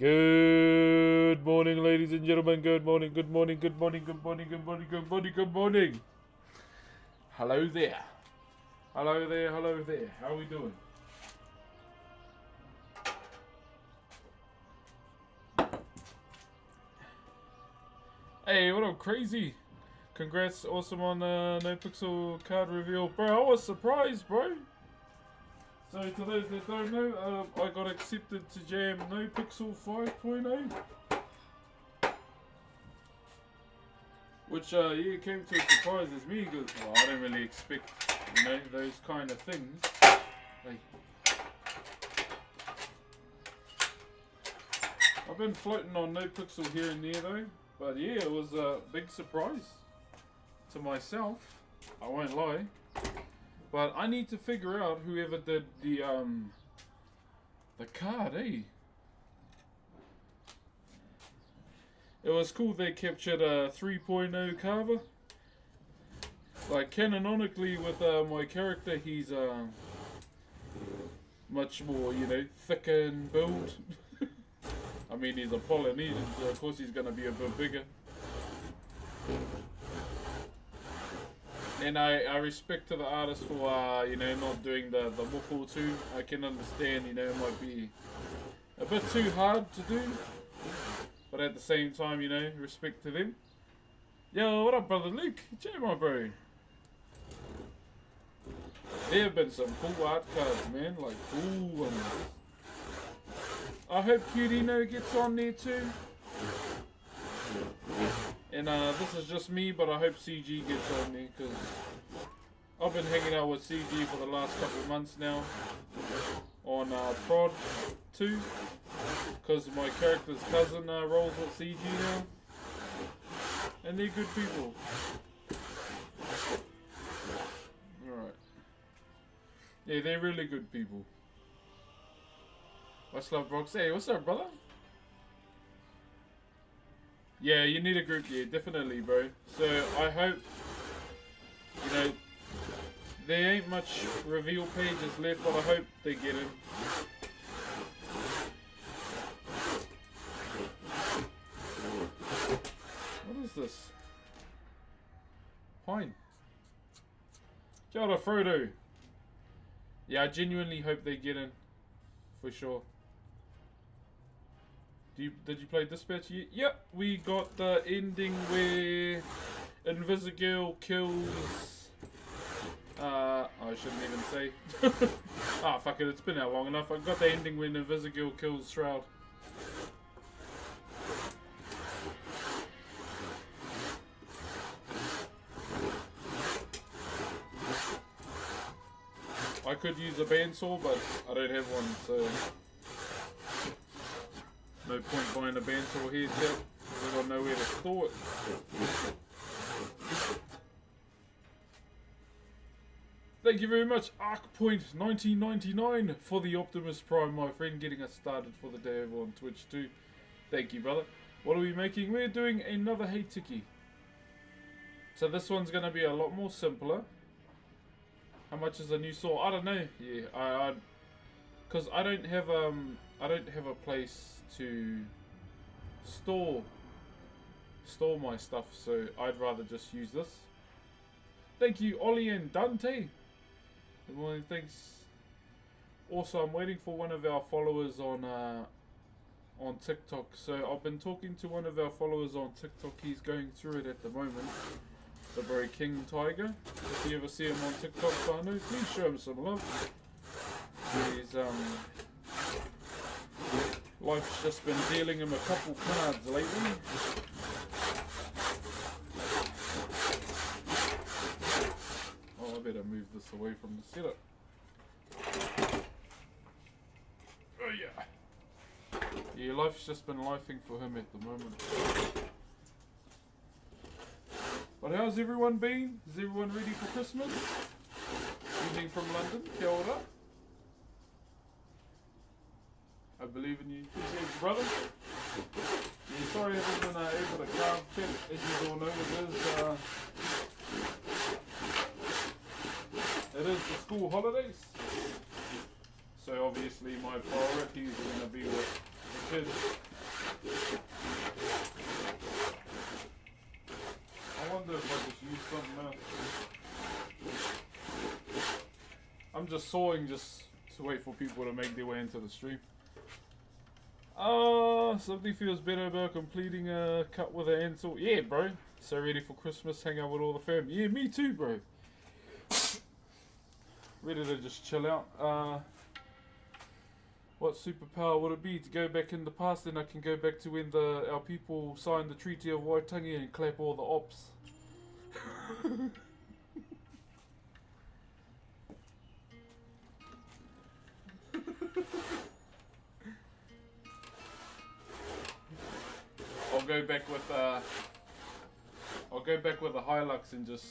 Good morning, ladies and gentlemen. Good morning, good morning, good morning, good morning, good morning, good morning, good morning. Hello there. Hello there, hello there. How are we doing? Hey, what up, crazy? Congrats, awesome on No Pixel card reveal. Bro, I was surprised, bro. So to those that don't know, I got accepted to jam No Pixel 5.0. Which, yeah, came to a surprise as me, because, well, I don't really expect, those kind of things. Like, I've been floating on No Pixel here and there, though. But yeah, it was a big surprise to myself. I won't lie. But I need to figure out whoever did the card, eh? It was cool they captured a 3.0 carver. Like, canonically with my character, he's much more, thicker in build. I mean, he's a Polynesian, so of course he's gonna be a bit bigger. And I respect to the artist for, not doing the moko too. I can understand, it might be a bit too hard to do. But at the same time, respect to them. Yo, what up, brother Luke? Jam on, bro. There have been some cool art cards, man. Like, cool ones. I hope Cutino gets on there too. And this is just me, but I hope CG gets on there, because I've been hanging out with CG for the last couple of months now on Prod 2, because my character's cousin rolls with CG now, and they're good people. Alright. Yeah, they're really good people. What's up, Brox? Hey, what's up, brother? Yeah, you need a group, yeah, definitely, bro. So, I hope, there ain't much reveal pages left, but I hope they get in. What is this? Pine. Kia ora, Frodo. Yeah, I genuinely hope they get in. For sure. Did you play Dispatch yet? Yep, we got the ending where Invisigirl kills... I shouldn't even say. Ah, fuck it, it's been out long enough. I got the ending when Invisigirl kills Shroud. I could use a bandsaw, but I don't have one, so... No point buying a bandsaw here, yet. I've got nowhere to store it. Thank you very much, ArcPoint1999, for the Optimus Prime, my friend, getting us started for the day over on Twitch too. Thank you, brother. What are we making? We're doing another Hey Tiki. So this one's going to be a lot more simpler. How much is a new saw? I don't know. Yeah, because I don't have a place to store my stuff, so I'd rather just use this. Thank you, Ollie and Dante. Good morning, thanks. Also, I'm waiting for one of our followers on TikTok. So I've been talking to one of our followers on TikTok. He's going through it at the moment. The very King Tiger. If you ever see him on TikTok, Fano, please show him some love. He's life's just been dealing him a couple cards lately. Oh, I better move this away from the setup. Oh yeah. Yeah, life's just been lifing for him at the moment. But how's everyone been? Is everyone ready for Christmas? Evening from London, kia ora. I believe in you. Appreciate you, brother. Yeah, sorry I haven't been able to carve chat. As you all know, it is the school holidays. So obviously my priority is going to be with the kids. I wonder if I just use something else. I'm just sawing just to wait for people to make their way into the stream. Something feels better about completing a cut with an end saw. Yeah, bro. So ready for Christmas, hang out with all the fam. Yeah, me too, bro. Ready to just chill out. What superpower would it be to go back in the past? Then I can go back to when our people signed the Treaty of Waitangi and clap all the ops. I'll go back with the Hilux and just.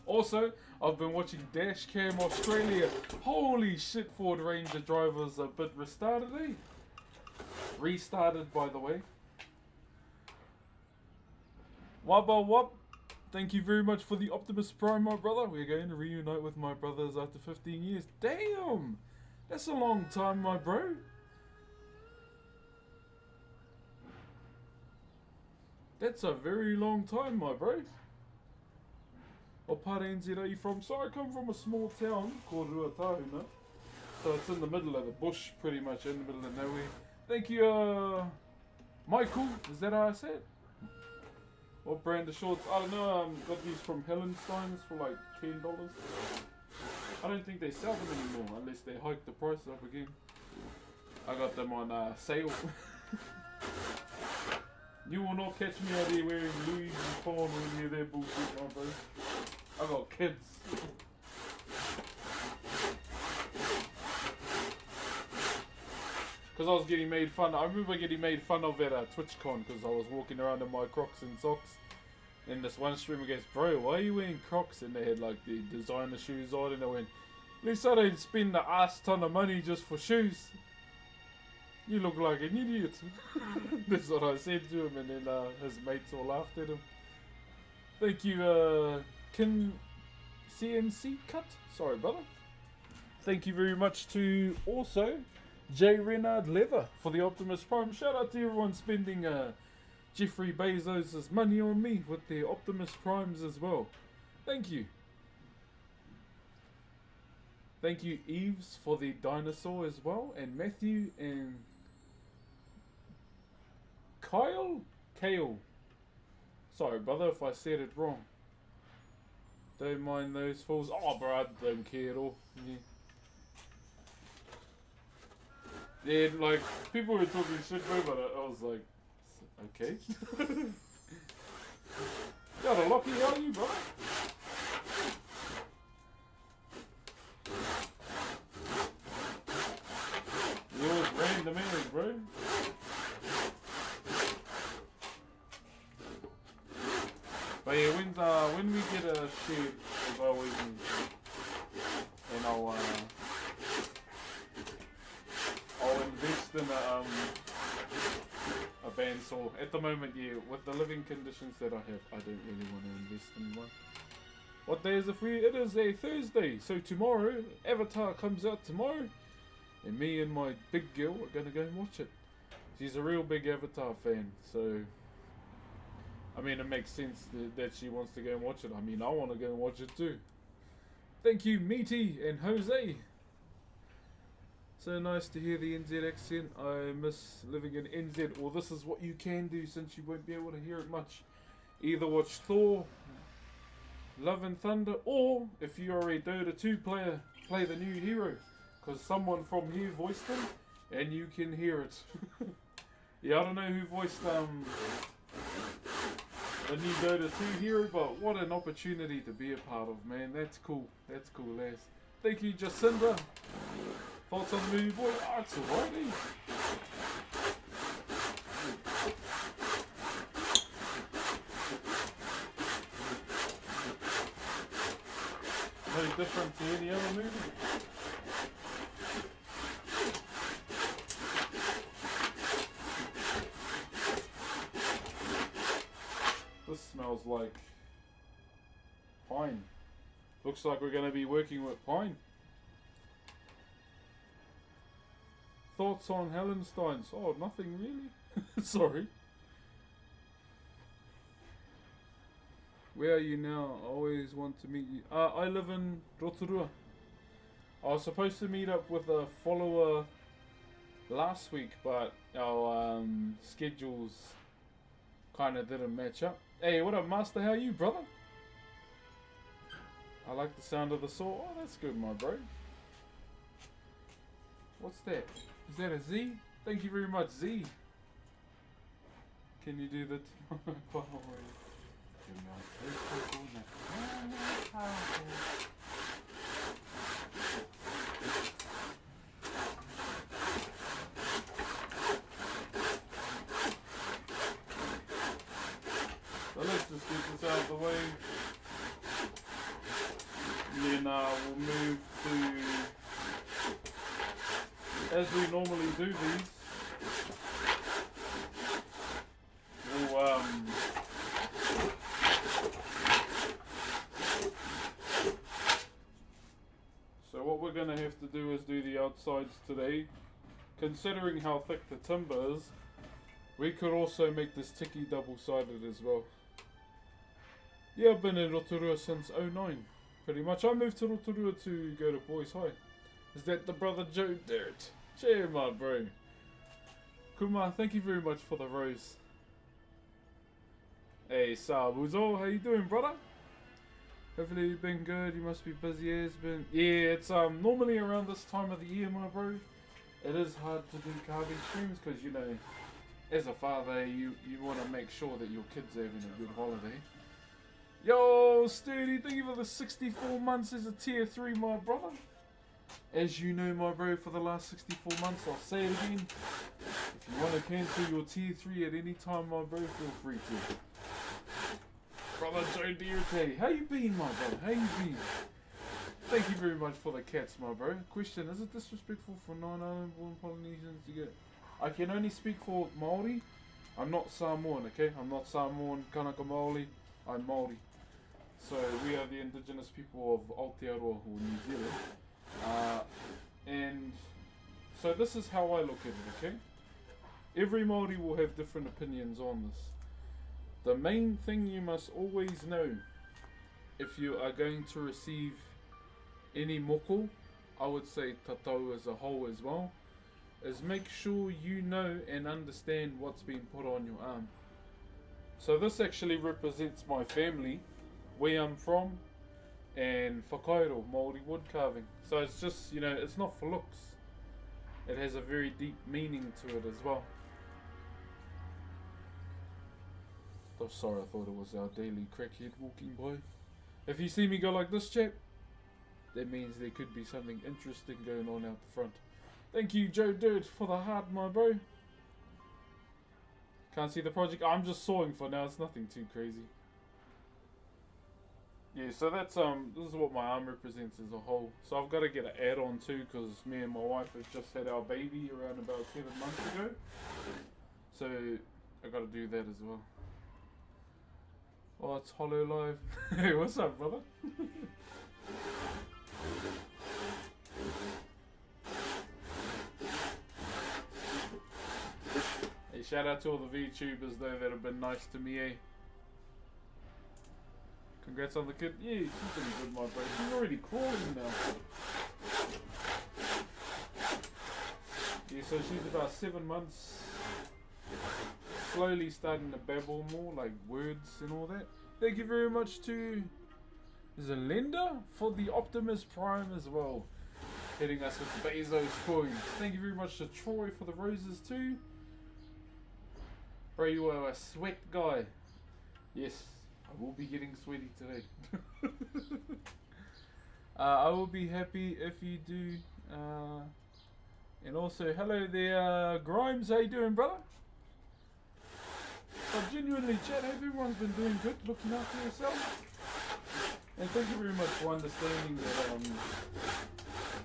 Also, I've been watching Dashcam Australia. Holy shit, Ford Ranger drivers a bit restarted, eh? Restarted, by the way. Wabba wap. Thank you very much for the Optimus Prime, my brother. We're going to reunite with my brothers after 15 years. Damn! That's a long time, my bro. That's a very long time, my bro. What part of NZ are you from? So I come from a small town called Ruatahuna. So it's in the middle of the bush, pretty much in the middle of nowhere. Thank you, Michael. Is that how I say it? What brand of shorts? I don't know. Got these from Hellenstein's for like $10. I don't think they sell them anymore unless they hike the price up again. I got them on sale. You will not catch me out here wearing Louis Vuitton or any of that bullshit, my bro. I got kids. Because I was getting made fun. I remember getting made fun of at TwitchCon because I was walking around in my Crocs and socks. And this one streamer goes, bro, why are you wearing Crocs? And they had like the designer shoes on, and I went, at least I don't spend the ass ton of money just for shoes. You look like an idiot. That's what I said to him, and then his mates all laughed at him. Thank you, CNC Cut. Sorry, brother. Thank you very much to also J. Renard Leather for the Optimus Prime. Shout out to everyone spending Jeffrey Bezos' money on me with their Optimus Primes as well. Thank you. Thank you, Eves, for the dinosaur as well, and Matthew and Kale. Sorry, brother, if I said it wrong. Don't mind those fools. Oh, bro, I don't care at all. Yeah, like, people were talking shit, bro, but I was like, okay. Got a lucky, are you, bro? You always random areas, bro. But yeah, when we get a shed, as always, and I'll invest in a bandsaw. At the moment, yeah, with the living conditions that I have, I don't really want to invest in one. What day is it for you? It is a Thursday, so tomorrow, Avatar comes out tomorrow, and me and my big girl are going to go and watch it. She's a real big Avatar fan, so I mean, it makes sense that she wants to go and watch it. I mean, I want to go and watch it too. Thank you, Meaty and Jose. So nice to hear the NZ accent. I miss living in NZ. Well, this is what you can do since you won't be able to hear it much. Either watch Thor, Love and Thunder, or if you are a Dota 2 player, play the new hero. Because someone from here voiced him, and you can hear it. Yeah, I don't know who voiced the new Dota 2 hero, but what an opportunity to be a part of, man. That's cool. That's cool, lads. Thank you, Jacinda. Thoughts on the movie, boy? Oh, it's alright, eh? No different to any other movie. This smells like pine. Looks like we're going to be working with pine. thoughts on Hallensteins? Oh, nothing really. Sorry. Where are you now? I always want to meet you. I live in Rotorua. I was supposed to meet up with a follower last week, but our schedules kind of didn't match up. Hey, what up, Master? How are you, brother? I like the sound of the saw. Oh, that's good, my bro. What's that? Is that a Z? Thank you very much, Z. Can you do the... So let's just get this out of the way. Then we'll move to, as we normally do these, we'll so what we're gonna have to do is do the outsides today. Considering how thick the timber is, we could also make this tiki double-sided as well. Yeah, I've been in Rotorua since 09. Pretty much. I moved to Rotorua to go to Boys High. Is that the brother Joe Dirt? Cheer, my bro. Kuma, thank you very much for the rose. Hey, Sabuzo, how you doing, brother? Hopefully you've been good. You must be busy as been. Yeah, it's normally around this time of the year, my bro. It is hard to do carving streams because, you know, as a father, you want to make sure that your kid's having a good holiday. Yo, Sturdy, thank you for the 64 months as a tier 3, my brother. As you know, my bro, for the last 64 months, I'll say it again. If you want to cancel your tier 3 at any time, my bro, feel free to. Brother Joe Dierte, how you been, my brother? How you been? Thank you very much for the cats, my bro. Question, is it disrespectful for non-island-born Polynesians to get... I can only speak for Maori. I'm not Samoan, okay? I'm not Samoan, Kanaka Maori. I'm Maori. So we are the indigenous people of Aotearoa or New Zealand. And so this is how I look at it, okay? Every Maori will have different opinions on this. The main thing you must always know, if you are going to receive any moko, I would say tatau as a whole as well, is make sure you know and understand what's been put on your arm. So this actually represents my family, where I'm from, and Whakairo, Maori wood carving. So it's just, you know, it's not for looks. It has a very deep meaning to it as well. Oh, sorry, I thought it was our daily crackhead walking by. If you see me go like this, chap, that means there could be something interesting going on out the front. Thank you, Joe Dirt, for the heart, my bro. Can't see the project. I'm just sawing for now. It's nothing too crazy. Yeah, so that's this is what my arm represents as a whole. So I've got to get an add-on too, because me and my wife have just had our baby around about 7 months ago. So I got to do that as well. Oh, it's Hollow Live. Hey, what's up, brother? Hey, shout out to all the VTubers though that have been nice to me, eh? Congrats on the kid. Yeah, she's pretty good, my bro. She's already crawling now. Yeah, so she's about 7 months. Slowly starting to babble more, like words and all that. Thank you very much to Zelenda for the Optimus Prime as well. Hitting us with Bezos coins. Thank you very much to Troy for the roses too. Bro, you are a sweat guy. Yes. I will be getting sweaty today. I will be happy if you do. And also, hello there, Grimes. How you doing, brother? But genuinely, chat, hope everyone's been doing good, looking after yourself. And thank you very much for understanding that,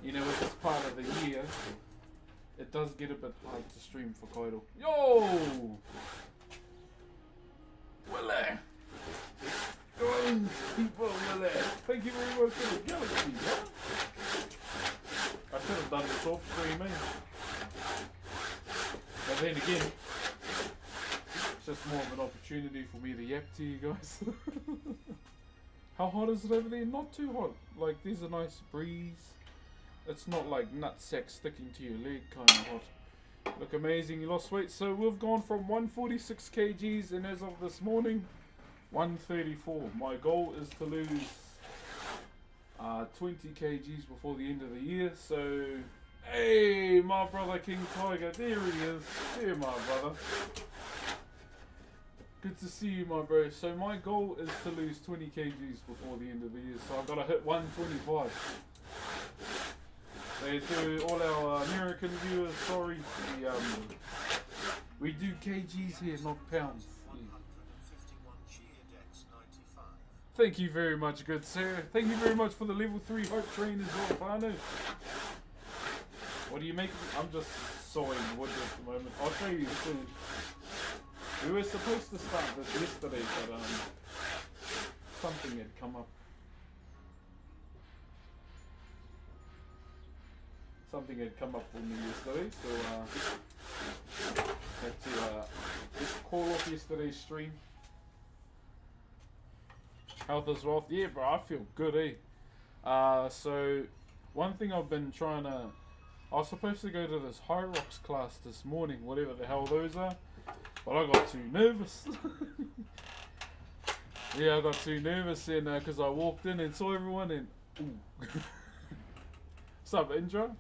you know, with this part of the year, it does get a bit hard to stream for Whakairo. Yo! Willie! People, Willie! Thank you very much for the galaxy, huh? I should have done this off stream, eh? But then again, it's just more of an opportunity for me to yap to you guys. How hot is it over there? Not too hot. Like, there's a nice breeze. It's not like nutsack sticking to your leg kind of hot. Look amazing, you lost weight. So we've gone from 146 kgs and as of this morning, 134. My goal is to lose 20 kgs before the end of the year. So, hey, my brother King Tiger, there he is. There, my brother. Good to see you, my bro. So my goal is to lose 20 kgs before the end of the year. So I've got to hit 125. They do all our American viewers. Sorry, we do kgs here, not pounds. Yeah. Thank you very much, good sir. Thank you very much for the level 3 hope train as well, Fano. What do you make? I'm just sawing wood at the moment. I'll show you soon. We were supposed to start this yesterday, but something had come up. Something had come up for me yesterday, so had to just call off yesterday's stream. Health is wealth. Yeah, bro, I feel good, eh? So one thing I've been trying to... I was supposed to go to this high rocks class this morning, whatever the hell those are. But I got too nervous. Yeah, I got too nervous and because I walked in and saw everyone and... Ooh. What's up, Indra?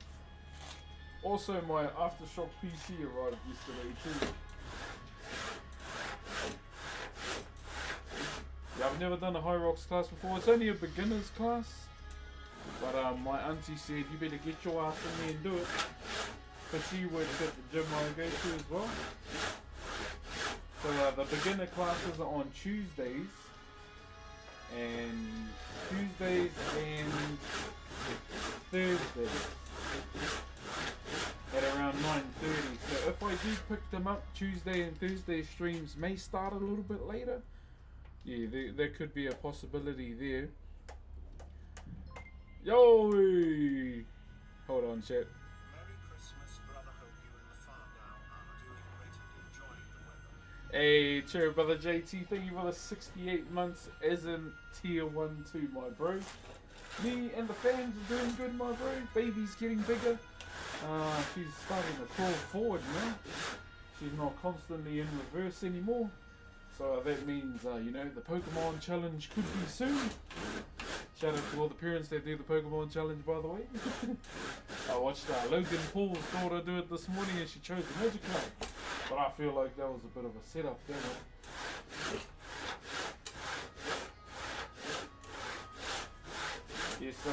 Also, my Aftershock PC arrived yesterday too. Yeah, I've never done a high rocks class before. It's only a beginner's class. But my auntie said, you better get your ass in there and do it. But she works at the gym I go to as well. So the beginner classes are on Tuesdays. And Thursdays. At around 9:30. So if I do pick them up, Tuesday and Thursday streams may start a little bit later. Yeah, there could be a possibility there. Yo! Hold on, chat. Merry Christmas, brother. Hope you and the farm now are doing great and enjoying the weather. Hey, cheer, brother JT. Thank you for the 68 months as in tier 1 too, my bro. Me and the fans are doing good, my bro. Baby's getting bigger. She's starting to crawl forward now. She's not constantly in reverse anymore. So that means, you know, the Pokemon challenge could be soon. Shout out to all the parents that do the Pokemon challenge, by the way. I watched Logan Paul's daughter do it this morning and she chose the Magikarp. But I feel like that was a bit of a setup there. Yeah, so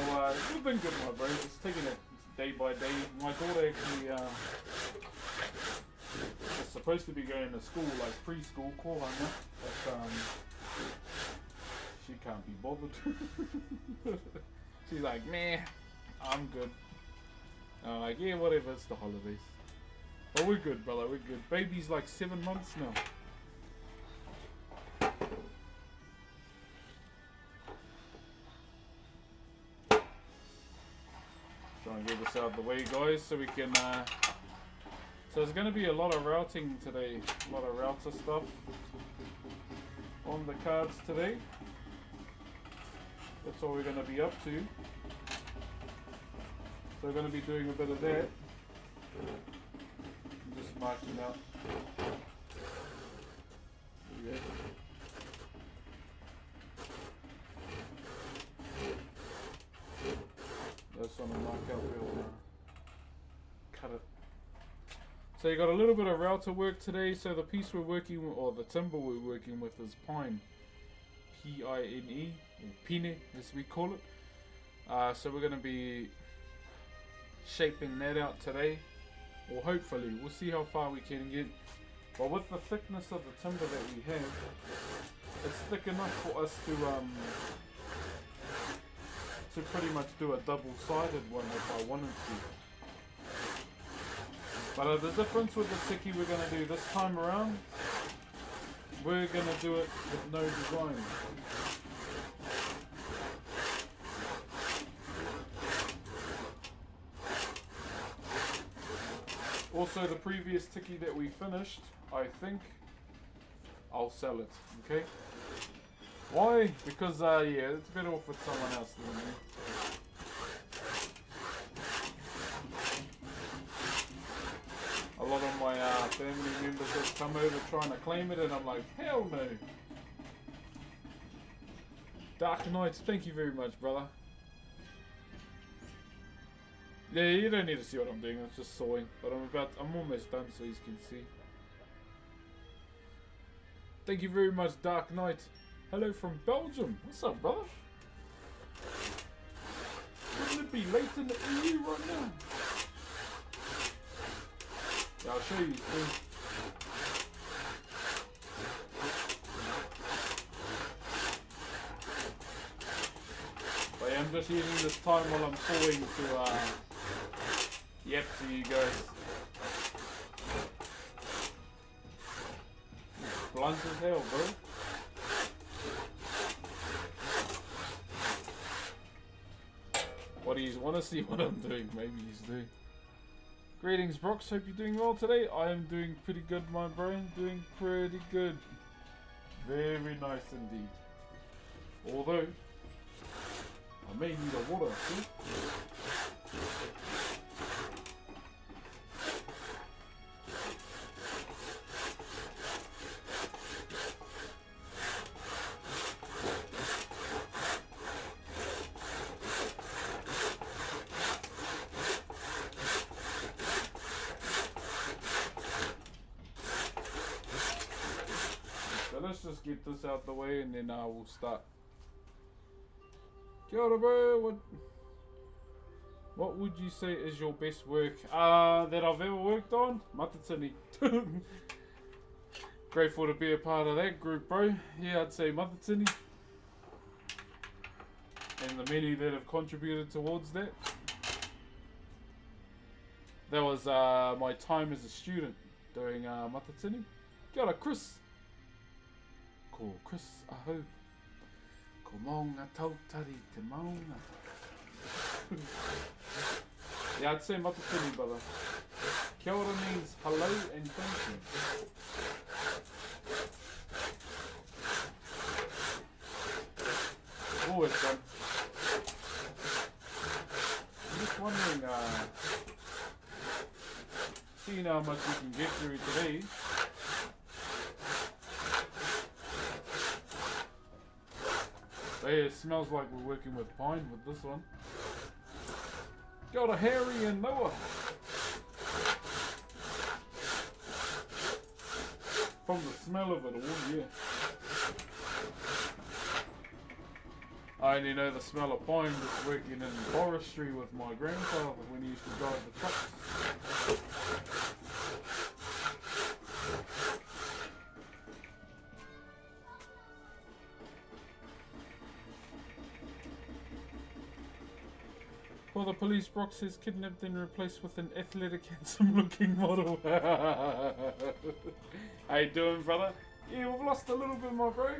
we've been good, my bro. Just taking it day by day. My daughter actually is supposed to be going to school, like preschool, call her, but she can't be bothered. She's like, meh, I'm good. I'm like, yeah, whatever, it's the holidays. But we're good, brother, we're good. Baby's like 7 months now. Try and get this out of the way, guys, so we can so there's going to be a lot of routing today, a lot of router stuff on the cards today. That's all we're going to be up to. So we're going to be doing a bit of that. I'm just marking out. Yeah. That's on the mark out, we'll cut it. So you got a little bit of router work today. So the piece we're working with, or the timber we're working with, is pine. P-I-N-E, or pine as we call it. So we're going to be shaping that out today. Or hopefully, we'll see how far we can get. But with the thickness of the timber that we have, it's thick enough for us to pretty much do a double-sided one if I wanted to. But the difference with the tiki we're going to do this time around, we're going to do it with no design. Also, the previous ticky that we finished, I think I'll sell it. Okay. Why? Because yeah, it's better off with someone else than me. A lot of my family members have come over trying to claim it, and I'm like, hell no. Dark Knight, thank you very much, brother. Yeah, you don't need to see what I'm doing. I'm just sawing, but I'm almost done, so you can see. Thank you very much, Dark Knight. Hello from Belgium. What's up, brother? Wouldn't it be late in the EU right now? Yeah, I'll show you soon. But yeah, I'm just using this time while I'm sawing to yep to you guys. Blunt as hell, bro. What do you want to see what I'm doing? Maybe he's doing. Greetings, Brox. Hope you're doing well today. I am doing pretty good, my bro. Doing pretty good. Very nice indeed. Although, I may need a water, see? Let's just get this out the way and then we'll start. Kia ora, bro. What would you say is your best work that I've ever worked on? Matatini. Grateful to be a part of that group, bro. Yeah, I'd say Matatini. And the many that have contributed towards that. That was my time as a student doing Matatini. Kia ora, Chris. Ko Chris aho. Ko maunga tautari te maunga. Yeah, I'd say matatini, brother. Kia ora means hello and thank you. Always done. I'm just wondering, seeing how much we can get through today. But yeah, it smells like we're working with pine with this one. Got a Harry and Noah. From the smell of it all, yeah. I only know the smell of pine just working in forestry with my grandfather when he used to drive the trucks. Well, the police Brox is kidnapped and replaced with an athletic, handsome-looking model. How you doing, brother? Yeah, we've lost a little bit, my bro.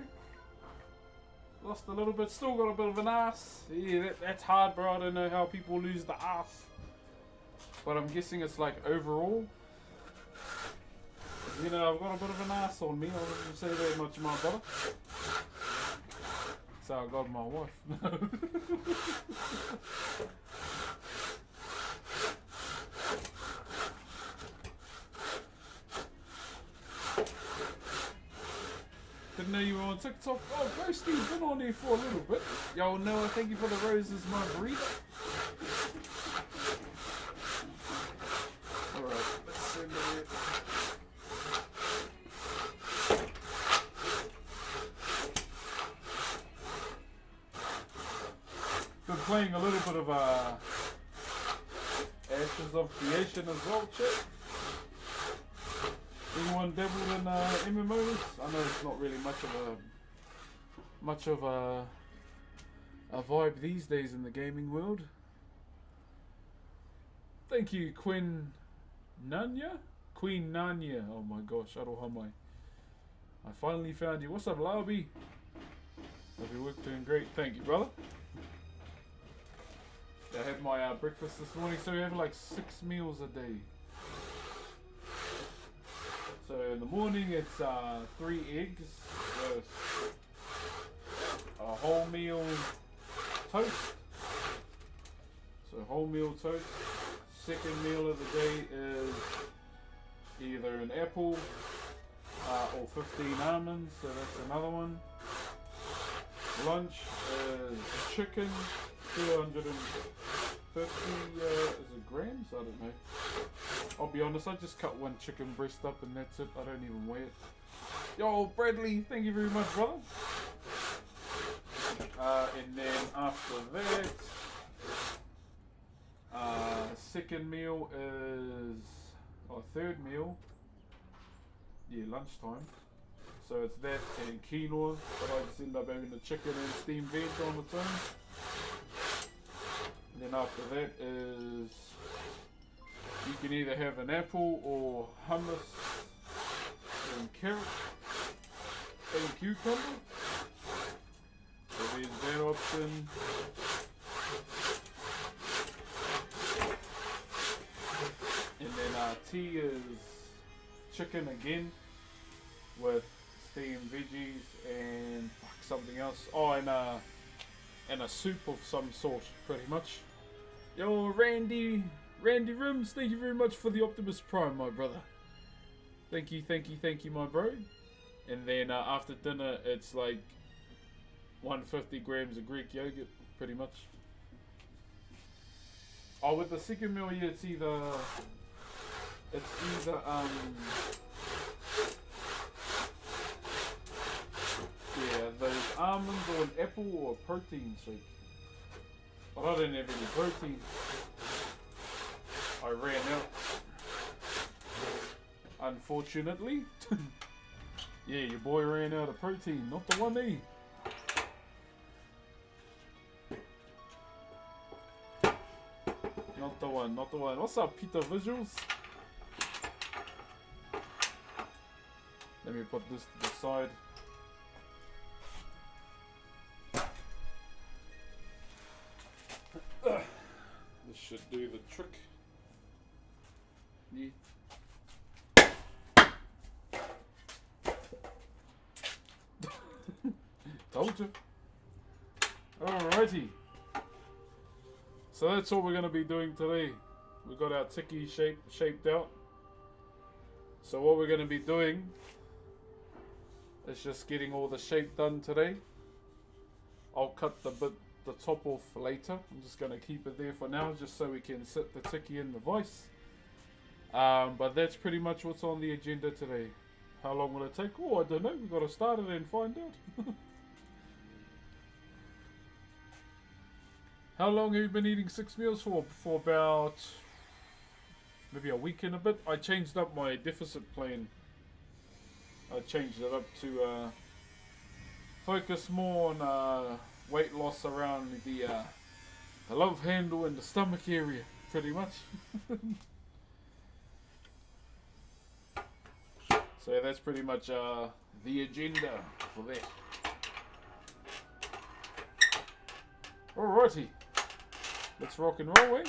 Lost a little bit. Still got a bit of an ass. Yeah, that's hard, bro. I don't know how people lose the ass. But I'm guessing it's like overall. You know, I've got a bit of an ass on me. I wouldn't say that much, my brother. So I got my wife. Didn't know you were on TikTok. Oh, Ghosty's been on here for a little bit. Yo, Noah, thank you for the roses, my burrito. Alright, let's send it. Been playing a little bit of Ashes of Creation as well, chat. Anyone dabbled in MMOs? I know it's not really much of a vibe these days in the gaming world. Thank you, Queen Nanya? Queen Nanya. Oh my gosh, Arohamai. I finally found you. What's up, Lauby? Hope your work doing great. Thank you, brother. I had my breakfast this morning, so we have like 6 meals a day. in the morning it's 3 eggs with a wholemeal toast. So wholemeal toast. Second meal of the day is either an apple or 15 almonds, so that's another one. Lunch is chicken, 250 is it grams? I don't know. I'll be honest, I just cut one chicken breast up and that's it. I don't even weigh it. Yo, Bradley, thank you very much, brother. And then after that, second meal is, or third meal, yeah, lunchtime. So it's that and quinoa, but I just end up having the chicken and steamed veg on its own. And then after that is, you can either have an apple or hummus and carrot and cucumber. So there's that option. And then tea is chicken again with steamed veggies and something else. Oh, and a soup of some sort, pretty much. Yo, Randy Rims, thank you very much for the Optimus Prime, my brother. Thank you, my bro. And then after dinner, it's like 150 grams of Greek yogurt, pretty much. Oh, with the second meal, yeah, it's either yeah, those almonds or an apple or a protein shake. But I didn't have any protein. I ran out. Unfortunately. Yeah, your boy ran out of protein. Not the one, eh? Not the one, not the one. What's up, Peter Visuals? Let me put this to the side. This should do the trick. Yeah. Told you. Alrighty. So that's all we're going to be doing today. We've got our tiki shaped out. So what we're going to be doing is just getting all the shape done today. I'll cut the top off later. I'm just going to keep it there for now just so we can sit the tiki in the vice. But that's pretty much what's on the agenda today. How long will it take? Oh, I don't know. We've got to start it and find out. How long have you been eating 6 meals for? For about maybe a week and a bit. I changed up my deficit plan. I changed it up to focus more on weight loss around the love handle and the stomach area, pretty much. So that's pretty much the agenda for that. Alrighty, let's rock and roll, eh?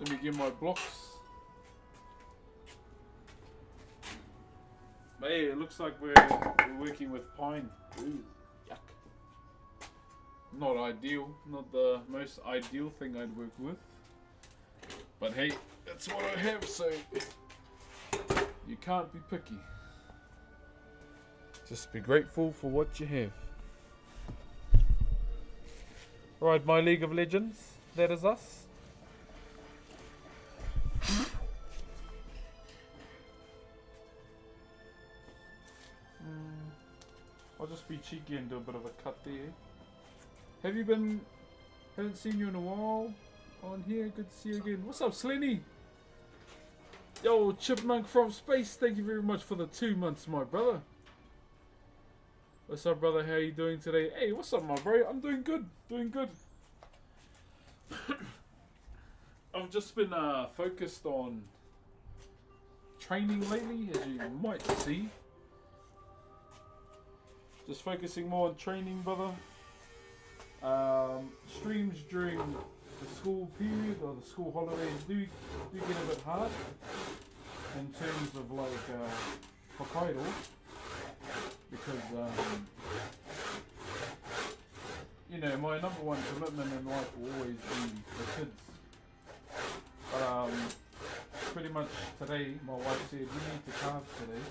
Let me get my blocks. Hey, it looks like we're working with pine. Ooh, yuck. Not ideal, not the most ideal thing I'd work with. But hey, that's what I have, so you can't be picky. Just be grateful for what you have. Right, my League of Legends, that is us. I'll just be cheeky and do a bit of a cut there. Haven't seen you in a while on here, good to see you again. What's up, Slenny? Yo, Chipmunk from Space, thank you very much for the 2 months, my brother. What's up, brother? How you doing today? Hey, what's up, my bro? I'm doing good. Doing good. I've just been focused on training lately, as you might see. Just focusing more on training, brother. Streams during the school period or the school holidays do get a bit hard. in terms of like Whakairo, because you know, my number one commitment in life will always be the kids. But pretty much today, my wife said we need to carve today.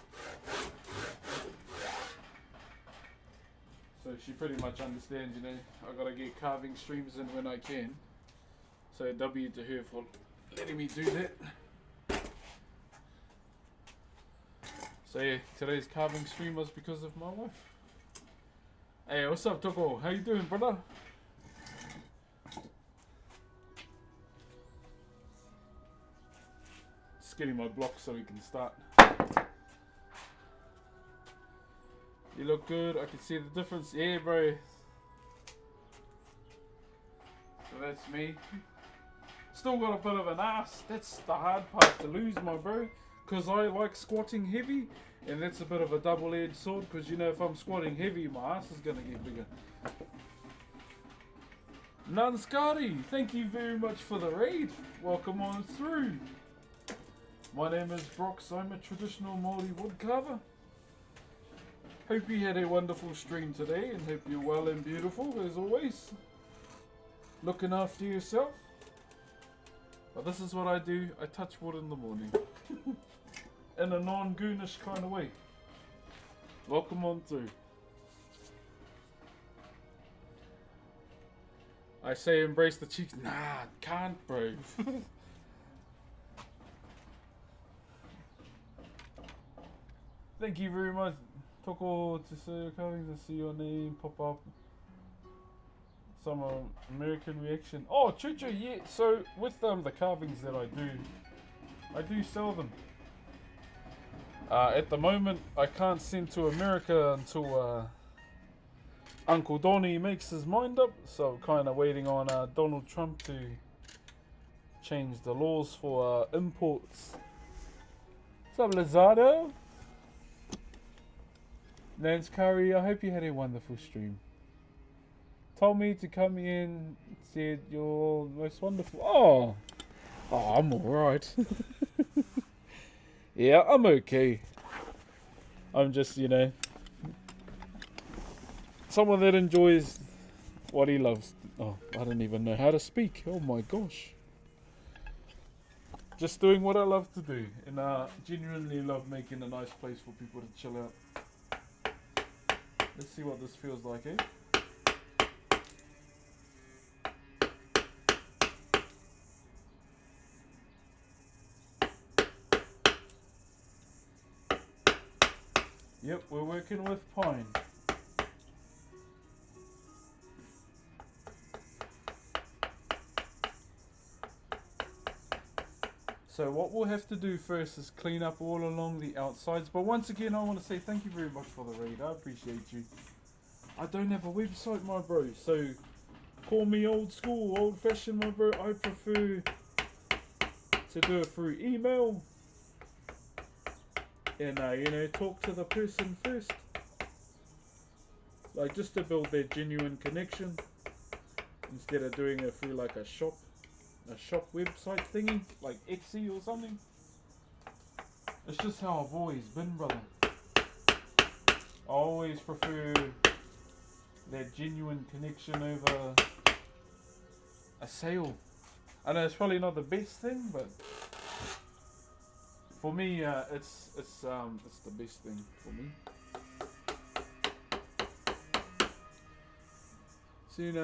So she pretty much understands, you know, I gotta get carving streams in when I can. So W to her for letting me do that. So yeah, today's carving stream was because of my wife. Hey, what's up, Toko? How you doing, brother? Just getting my block so we can start. You look good. I can see the difference. Yeah, bro. So that's me. Still got a bit of an ass. That's the hard part to lose, my bro. Because I like squatting heavy. And that's a bit of a double-edged sword. Because, you know, if I'm squatting heavy, my ass is going to get bigger. Nanskari, thank you very much for the raid. Welcome on through. My name is Brox. I'm a traditional Maori woodcarver. Hope you had a wonderful stream today and hope you're well and beautiful as always. Looking after yourself. But this is what I do. I touch wood in the morning. In a non-goonish kind of way. Welcome on through. I say embrace the cheeks. Nah, can't, bro. Thank you very much. Toko to say your carvings and see your name pop up. Some American reaction. Oh, Chucho, yeah. So with the carvings that I do sell them. At the moment, I can't send to America until Uncle Donnie makes his mind up. So I'm kind of waiting on Donald Trump to change the laws for imports. What's up, Lizardo? Nance Curry, I hope you had a wonderful stream. Told me to come in, said you're most wonderful. Oh, I'm alright. Yeah, I'm okay. I'm just, you know, someone that enjoys what he loves. Oh, I don't even know how to speak. Oh my gosh. Just doing what I love to do. And genuinely love making a nice place for people to chill out. Let's see what this feels like, eh? Yep, we're working with pine. So what we'll have to do first is clean up all along the outsides. But once again, I want to say thank you very much for the raid. I appreciate you. I don't have a website, my bro. So call me old school, old fashioned, my bro. I prefer to do it through email. And, you know, talk to the person first. Like, just to build that genuine connection. Instead of doing it through like a shop website thingy, like Etsy or something. It's just how I've always been, brother. I always prefer that genuine connection over a sale. I know it's probably not the best thing, but for me, it's the best thing for me. Seen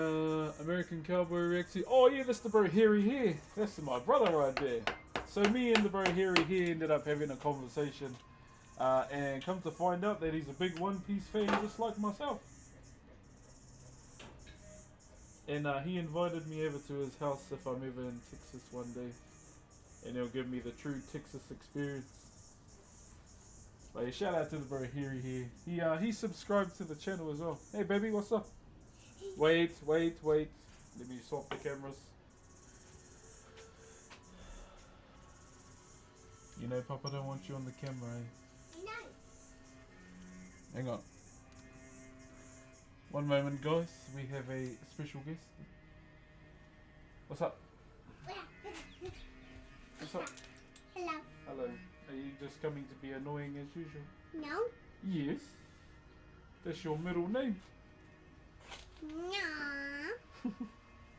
American Cowboy reacting. Oh yeah, that's the bro Harry here. That's my brother right there. So me and the bro Harry here ended up having a conversation, and come to find out that he's a big One Piece fan just like myself. And he invited me over to his house if I'm ever in Texas one day, and he'll give me the true Texas experience. But yeah, shout out to the bro Harry here. He subscribed to the channel as well. Hey baby, what's up? Wait. Let me swap the cameras. You know, Papa don't want you on the camera, eh? No. Hang on. One moment, guys. We have a special guest. What's up? What's up? Hello. Hello. Are you just coming to be annoying as usual? No. Yes. That's your middle name. No.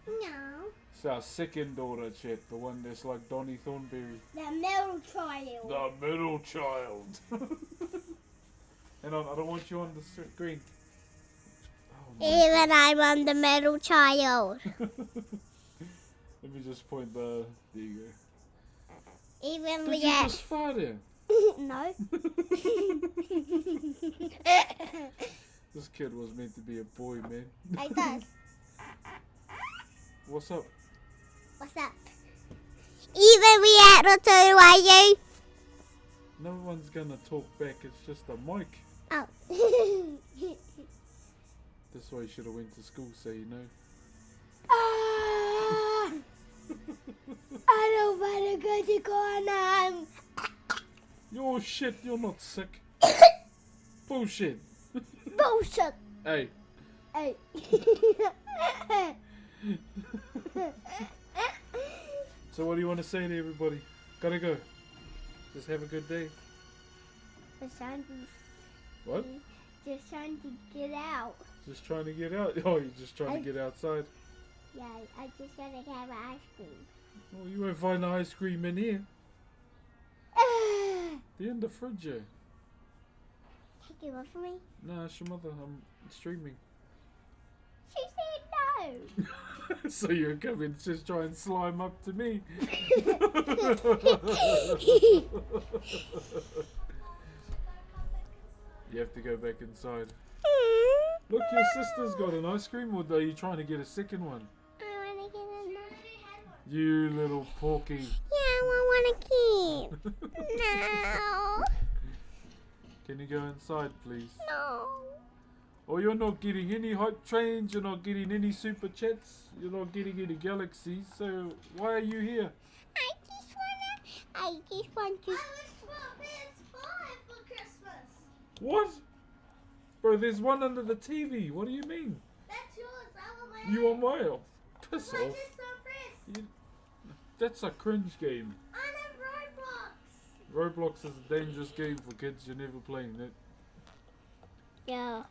No. It's our second daughter, Chet. The one that's like Donnie Thornberry. The middle child. The middle child. Hang on, I don't want you on the screen. Oh, Even I'm on the middle child. Let me just point the... There you go. Even Did you just fart there? No. This kid was meant to be a boy, man. I does. What's up? What's up? Even Reactor 2, are you? No one's gonna talk back, it's just a mic. Oh. That's why you should have went to school, so you know. I don't want to go to corner. You're shit, you're not sick. Bullshit. Bullshit. Hey. Hey. So what do you want to say to everybody? Gotta go. Just have a good day. Just trying What? to get out. Just trying to get out? Oh, you're just trying to get outside? Yeah, I just gotta have ice cream. Well, you won't find the ice cream in here. They're in the fridge here. Take it away from me. Nah, it's your mother. I'm streaming. She said no. So you're coming to just try and slime up to me. You have to go back inside. Look, your sister's got an ice cream, or are you trying to get a second one? I wanna get another. You little porky. Yeah, I wanna keep. No. Can you go inside, please? No. Oh, you're not getting any hype trains, you're not getting any super chats, you're not getting any galaxies, so why are you here? I just want to. I wish for a PS5 for Christmas. What? Bro, there's one under the TV, what do you mean? That's yours. I want my You want mine? Piss Why off. is so press? That's a cringe game. I love Roblox. Roblox is a dangerous game for kids, you're never playing that. Yeah.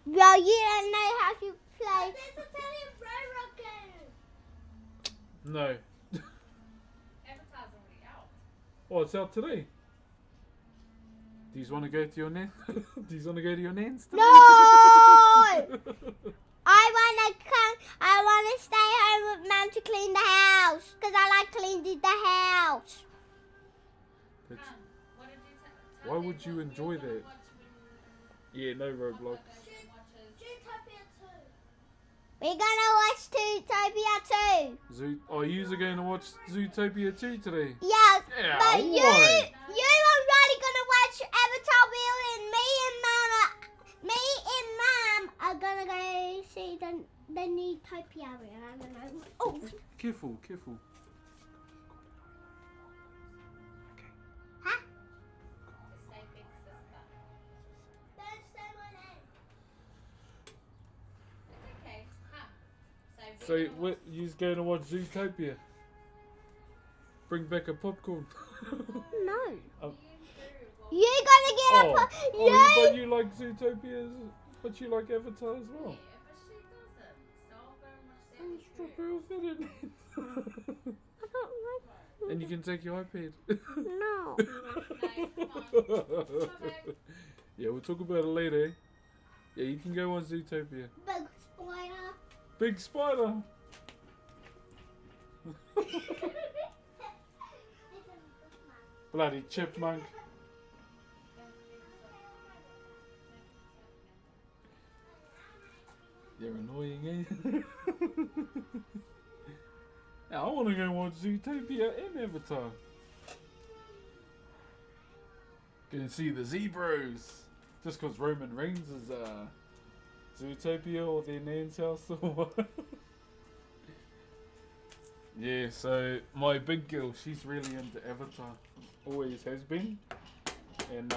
Well, you don't know how to play. There's Italian Roblox game. No. Avatar's already out. Oh, it's out today. Do you want to go to your nan? Do you want to go to your nan's today? No! I wanna stay home with Mum to clean the house. Because I like cleaning the house. That's- What did you tell Why me would you what enjoy you're gonna that? watch Yeah, no Roblox. when watches? Zootopia 2. We're gonna watch Zootopia 2. Oh, you are going to watch Zootopia 2 today? Yeah, Yeah, but why? you are really gonna watch Avatar Wheel, and me and Mum are gonna go see the new Topia. I don't know. Oh, Careful, careful. huh? Say big sister. Don't say my name. It's okay. Huh. So, what, you're going to watch Zootopia? Bring back a popcorn. No. Um, You're gonna get oh, a but you like Zootopia, but you like Avatar as well. Yeah, but she doesn't. So I'll go and watch the Stop other her fit in. I don't like. And you can take your iPad. No. Yeah, we'll talk about it later. Yeah, you can go on Zootopia. Big spider. Big spider. Bloody chipmunk. You're annoying, eh? Now, I want to go watch Zootopia and Avatar. Gonna see the zebras. Just because Roman Reigns is Zootopia or their nan's house or what? Yeah, so my big girl, she's really into Avatar. Always has been. And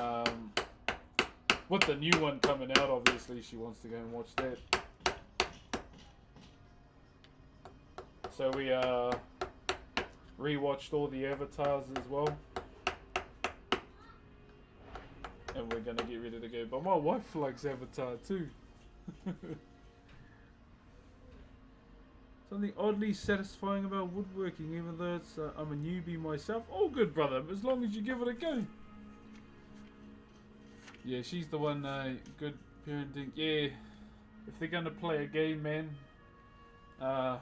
with the new one coming out, obviously she wants to go and watch that. So we rewatched all the Avatars as well. we're gonna get ready to go. But my wife likes Avatar too. Something oddly satisfying about woodworking, even though it's I'm a newbie myself. Oh, good brother, as long as you give it a go. Yeah, she's the one. Good parenting. Yeah, if they're gonna play a game, man, we'll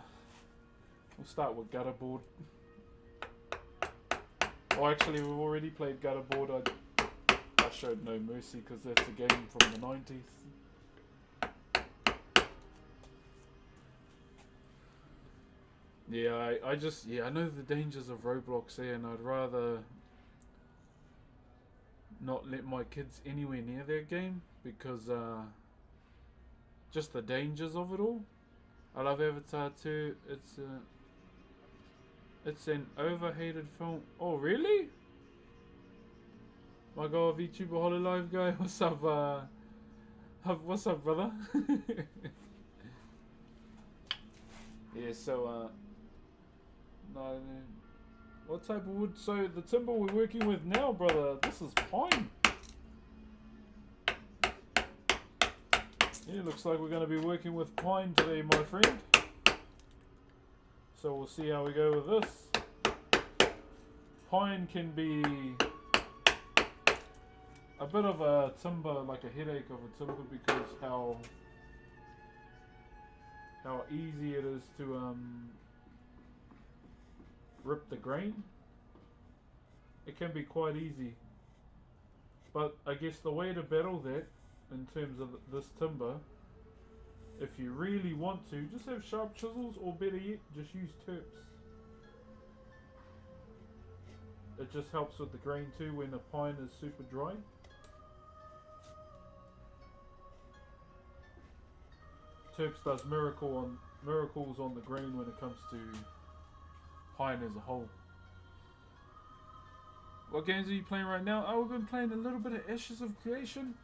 start with gutterboard. Oh, actually, we've already played gutterboard. I showed no mercy because that's a game from the 90s. Yeah, I know the dangers of Roblox there, and I'd rather not let my kids anywhere near their game because just the dangers of it all. I love Avatar too. It's an overhated film. Oh, really? My god, VTuber Hololive guy, what's up? What's up, brother? Yeah, so no, what type of wood? So the timber we're working with now, brother, this is pine. Yeah, looks like we're going to be working with pine today, my friend. So we'll see how we go with this. Pine can be a bit of a timber, like a headache of a timber, because how easy it is to rip the grain. It can be quite easy, but I guess the way to battle that in terms of this timber, if you really want to, just have sharp chisels, or better yet, just use terps. It just helps with the grain too when the pine is super dry. Terps does miracles on the grain when it comes to pine as a whole. What games are you playing right now? Oh, we've been playing a little bit of Ashes of Creation.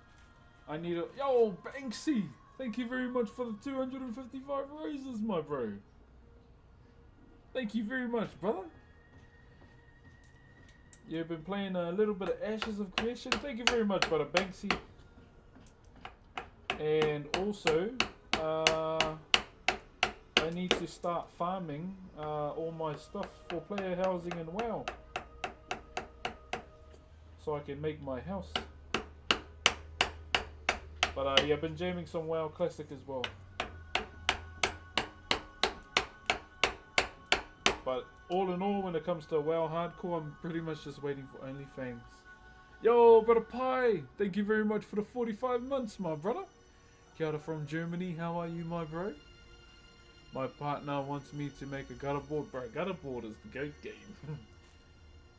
I need a... Yo, Banksy! Thank you very much for the 255 roses, my bro. Thank you very much, brother. You've been playing a little bit of Ashes of Creation. Thank you very much, brother Banksy. And also, I need to start farming all my stuff for player housing and WoW, so I can make my house. But yeah, I've been jamming some WoW Classic as well. But all in all, when it comes to WoW Hardcore, I'm pretty much just waiting for OnlyFans. Yo, brother Pie, thank you very much for the 45 months, my brother. Kia ora from Germany, how are you, my bro? My partner wants me to make a gutterboard. Bro, gutterboard is the goat game.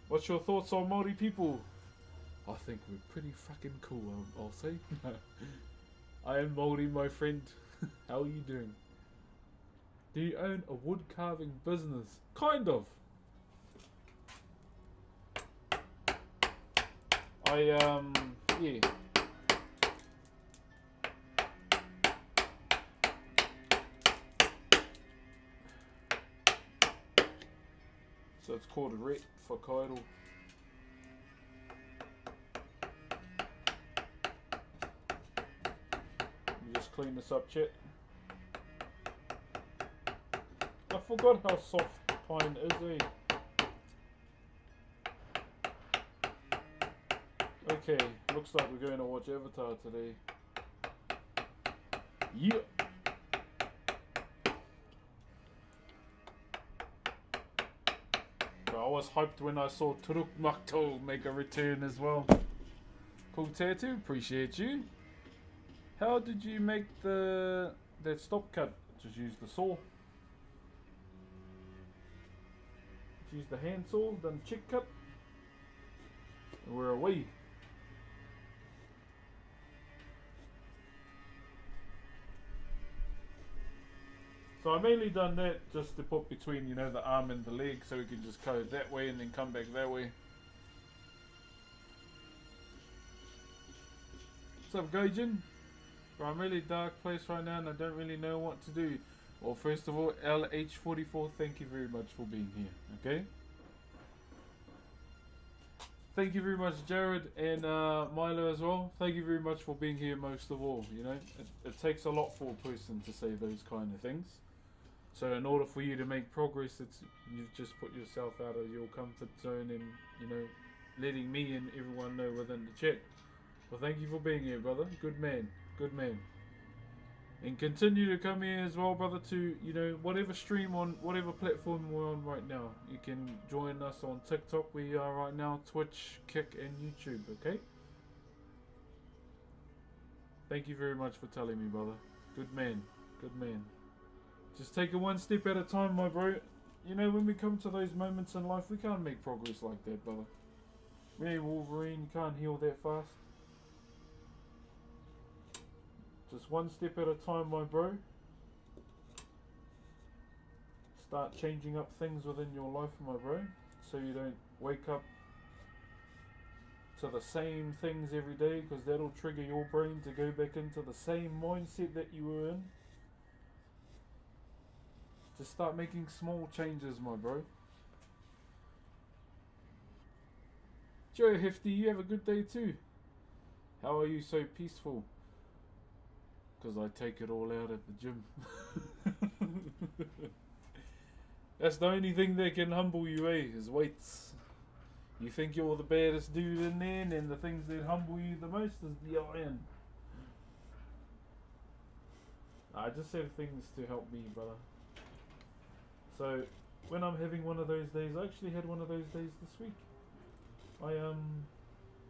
What's your thoughts on Maori people? I think we're pretty fucking cool, I'll say. I am Maori, my friend. How are you doing? Do you own a wood carving business? Kind of. Yeah. So it's called a ret for Whakairo. You just clean this up, chat. I forgot how soft pine is, eh? Okay, looks like we're going to watch Avatar today. Yeah. I was hyped when I saw Turuk Makto make a return as well. Cool tattoo, appreciate you. How did you make that stop cut? Just use the saw. Just use the hand saw, then chick cut. And we're away. So I mainly done that just to put between, you know, the arm and the leg, so we can just cut it that way and then come back that way. What's up, Gaijin? I'm really dark place right now and I don't really know what to do. Well, first of all, LH44, thank you very much for being here, okay? thank you very much, Jared and Milo as well. Thank you very much for being here most of all. You know, it takes a lot for a person to say those kind of things. So in order for you to make progress, you've just put yourself out of your comfort zone and, you know, letting me and everyone know within the chat. Well, thank you for being here, brother. Good man. Good man. And continue to come here as well, brother, to, you know, whatever stream on, whatever platform we're on right now. You can join us on TikTok, we are right now, Twitch, Kick, and YouTube, okay? Thank you very much for telling me, brother. Good man. Good man. Just take it one step at a time, my bro. You know, when we come to those moments in life, we can't make progress like that, brother. We ain't Wolverine, you can't heal that fast. Just one step at a time, my bro. Start changing up things within your life, my bro. So you don't wake up to the same things every day, because that'll trigger your brain to go back into the same mindset that you were in. Just start making small changes, my bro. Joe Hefty, you have a good day too. How are you so peaceful? Because I take it all out at the gym. That's the only thing that can humble you, is weights. You think you're the baddest dude in there, and the things that humble you the most is the iron. I just have things to help me, brother. So, when I'm having one of those days, I actually had one of those days this week. I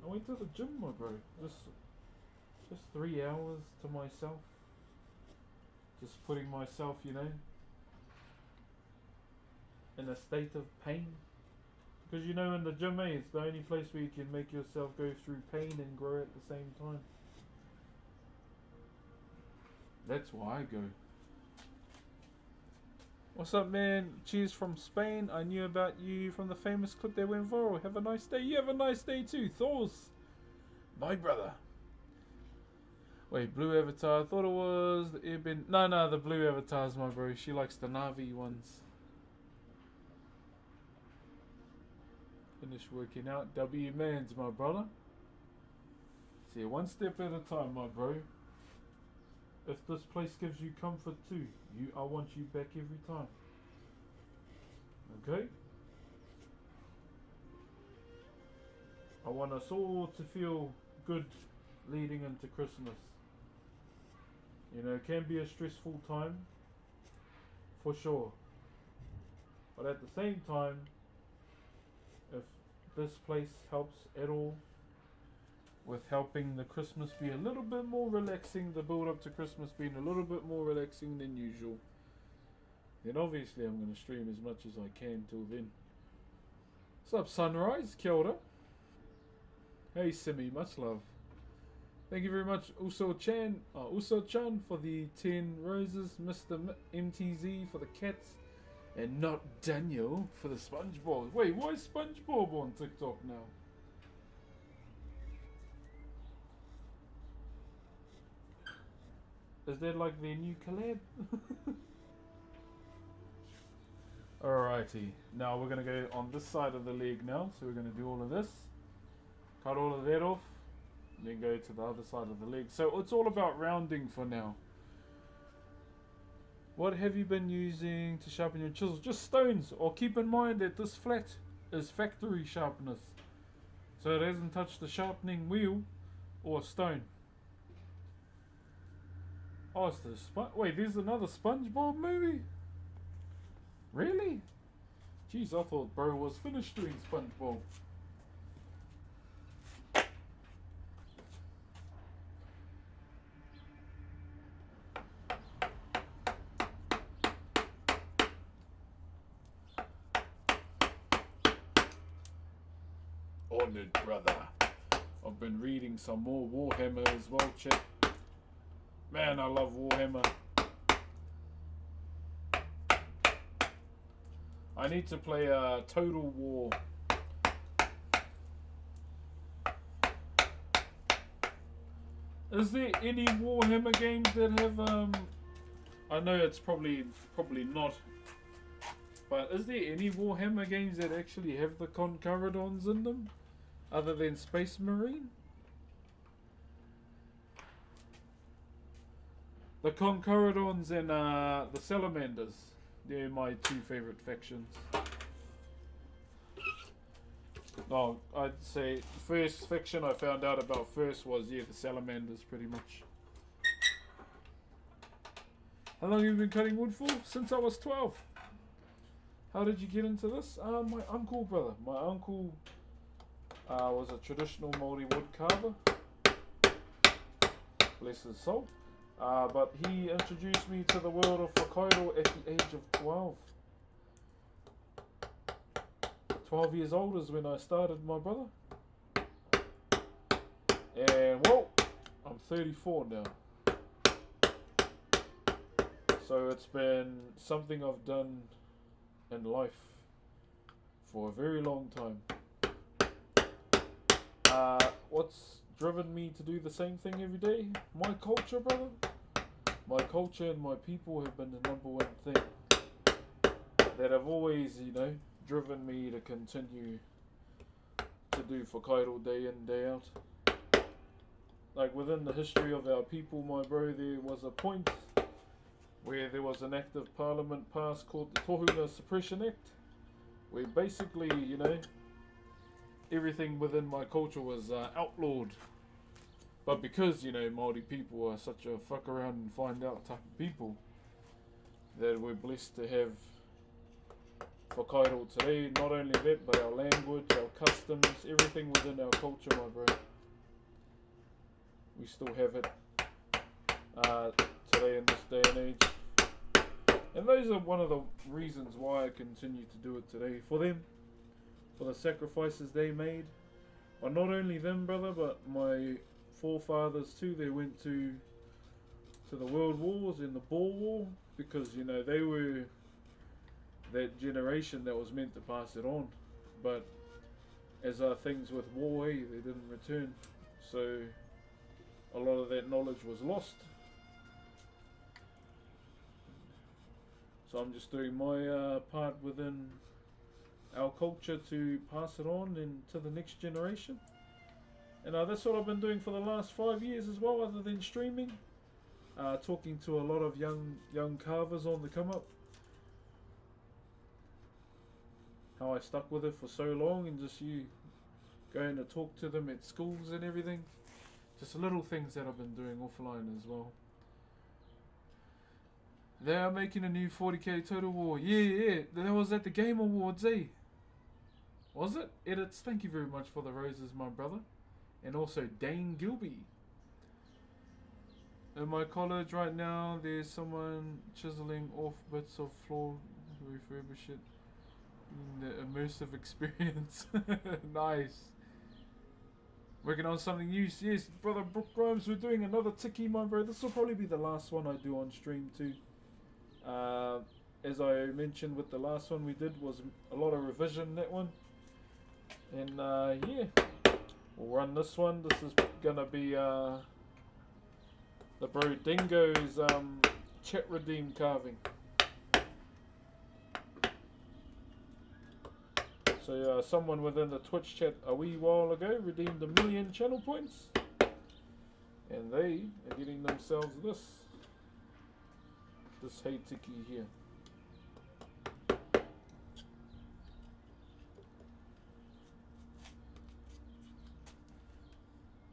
went to the gym, my bro. Just 3 hours to myself. Just putting myself, you know, in a state of pain. Because, you know, in the gym, it's the only place where you can make yourself go through pain and grow at the same time. That's why I go. What's up, man? Cheers from Spain. I knew about you from the famous clip that went viral. Have a nice day. You have a nice day too. Thors, my brother. Wait, blue avatar. I thought it was the Airbnb. No, the blue avatar's my bro. She likes the Navi ones. Finish working out. W man's my brother. See, one step at a time, my bro. If this place gives you comfort too, I want you back every time. Okay? I want us all to feel good leading into Christmas. You know, it can be a stressful time, for sure. But at the same time, if this place helps at all with helping the Christmas be a little bit more relaxing, the build up to Christmas being a little bit more relaxing than usual, then obviously I'm going to stream as much as I can till then. What's up, Sunrise? Kia ora. Hey Simi, much love. Thank you very much, Uso-chan, for the 10 roses, Mr. MTZ for the cats, and not Daniel for the SpongeBob. Wait, why is SpongeBob on TikTok now? Is that like their new collab? Alrighty, now we're going to go on this side of the leg now, so we're going to do all of this, cut all of that off, and then go to the other side of the leg. So it's all about rounding for now. What have you been using to sharpen your chisels? Just stones, or keep in mind that this flat is factory sharpness, so it hasn't touched the sharpening wheel or stone. Oh, it's the wait, there's another SpongeBob movie? Really? Jeez, I thought bro was finished doing SpongeBob. Honored brother. I've been reading some more Warhammer as well, chat. Man, I love Warhammer. I need to play Total War. Is there any Warhammer games that have I know it's probably not, but is there any Warhammer games that actually have the Conquerodons in them? other than Space Marine. The Conquerodons and the Salamanders. They're my two favorite factions. No, I'd say first faction I found out about first was, yeah, the Salamanders pretty much. How long have you been cutting wood for? Since I was 12. How did you get into this? My uncle, brother. My uncle was a traditional Maori wood carver. Bless his soul. But he introduced me to the world of Whakairo at the age of 12. 12 years old is when I started, my brother. And, whoa, I'm 34 now. So it's been something I've done in life for a very long time. What's driven me to do the same thing every day? My culture, brother. My culture and my people have been the number one thing that have always, you know, driven me to continue to do Whakairo day in, day out. Like within the history of our people, my bro, there was a point where there was an act of parliament passed called the Tohunga Suppression Act, where basically, you know, everything within my culture was outlawed. But because, you know, Maori people are such a fuck around and find out type of people, that we're blessed to have Whakairo today. Not only that, but our language, our customs, everything within our culture, my bro. We still have it today in this day and age. And those are one of the reasons why I continue to do it today. For them, for the sacrifices they made. But not only them, brother, but my forefathers too. They went to the world wars and the Boer War, because, you know, they were that generation that was meant to pass it on. But as are things with war, they didn't return. So a lot of that knowledge was lost. So I'm just doing my part within our culture to pass it on and to the next generation. And that's what I've been doing for the last 5 years as well, other than streaming. Talking to a lot of young carvers on the come up. How I stuck with it for so long, and just you going to talk to them at schools and everything. Just little things that I've been doing offline as well. They are making a new 40k Total War. Yeah. That was at the Game Awards, eh? Was it? Edits, thank you very much for the roses, my brother. And also Dane Gilby. In my college right now, there's someone chiseling off bits of floor to refurbish it. The immersive experience. Nice. Working on something new. Yes, brother Brooke Grimes, we're doing another tiki, my bro. This will probably be the last one I do on stream too. As I mentioned with the last one we did, was a lot of revision, that one. And yeah, we'll run this one. This is gonna be the bro Dingo's chat redeem carving. So someone within the Twitch chat a wee while ago redeemed 1 million channel points, and they are getting themselves this Hey Tiki here.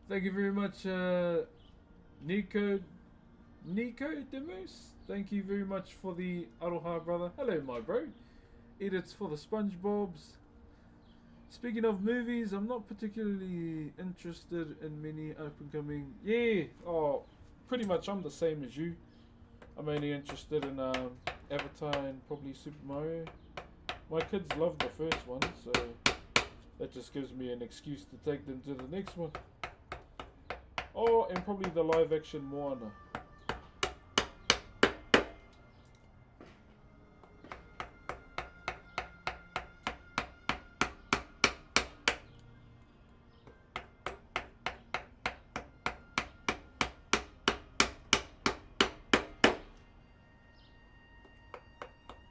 Thank you very much, Nico Demus. Thank you very much for the Aroha, brother. Hello, my bro. Edits for the SpongeBobs. Speaking of movies, I'm not particularly interested in many up-and-coming... Yeah, oh, pretty much I'm the same as you. I'm only interested in Avatar and probably Super Mario. My kids love the first one, so that just gives me an excuse to take them to the next one. Oh, and probably the live-action Moana.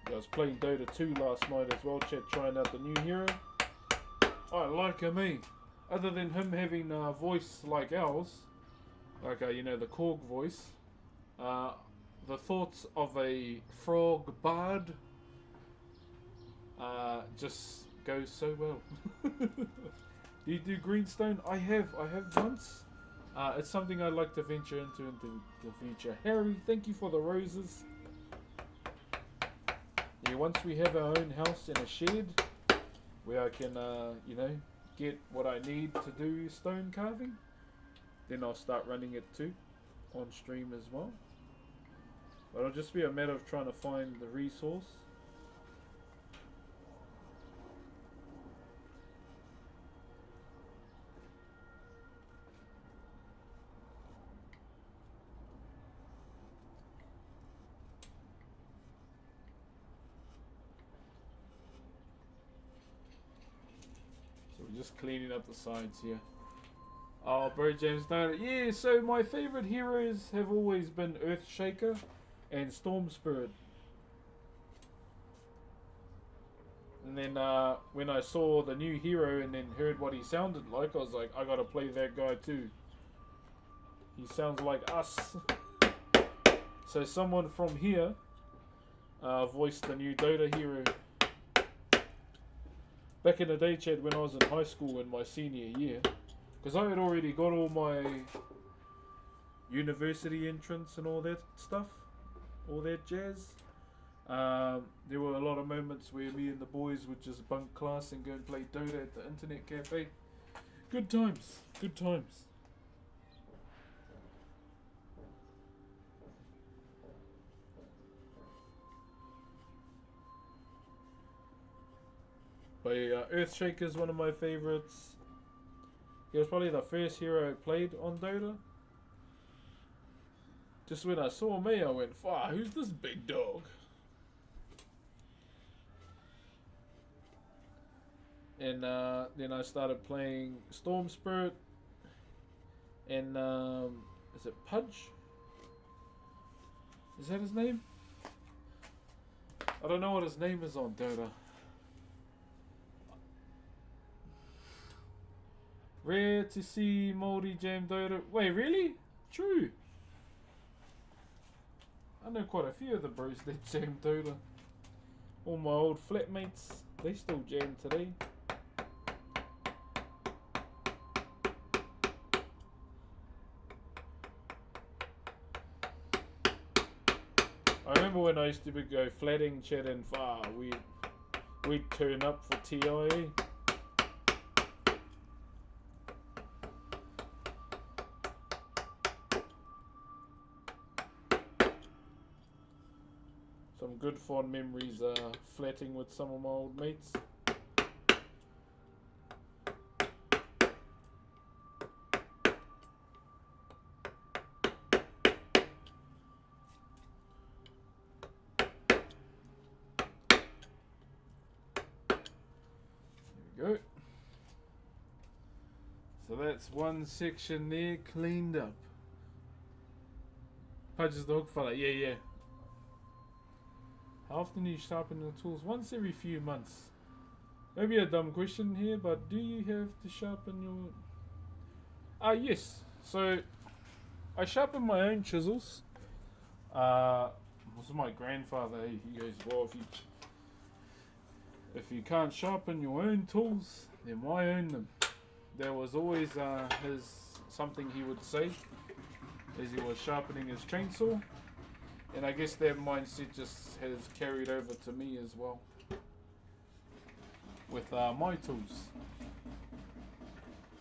I was playing Dota 2 last night as well, chat, trying out the new hero. I like him, eh? other than him having a voice like ours, like you know, the Korg voice, the thoughts of a frog bard just go so well. Do you do greenstone? I have once. It's something I'd like to venture into the future. Harry, thank you for the roses. Yeah, once we have our own house and a shed where I can, you know, get what I need to do stone carving, then I'll start running it too on stream as well. But it'll just be a matter of trying to find the resource. So we're just cleaning up the sides here. Oh, Bro James, no, yeah, so my favourite heroes have always been Earthshaker and Storm Spirit. And then when I saw the new hero and then heard what he sounded like, I was like, I gotta play that guy too. He sounds like us. So someone from here voiced the new Dota hero. Back in the day, Chad, when I was in high school in my senior year, because I had already got all my university entrance and all that stuff, all that jazz. There were a lot of moments where me and the boys would just bunk class and go and play Dota at the internet cafe. Good times, good times. But Earthshaker is one of my favorites. He was probably the first hero I played on Dota. Just when I saw me, I went, "Fuck, who's this big dog?" And then I started playing Storm Spirit and is it Pudge? Is that his name? I don't know what his name is on Dota. Rare to see Maori jam Dota. Wait, really? True. I know quite a few of the bros that jam Dota. All my old flatmates, they still jam today. I remember when I used to go flatting, chat and far, we'd turn up for TIE. Some good fond memories flatting with some of my old mates. There we go. So that's one section there cleaned up. Pudge is the hook fella, yeah. How often do you sharpen the tools? Once every few months. Maybe a dumb question here, but do you have to sharpen your... yes. So, I sharpen my own chisels. This is my grandfather. He goes, well, if you can't sharpen your own tools, then why own them? There was always something he would say as he was sharpening his chainsaw. And I guess that mindset just has carried over to me as well with my tools.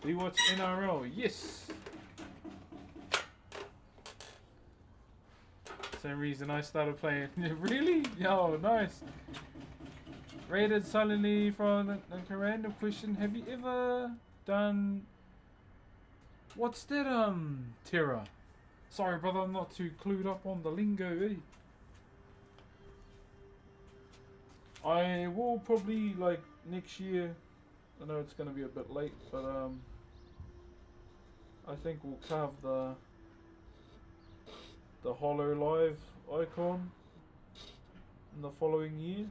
Do you watch NRL? Yes. Same reason I started playing. Really? Oh, nice. Rated suddenly from a random question. Have you ever done... What's that, Terra? Sorry, brother, I'm not too clued up on the lingo, eh? I will probably, like, next year, I know it's going to be a bit late, but, I think we'll carve the Hollow Live icon in the following year.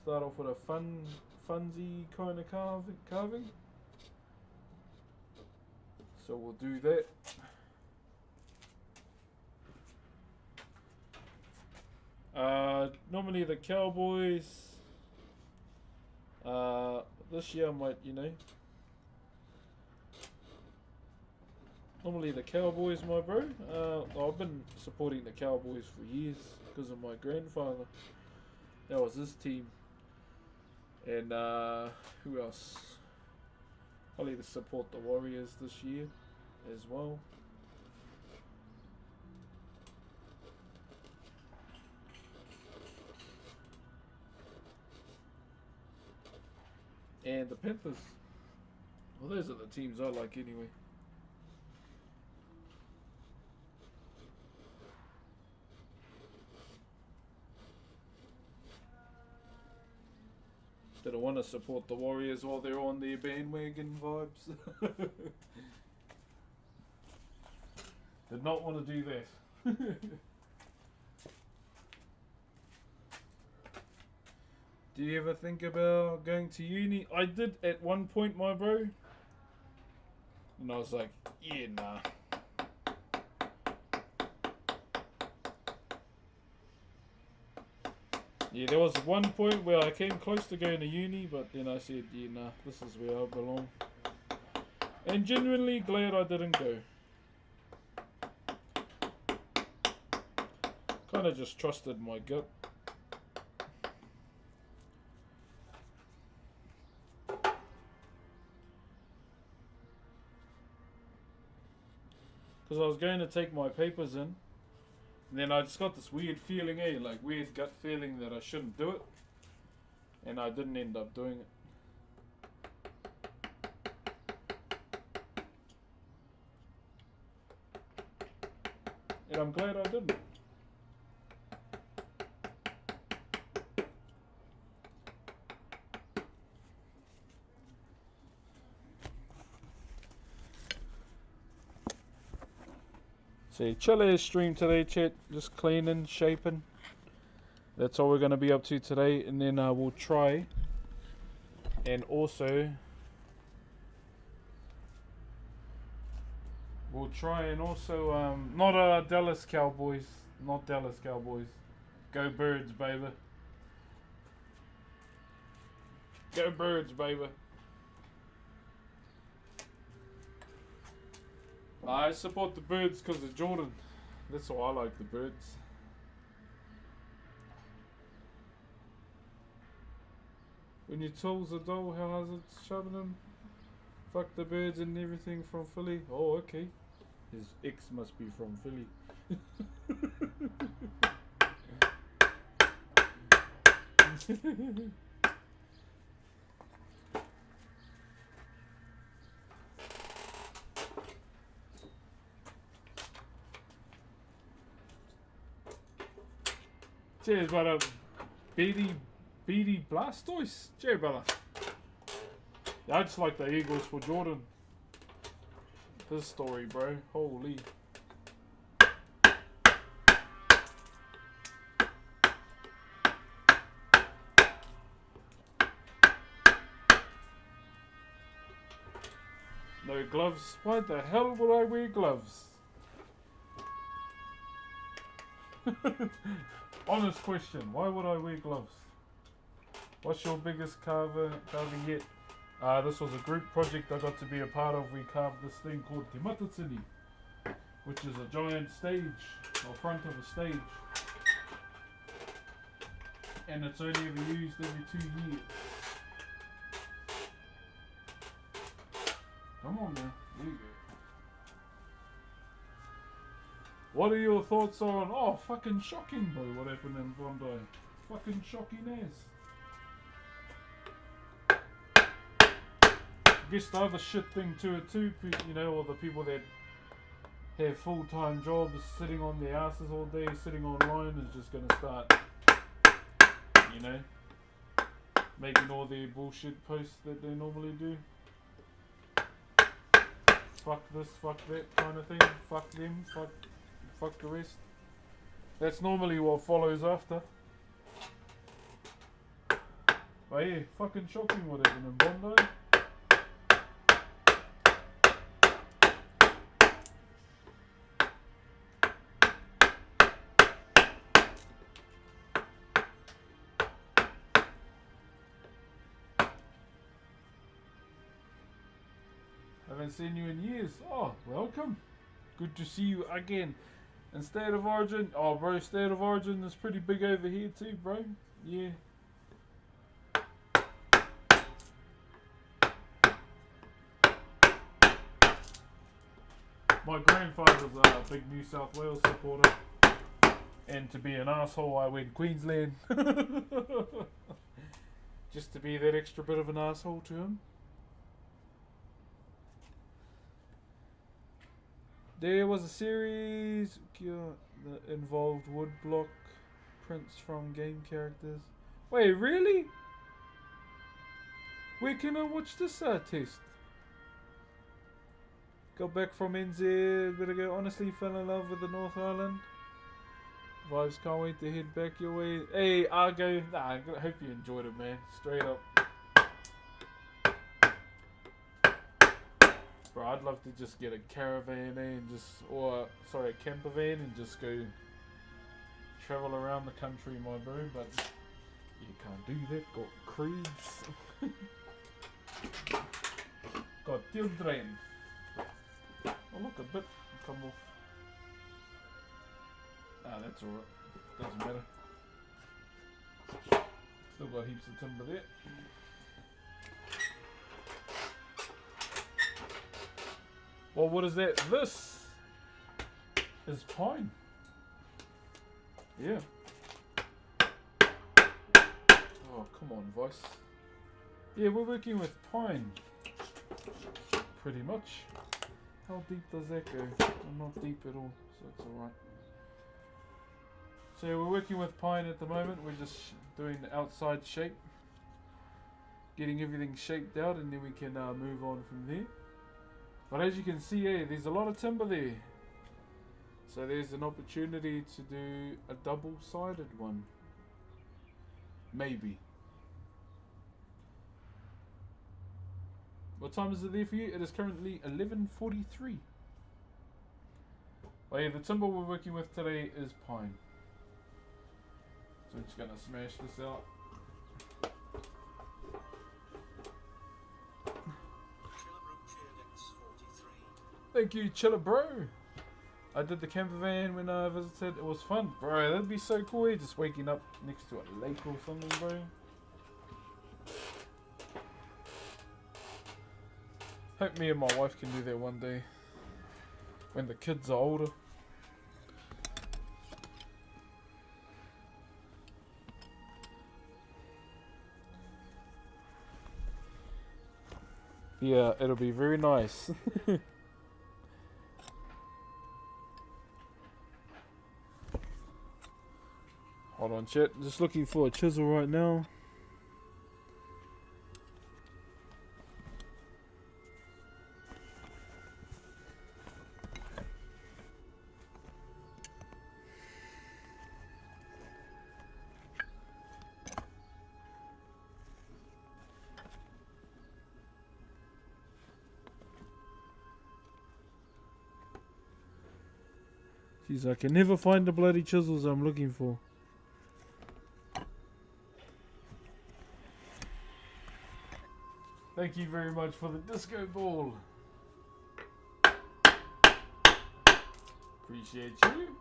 Start off with a funsy kind of carving. So we'll do that. Normally the Cowboys. This year I might, normally the Cowboys, my bro. I've been supporting the Cowboys for years because of my grandfather. That was his team. And who else? Probably to support the Warriors this year as well. And the Panthers. Well, those are the teams I like anyway. Didn't want to support the Warriors while they're on their bandwagon vibes. Did not want to do that. Do you ever think about going to uni? I did at one point, my bro. And I was like, yeah, nah. Yeah, there was one point where I came close to going to uni, but then I said, yeah, nah, this is where I belong. And genuinely glad I didn't go. Kind of just trusted my gut. Because I was going to take my papers in. And then I just got this weird feeling, like weird gut feeling that I shouldn't do it. And I didn't end up doing it. And I'm glad I didn't. See, chill ass stream today, chat. Just cleaning, shaping. That's all we're going to be up to today. And then we'll try. And also... We'll try and also... not Dallas Cowboys. Not Dallas Cowboys. Go Birds, baby. Go Birds, baby. I support the Birds because of Jordan. That's why I like the Birds. When your tools are dull, how has it shoving them? Fuck the Birds and everything from Philly. Oh, okay. His ex must be from Philly. Cheers, brother. Beady Blastoise. Cheers, brother. Yeah, I just like the Eagles for Jordan. This story, bro. Holy. No gloves. Why the hell would I wear gloves? Honest question. Why would I wear gloves? What's your biggest carving yet? This was a group project I got to be a part of. We carved this thing called Te Matatini, which is a giant stage, or front of a stage. And it's only ever used every 2 years. Come on now, there you go. What are your thoughts on, oh fucking shocking bro, what happened in Bondi? Fucking shocking ass. I guess the other shit thing to it too, you know, all the people that have full-time jobs sitting on their asses all day, sitting online is just gonna start, you know, making all their bullshit posts that they normally do. Fuck this, fuck that kind of thing, fuck them, fuck the rest. That's normally what follows after. But yeah, fucking shocking what happened in Bondi. Haven't seen you in years. Oh, welcome. Good to see you again. And State of Origin. Oh, bro, State of Origin is pretty big over here too, bro. Yeah. My grandfather's a big New South Wales supporter. And to be an asshole, I went Queensland. Just to be that extra bit of an asshole to him. There was a series that involved woodblock prints from game characters. Wait, really? Where can I watch this test? Got back from NZ, better go. Honestly, fell in love with the North Island. Vibes, can't wait to head back your way. Hey, Argo. Nah, I hope you enjoyed it, man. Straight up. Bro, I'd love to just get a caravan and a camper van and just go travel around the country, my bro, but you can't do that. Got creeds. Got children. Oh, look, a bit come off. Ah, that's alright. Doesn't matter. Still got heaps of timber there. Well, what is that? This is pine. Yeah. Oh, come on, Vice. Yeah, we're working with pine. Pretty much. How deep does that go? Well, not deep at all, so it's alright. So yeah, we're working with pine at the moment. We're just doing the outside shape. Getting everything shaped out, and then we can move on from there. But as you can see, there's a lot of timber there. So there's an opportunity to do a double-sided one. Maybe. What time is it there for you? It is currently 11:43. But yeah, the timber we're working with today is pine. So I'm just going to smash this out. Thank you, Chilla Bro. I did the camper van when I visited. It was fun, bro. That'd be so cool. Just waking up next to a lake or something, bro. Hope me and my wife can do that one day when the kids are older. Yeah, it'll be very nice. Hold on, chat. Just looking for a chisel right now. Jeez, I can never find the bloody chisels I'm looking for. Thank you very much for the disco ball. Appreciate you.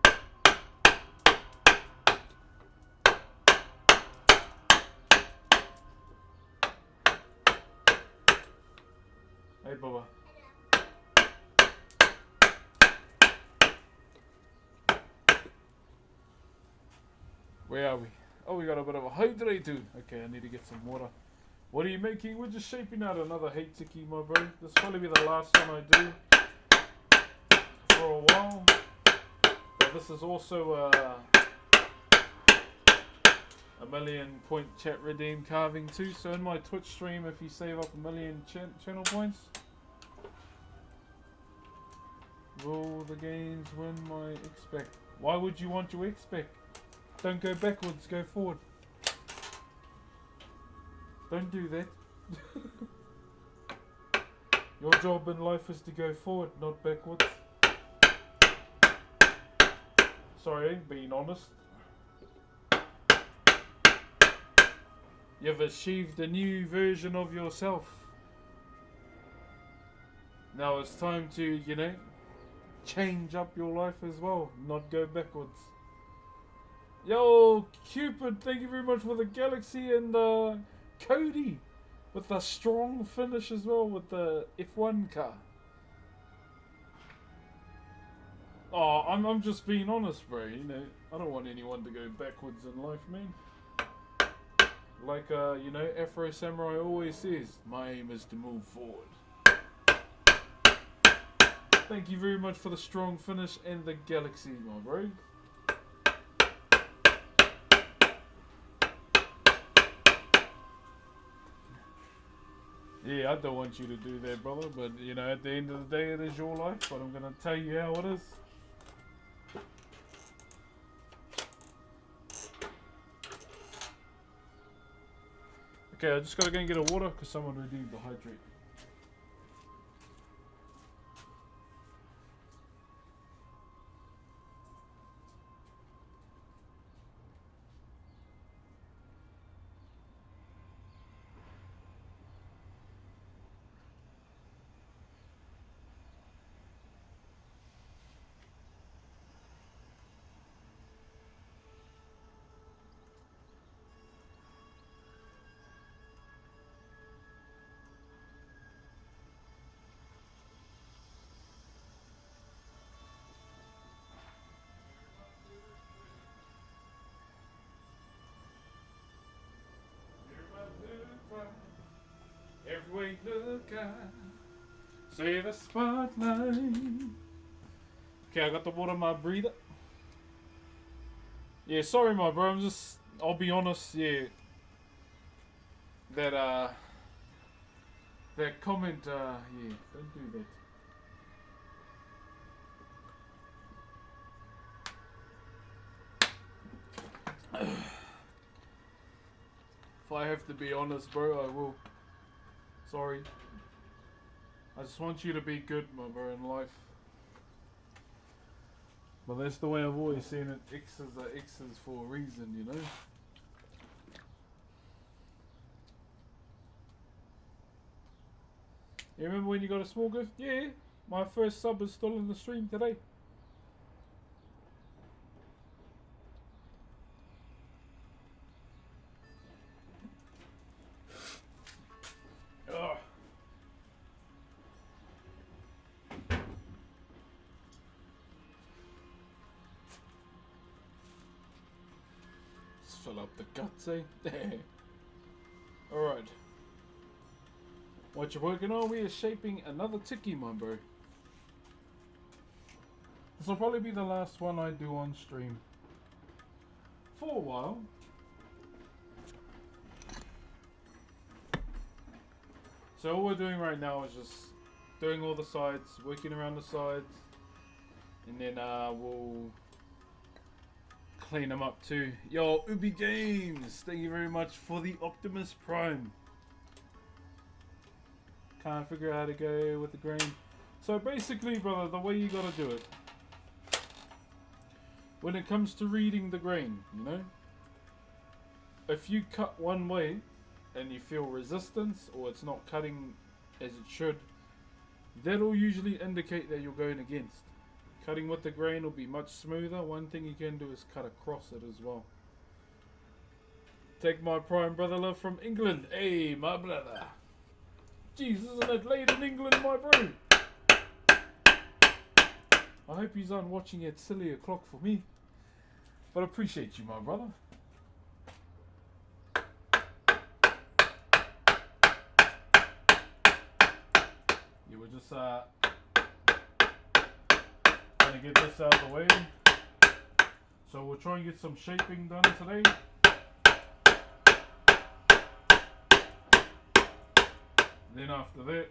Hey, Bubba. Where are we? Oh, we got a bit of a hydrate too. Okay, I need to get some water. What are you making? We're just shaping out another hate tiki, my bro. This will probably be the last one I do for a while. But this is also a million point chat redeem carving too. So in my Twitch stream, if you save up 1,000,000 channel points, will the gains win my expect? Why would you want to expect? Don't go backwards, go forward. Don't do that. Your job in life is to go forward, not backwards. Sorry, being honest. You've achieved a new version of yourself. Now it's time to, you know, change up your life as well, not go backwards. Yo, Cupid, thank you very much for the galaxy, and Cody with a strong finish as well with the F1 car. Oh, I'm just being honest, bro. You know, I don't want anyone to go backwards in life, man. Like, you know, Afro Samurai always says, my aim is to move forward. Thank you very much for the strong finish and the galaxy, my bro. Yeah, I don't want you to do that, brother, but, you know, at the end of the day, it is your life, but I'm going to tell you how it is. Okay, I just got to go and get a water, because someone really needs to hydrate. Every way you look at, say the spotlight. Okay, I got the water in my breather. Yeah, sorry, my bro. I'll be honest. Yeah, that comment. Yeah, don't do that. If I have to be honest, bro, I will. Sorry. I just want you to be good, my bro, in life. But that's the way I've always seen it. X's are X's for a reason, you know? You remember when you got a small gift? Yeah. My first sub is still in the stream today. Ugh. Just fill up the guts, eh? Alright. What you're working on, we are shaping another tiki, my bro. This will probably be the last one I do on stream. For a while. So all we're doing right now is just doing all the sides, working around the sides, and then we'll clean them up too. Yo, Ubi Games, thank you very much for the Optimus Prime. Can't figure out how to go with the grain. So basically, brother, the way you gotta do it, when it comes to reading the grain, you know, if you cut one way and you feel resistance or it's not cutting as it should, that'll usually indicate that you're going against. Cutting with the grain will be much smoother. One thing you can do is cut across it as well. Take my prime brother love from England. Hey, my brother. Jeez, isn't it late in England, my bro? I hope he's on watching at silly o'clock for me. But I appreciate you, my brother. You were just trying to get this out of the way. So we'll try and get some shaping done today. Then after that,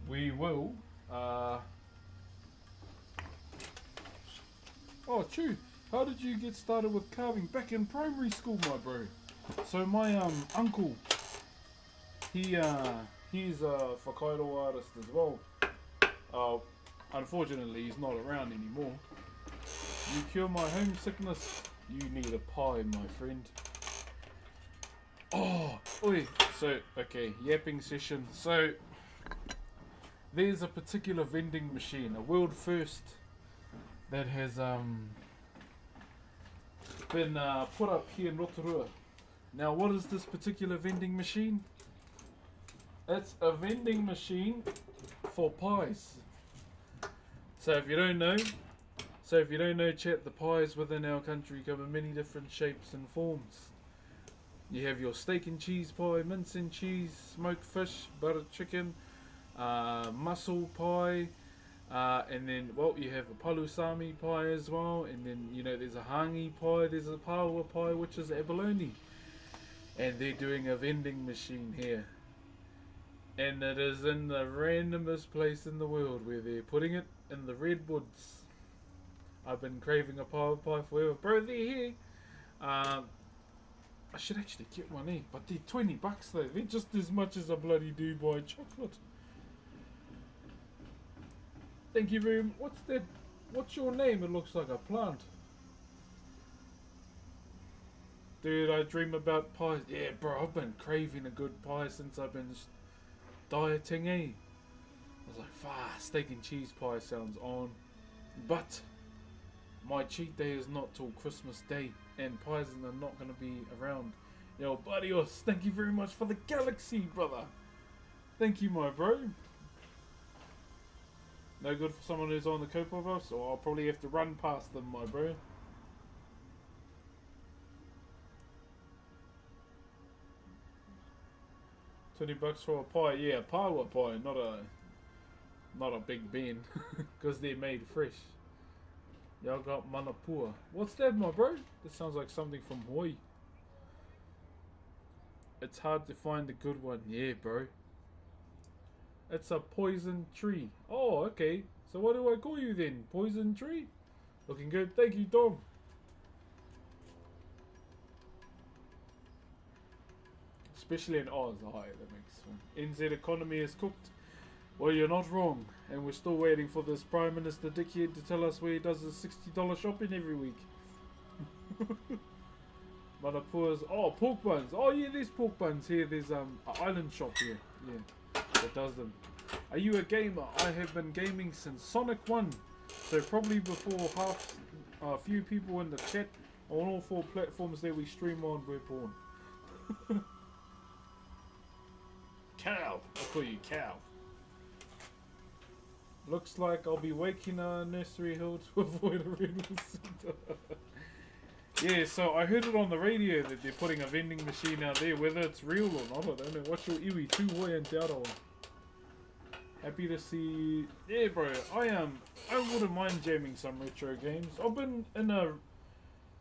we will oh, Chew, how did you get started with carving? Back in primary school, my bro. So my uncle, he's a Whakairo artist as well. Unfortunately, he's not around anymore. You cure my homesickness, you need a pie, my friend. Oh, oi. So, okay, yapping session. So, there's a particular vending machine, a world first, that has been put up here in Rotorua. Now, what is this particular vending machine? It's a vending machine for pies. So if you don't know, chat, the pies within our country come in many different shapes and forms. You have your steak and cheese pie, mince and cheese, smoked fish, buttered chicken, mussel pie, and then, well, you have a palusami pie as well, and then, you know, there's a hangi pie, there's a paua pie, which is abalone. And they're doing a vending machine here. And it is in the randomest place in the world where they're putting it in the redwoods. I've been craving a paua pie forever. Bro, they're here. I should actually get one, eh? But they're $20 though. They're just as much as a bloody Dubai chocolate. Thank you very much. What's that? What's your name? It looks like a plant. Dude, I dream about pies. Yeah, bro, I've been craving a good pie since I've been dieting, eh? I was like, steak and cheese pie sounds on. But my cheat day is not till Christmas Day, and pies are not going to be around. Yo, Barrios, thank you very much for the galaxy, brother. Thank you, my bro. No good for someone who's on the Copa bus, or I'll probably have to run past them, my bro. $20 for a pie, yeah, paua pie, not a big bin, because they're made fresh. Y'all got manapua. What's that, my bro? That sounds like something from Hawaii. It's hard to find a good one, yeah, bro. It's a poison tree. Oh, okay. So what do I call you then? Poison tree? Looking good. Thank you, Dom. Especially in Oz. Oh, that makes sense. NZ economy is cooked. Well, you're not wrong. And we're still waiting for this Prime Minister dickhead to tell us where he does his $60 shopping every week. Manapua's. Oh, pork buns. Oh, yeah, there's pork buns here. There's an island shop here. Yeah, that does them. Are you a gamer? I have been gaming since Sonic 1. So probably before a few people in the chat on all 4 platforms that we stream on were born. Cow. I'll call you Cow. Looks like I'll be waking Nursery Hill to avoid a renal center. Yeah, so I heard it on the radio that they're putting a vending machine out there. Whether it's real or not, I don't know. What's your iwi? Tū hoi and te aroa. Happy to see... Yeah, bro, I wouldn't mind jamming some retro games. I've been in a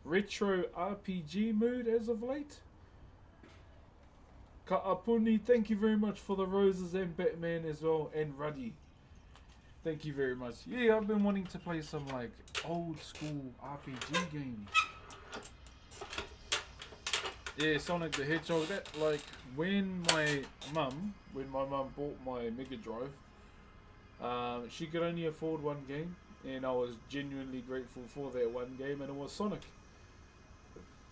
retro RPG mood as of late. Ka'apuni, thank you very much for the roses, and Batman as well, and Ruddy. Thank you very much. Yeah, I've been wanting to play some like old school RPG games. Yeah, Sonic the Hedgehog. That, like, when my mum bought my Mega Drive, she could only afford one game, and I was genuinely grateful for that one game, and it was Sonic.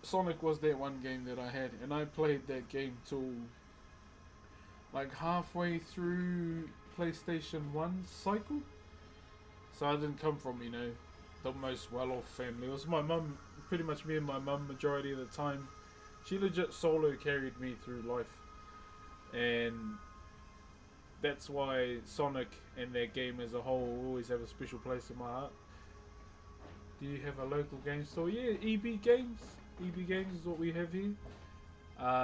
Sonic was that one game that I had, and I played that game till like halfway through PlayStation 1's cycle. So I didn't come from, you know, the most well-off family. It was my mum, pretty much me and my mum majority of the time. She legit solo carried me through life, and that's why Sonic and that game as a whole will always have a special place in my heart. Do you have a local game store? Yeah, EB Games. EB Games is what we have here.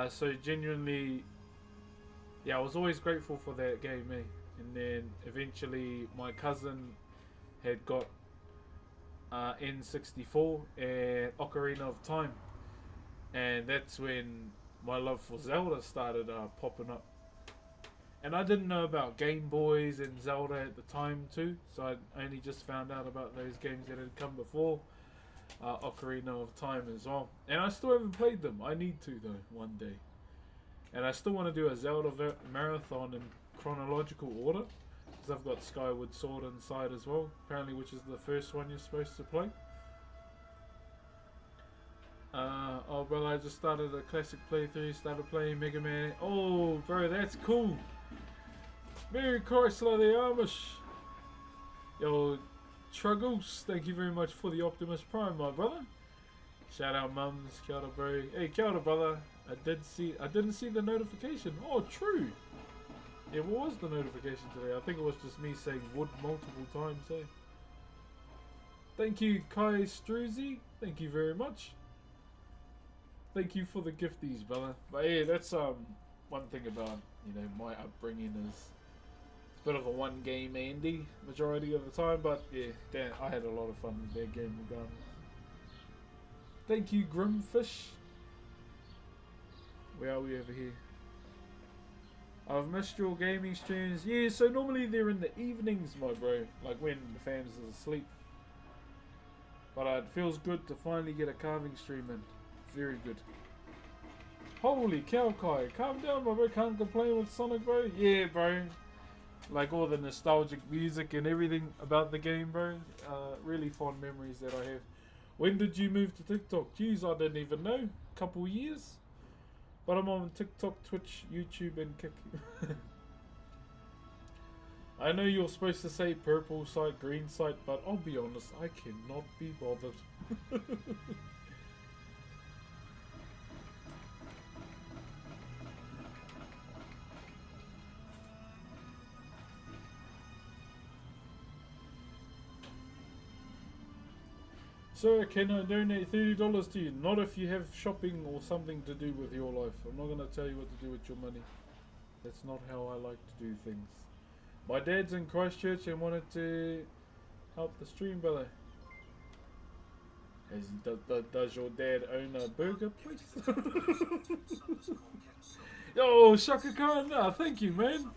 So genuinely, yeah, I was always grateful for that game, eh? And then eventually my cousin had got N64 and Ocarina of Time, and that's when my love for Zelda started popping up. And I didn't know about Game Boys and Zelda at the time too, so I only just found out about those games that had come before. Ocarina of Time as well, and I still haven't played them. I need to though one day, and I still want to do a Zelda marathon in chronological order, because I've got Skyward Sword inside as well, apparently, which is the first one you're supposed to play. Oh, well, I just started a classic playthrough, started playing Mega Man. Oh, bro, that's cool. Merry Chrysler the Amish. Yo, Truggles, thank you very much for the Optimus Prime, my brother. Shout out, mums. Kia ora, bro. Hey, kia ora, brother. I didn't see the notification. Oh, true. It was the notification today. I think it was just me saying wood multiple times, eh? Thank you, Kai Struzy. Thank you very much. Thank you for the gifties, brother. But yeah, that's one thing about, you know, my upbringing is it's a bit of a one game Andy majority of the time, but yeah, damn, I had a lot of fun with that game regardless. Thank you, Grimfish. Where are we over here? I've missed your gaming streams. Yeah, so normally they're in the evenings, my bro, like when the fams is asleep. But it feels good to finally get a carving stream in. Very good. Holy cow, Kai. Calm down, my bro. Can't complain with Sonic, bro. Yeah, bro. Like all the nostalgic music and everything about the game, bro. Really fond memories that I have. When did you move to TikTok? Jeez, I didn't even know. Couple years. But I'm on TikTok, Twitch, YouTube, and Kick. I know you're supposed to say purple site, green site, but I'll be honest, I cannot be bothered. Sir, can I donate $30 to you? Not if you have shopping or something to do with your life. I'm not going to tell you what to do with your money. That's not how I like to do things. My dad's in Christchurch and wanted to help the stream, brother. Does your dad own a burger place? Yo, Shaka Khan, nah, thank you, man.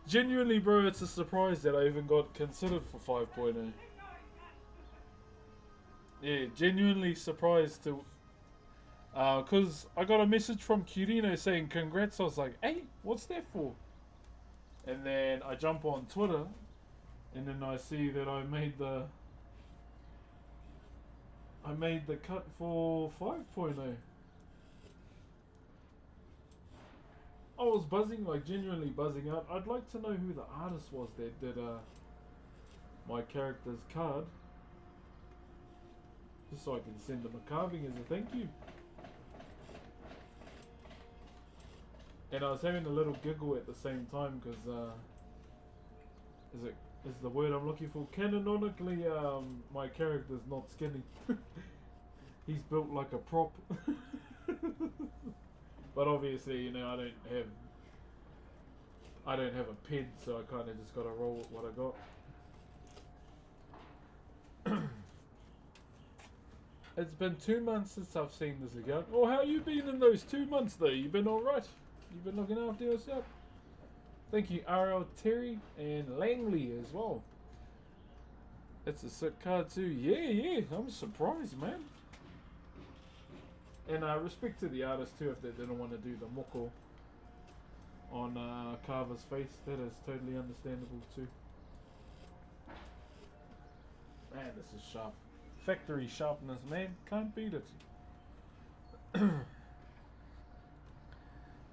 Genuinely, bro, it's a surprise that I even got considered for 5.0. Yeah, genuinely surprised to... Because I got a message from Kirino saying congrats. I was like, hey, what's that for? And then I jump on Twitter, and then I see that I made the cut for 5.0. I was buzzing, like genuinely buzzing out. I'd like to know who the artist was that did my character's card. Just so I can send them a carving as a thank you. And I was having a little giggle at the same time because is the word I'm looking for. Canonically, my character's not skinny. He's built like a prop. But obviously, you know, I don't have a pin, so I kind of just gotta roll with what I got. It's been 2 months since I've seen this account. Oh, how you been in those 2 months though? You been alright? You been looking after yourself? Thank you, RL Terry and Langley as well. That's a sick card too. Yeah, I'm surprised, man. And respect to the artist too if they didn't want to do the moko on Carver's face. That is totally understandable too. Man, this is sharp. Factory sharpness, man. Can't beat it. I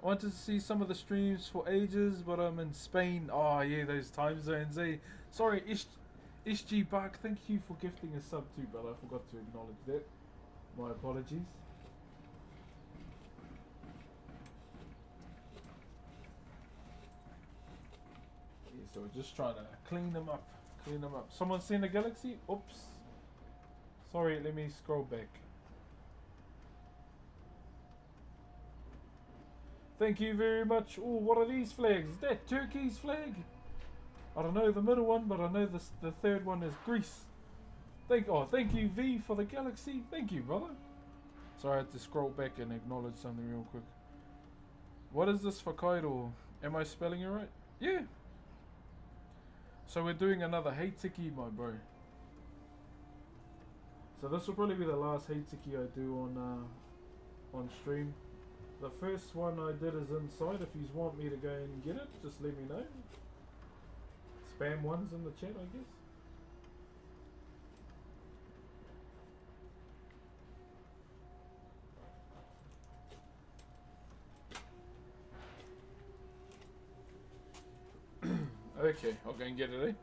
wanted to see some of the streams for ages, but I'm in Spain. Oh, yeah, those time zones, eh? Sorry, SG Buck, thank you for gifting a sub too, brother. I forgot to acknowledge that. My apologies. Yeah, so we're just trying to clean them up. Clean them up. Someone seen a galaxy? Oops. Sorry, let me scroll back. Thank you very much. Oh, what are these flags? Is that Turkey's flag? I don't know the middle one, but I know the third one is Greece. Thank you, V, for the galaxy. Thank you, brother. Sorry, I had to scroll back and acknowledge something real quick. What is this for Whakairo? Am I spelling it right? Yeah. So we're doing another Hey Tiki, my bro. So this will probably be the last Hey Tiki I do on stream. The first one I did is inside. If you want me to go and get it, just let me know. Spam ones in the chat, I guess. Okay, I'll go and get it, eh?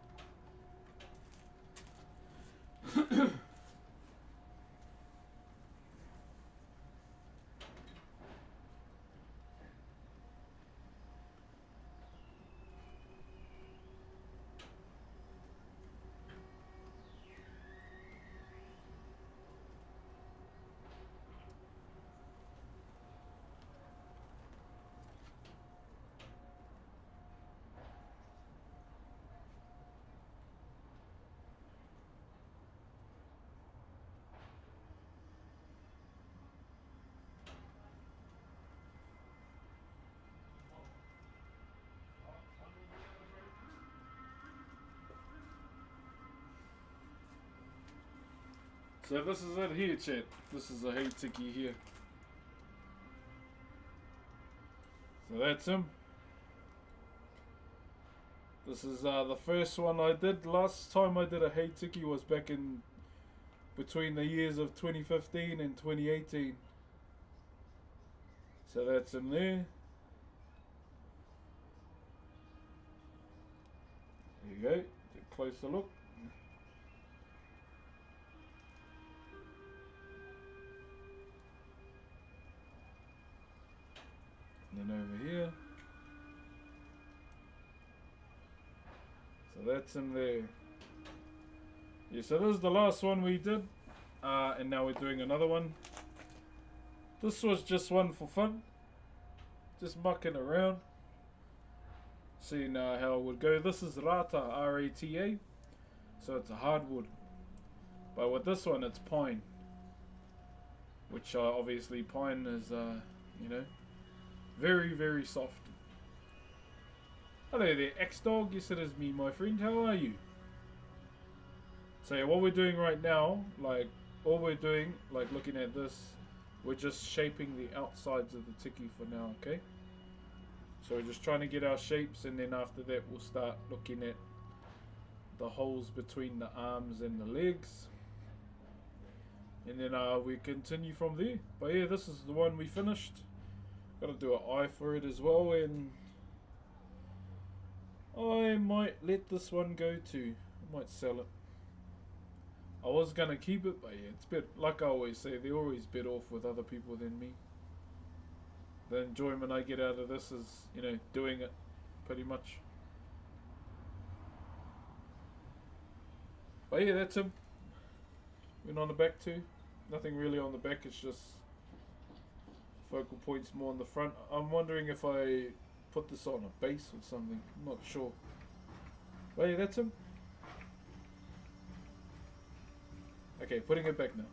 So this is it here, chat. This is a hey tiki here. So that's him. This is the first one I did. Last time I did a hey tiki was back in between the years of 2015 and 2018. So that's in there. There you go. Get a closer look. And then over here. So that's in there. Yeah, so this is the last one we did. And now we're doing another one. This was just one for fun. Just mucking around. Seeing how it would go. This is Rata, R-A-T-A. So it's a hardwood. But with this one it's pine. Which obviously pine is, you know, very, very soft. Hello there, X-Dog. Yes, it is me, my friend. How are you? So yeah, what we're doing right now, like, all we're doing, like looking at this, we're just shaping the outsides of the tiki for now, okay? So we're just trying to get our shapes, and then after that we'll start looking at the holes between the arms and the legs. And then we continue from there. But yeah, this is the one we finished. Gotta do an eye for it as well, and I might let this one go too. I might sell it. I was gonna keep it, but yeah, it's bit, like I always say, they're always better off with other people than me. The enjoyment I get out of this is, you know, doing it, pretty much. But yeah, that's him. Went on the back too. Nothing really on the back, it's just focal points more on the front. I'm wondering if I put this on a base or something. I'm not sure. But yeah, that's him. Okay, putting it back now.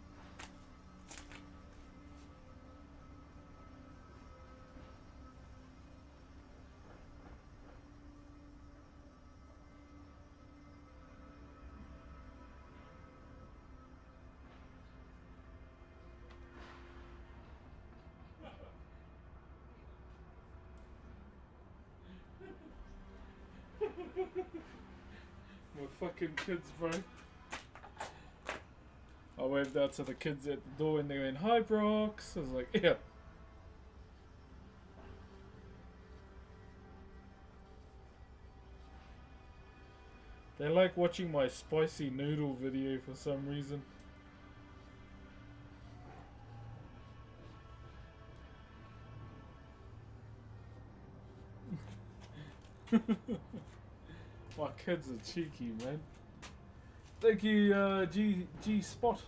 My fucking kids, bro. I waved out to the kids at the door and they went, "Hi, Brox." I was like, yeah. They like watching my spicy noodle video for some reason. My kids are cheeky, man. Thank you, G Spot.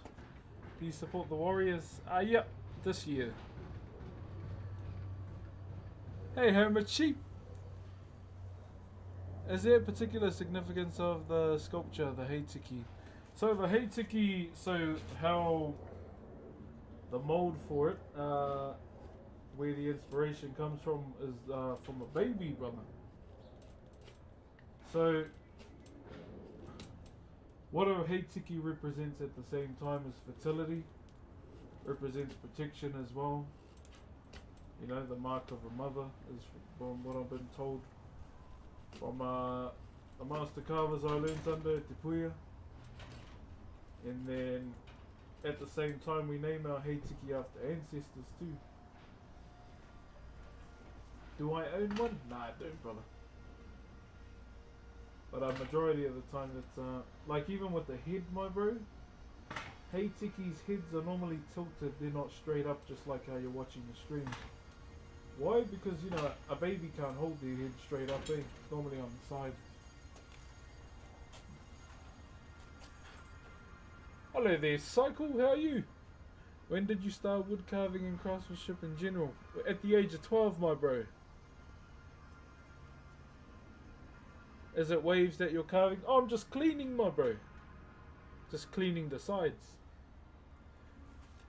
Do you support the Warriors? Yep, this year. Hey, Hermit Sheep. Is there a particular significance of the sculpture, the Heitiki? So the Heitiki, so how the mold for it, where the inspiration comes from, is from a baby brother. So what a Heitiki represents at the same time is fertility, represents protection as well. You know, the mark of a mother is from what I've been told from the master carvers I learned under at Te Puia. And then at the same time we name our Heitiki after ancestors too. Do I own one? Nah, I don't, brother. But a majority of the time it's like even with the head, my bro. Hey Tiki's heads are normally tilted, they're not straight up just like how you're watching the stream. Why? Because you know a baby can't hold their head straight up, It's normally on the side. Hello there, Cycle, how are you? When did you start wood carving and craftsmanship in general? At the age of 12, my bro. Is it waves that you're carving? Oh, I'm just cleaning, my bro. Just cleaning the sides.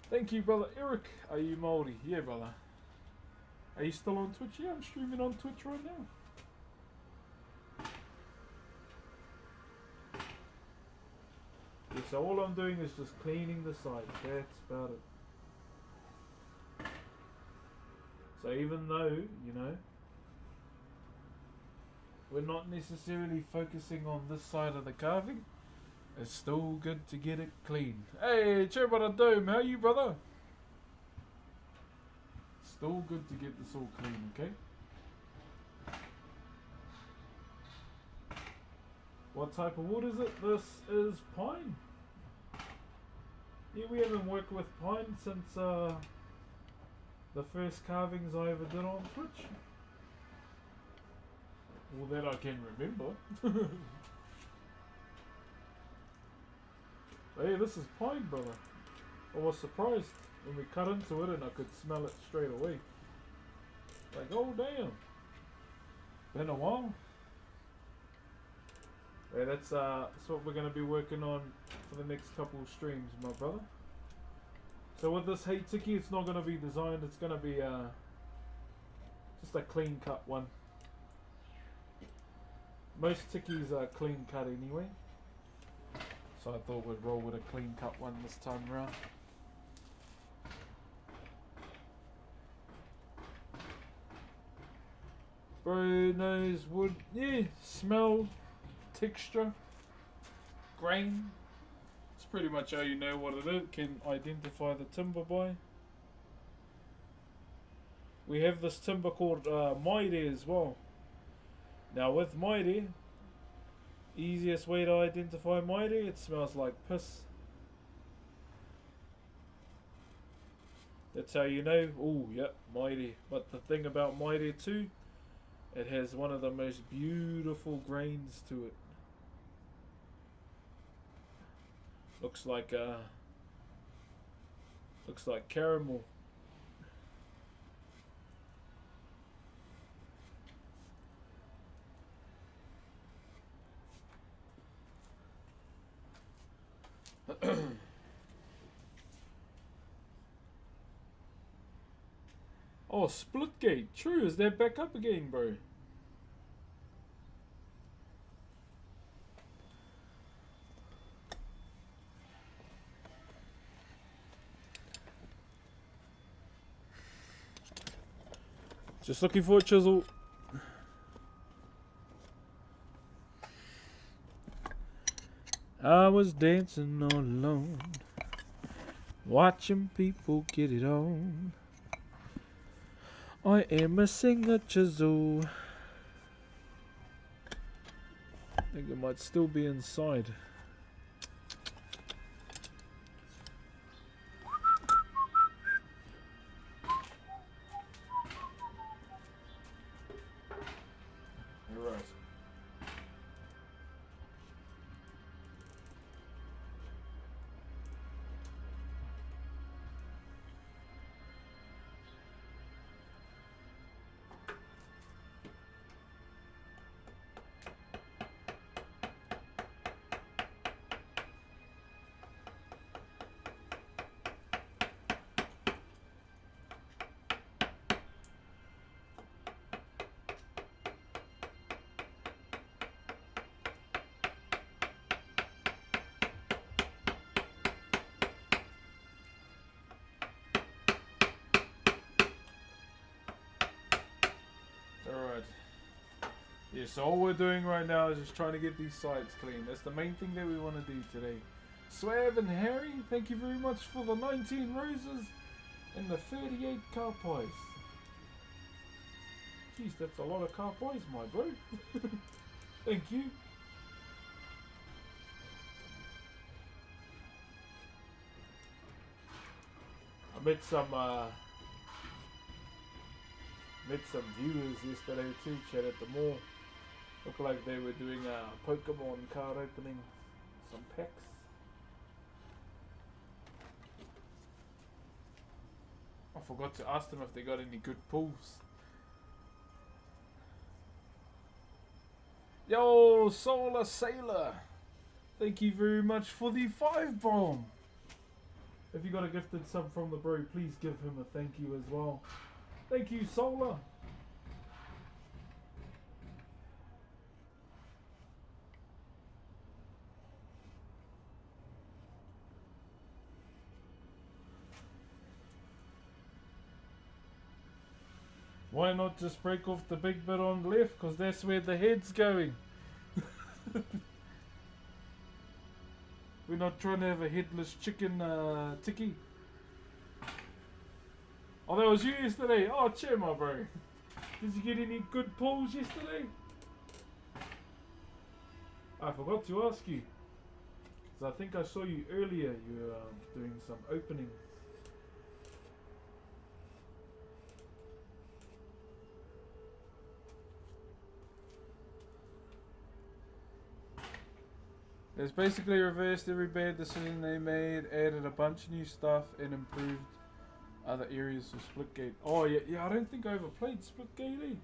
Thank you, brother Eric. Are you Maori? Yeah, brother. Are you still on Twitch? Yeah, I'm streaming on Twitch right now. Yeah, so all I'm doing is just cleaning the sides. That's about it. So even though, you know, we're not necessarily focusing on this side of the carving, it's still good to get it clean. Hey, Cherubada Dome, how are you, brother? Still good to get this all clean, okay? What type of wood is it? This is pine. Yeah, we haven't worked with pine since the first carvings I ever did on Twitch. Well, that I can remember. Hey, this is pine, brother. I was surprised when we cut into it and I could smell it straight away. Like, oh damn. Been a while. Yeah, that's what we're going to be working on for the next couple of streams, my brother. So with this Hey Tiki, it's not going to be designed, it's going to be just a clean cut one. Most Tikis are clean cut anyway. So I thought we'd roll with a clean cut one this time around. Bro knows wood, yeah, smell, texture, grain. It's pretty much how you know what it is, can identify the timber by. We have this timber called Maori as well. Now with Maori, easiest way to identify Maori, it smells like piss. That's how you know, oh yep, Maori. But the thing about Maori too, it has one of the most beautiful grains to it. Looks like caramel. Oh, Splitgate. True, is that back up again, bro? Just looking for a chisel. I was dancing all alone, watching people get it on. I am missing a chisel. I think it might still be inside. Alright. Alright. Yeah, so all we're doing right now is just trying to get these sides clean. That's the main thing that we want to do today. Swav and Harry, thank you very much for the 19 roses and the 38 car pies. Jeez, that's a lot of car pies, my bro. Thank you. met some viewers yesterday too, chat at the mall. Looked like they were doing a Pokemon card opening, some packs. I forgot to ask them if they got any good pulls. Yo, Solar Sailor! Thank you very much for the 5 bomb! If you got a gifted sub from the bro, please give him a thank you as well. Thank you, Solar! Why not just break off the big bit on the left? Because that's where the head's going. We're not trying to have a headless chicken tiki. Oh, that was you yesterday. Oh, cheer, my bro. Did you get any good pulls yesterday? I forgot to ask you. Because I think I saw you earlier. You were doing some openings. It's basically reversed every bad decision they made, added a bunch of new stuff, and improved other areas of Splitgate. Oh yeah, I don't think I ever played Splitgate, eh?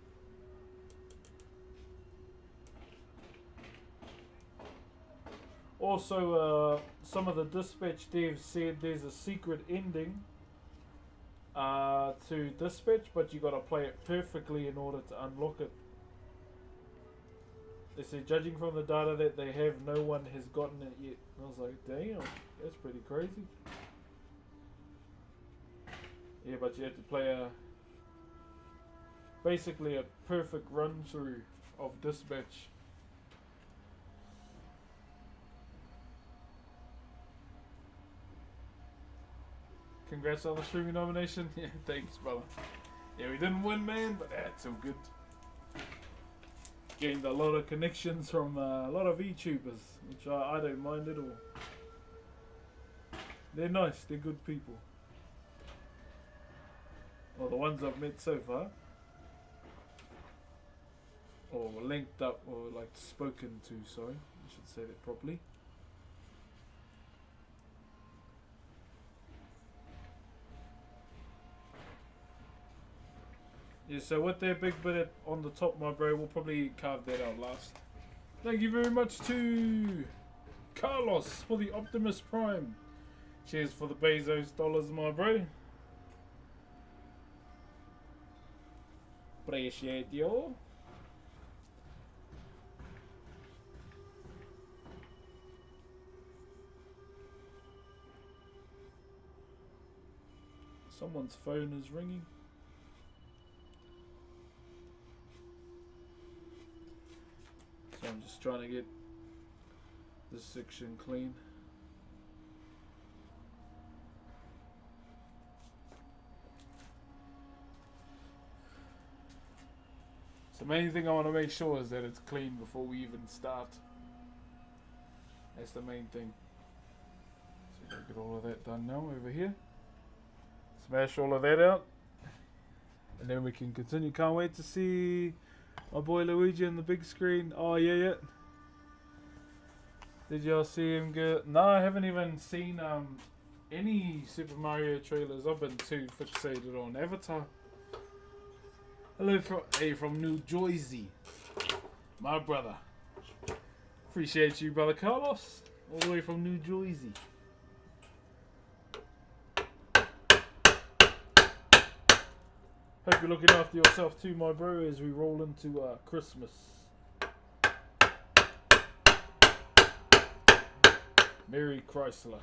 Also, some of the Dispatch devs said there's a secret ending to Dispatch, but you gotta play it perfectly in order to unlock it. They said, judging from the data that they have, no one has gotten it yet. And I was like, damn, that's pretty crazy. Yeah, but you have to play basically a perfect run through of Dispatch. Congrats on the streaming nomination. Yeah, thanks, brother. Yeah, we didn't win, man, but that's all good. Gained a lot of connections from a lot of YouTubers, which I don't mind at all. They're nice, they're good people. Well, the ones I've met so far. Or linked up, or like spoken to, sorry. I should say that properly. Yeah, so with their big bit on the top, my bro, we'll probably carve that out last. Thank you very much to Carlos for the Optimus Prime. Cheers for the Bezos dollars, my bro. Appreciate you. Someone's phone is ringing. So I'm just trying to get this section clean. So the main thing I want to make sure is that it's clean before we even start. That's the main thing. So we'll get all of that done now over here. Smash all of that out. And then we can continue. Can't wait to see my boy Luigi on the big screen. Oh yeah. Did y'all see him get? No, I haven't even seen any Super Mario trailers. I've been too fixated on Avatar. Hello from New Jersey, my brother. Appreciate you, brother Carlos, all the way from New Jersey. Hope you're looking after yourself too, my bro, as we roll into Christmas. Merry Chrysler.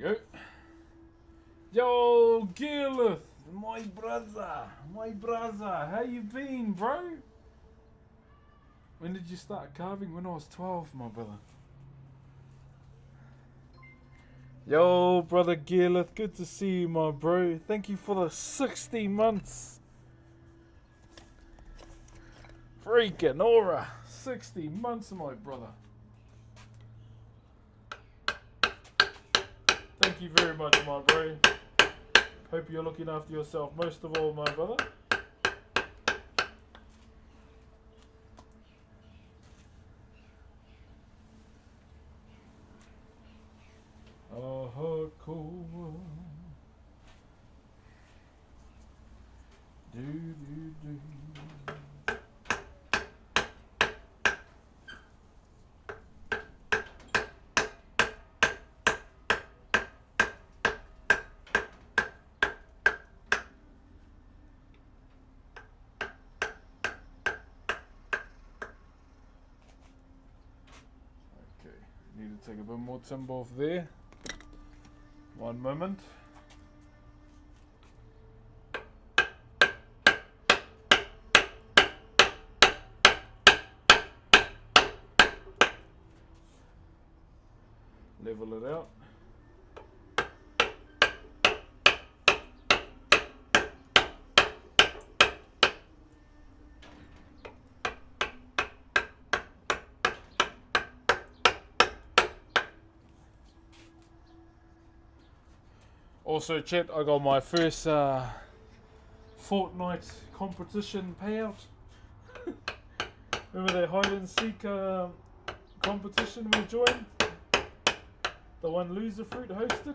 Go. Yo, Yo, Gilith, my brother, how you been, bro? When did you start carving? When I was 12, my brother. Yo, brother Gilith, good to see you, my bro. Thank you for the 60 months. Freaking aura, 60 months, my brother. Thank you very much, my bro. Hope you're looking after yourself most of all, my brother. Whakairo. Do. Need to take a bit more timber off there. One moment. Level it out. Also, chat, I got my first Fortnite competition payout. Remember that hide and seek competition we joined? The one Loser Fruit hosted?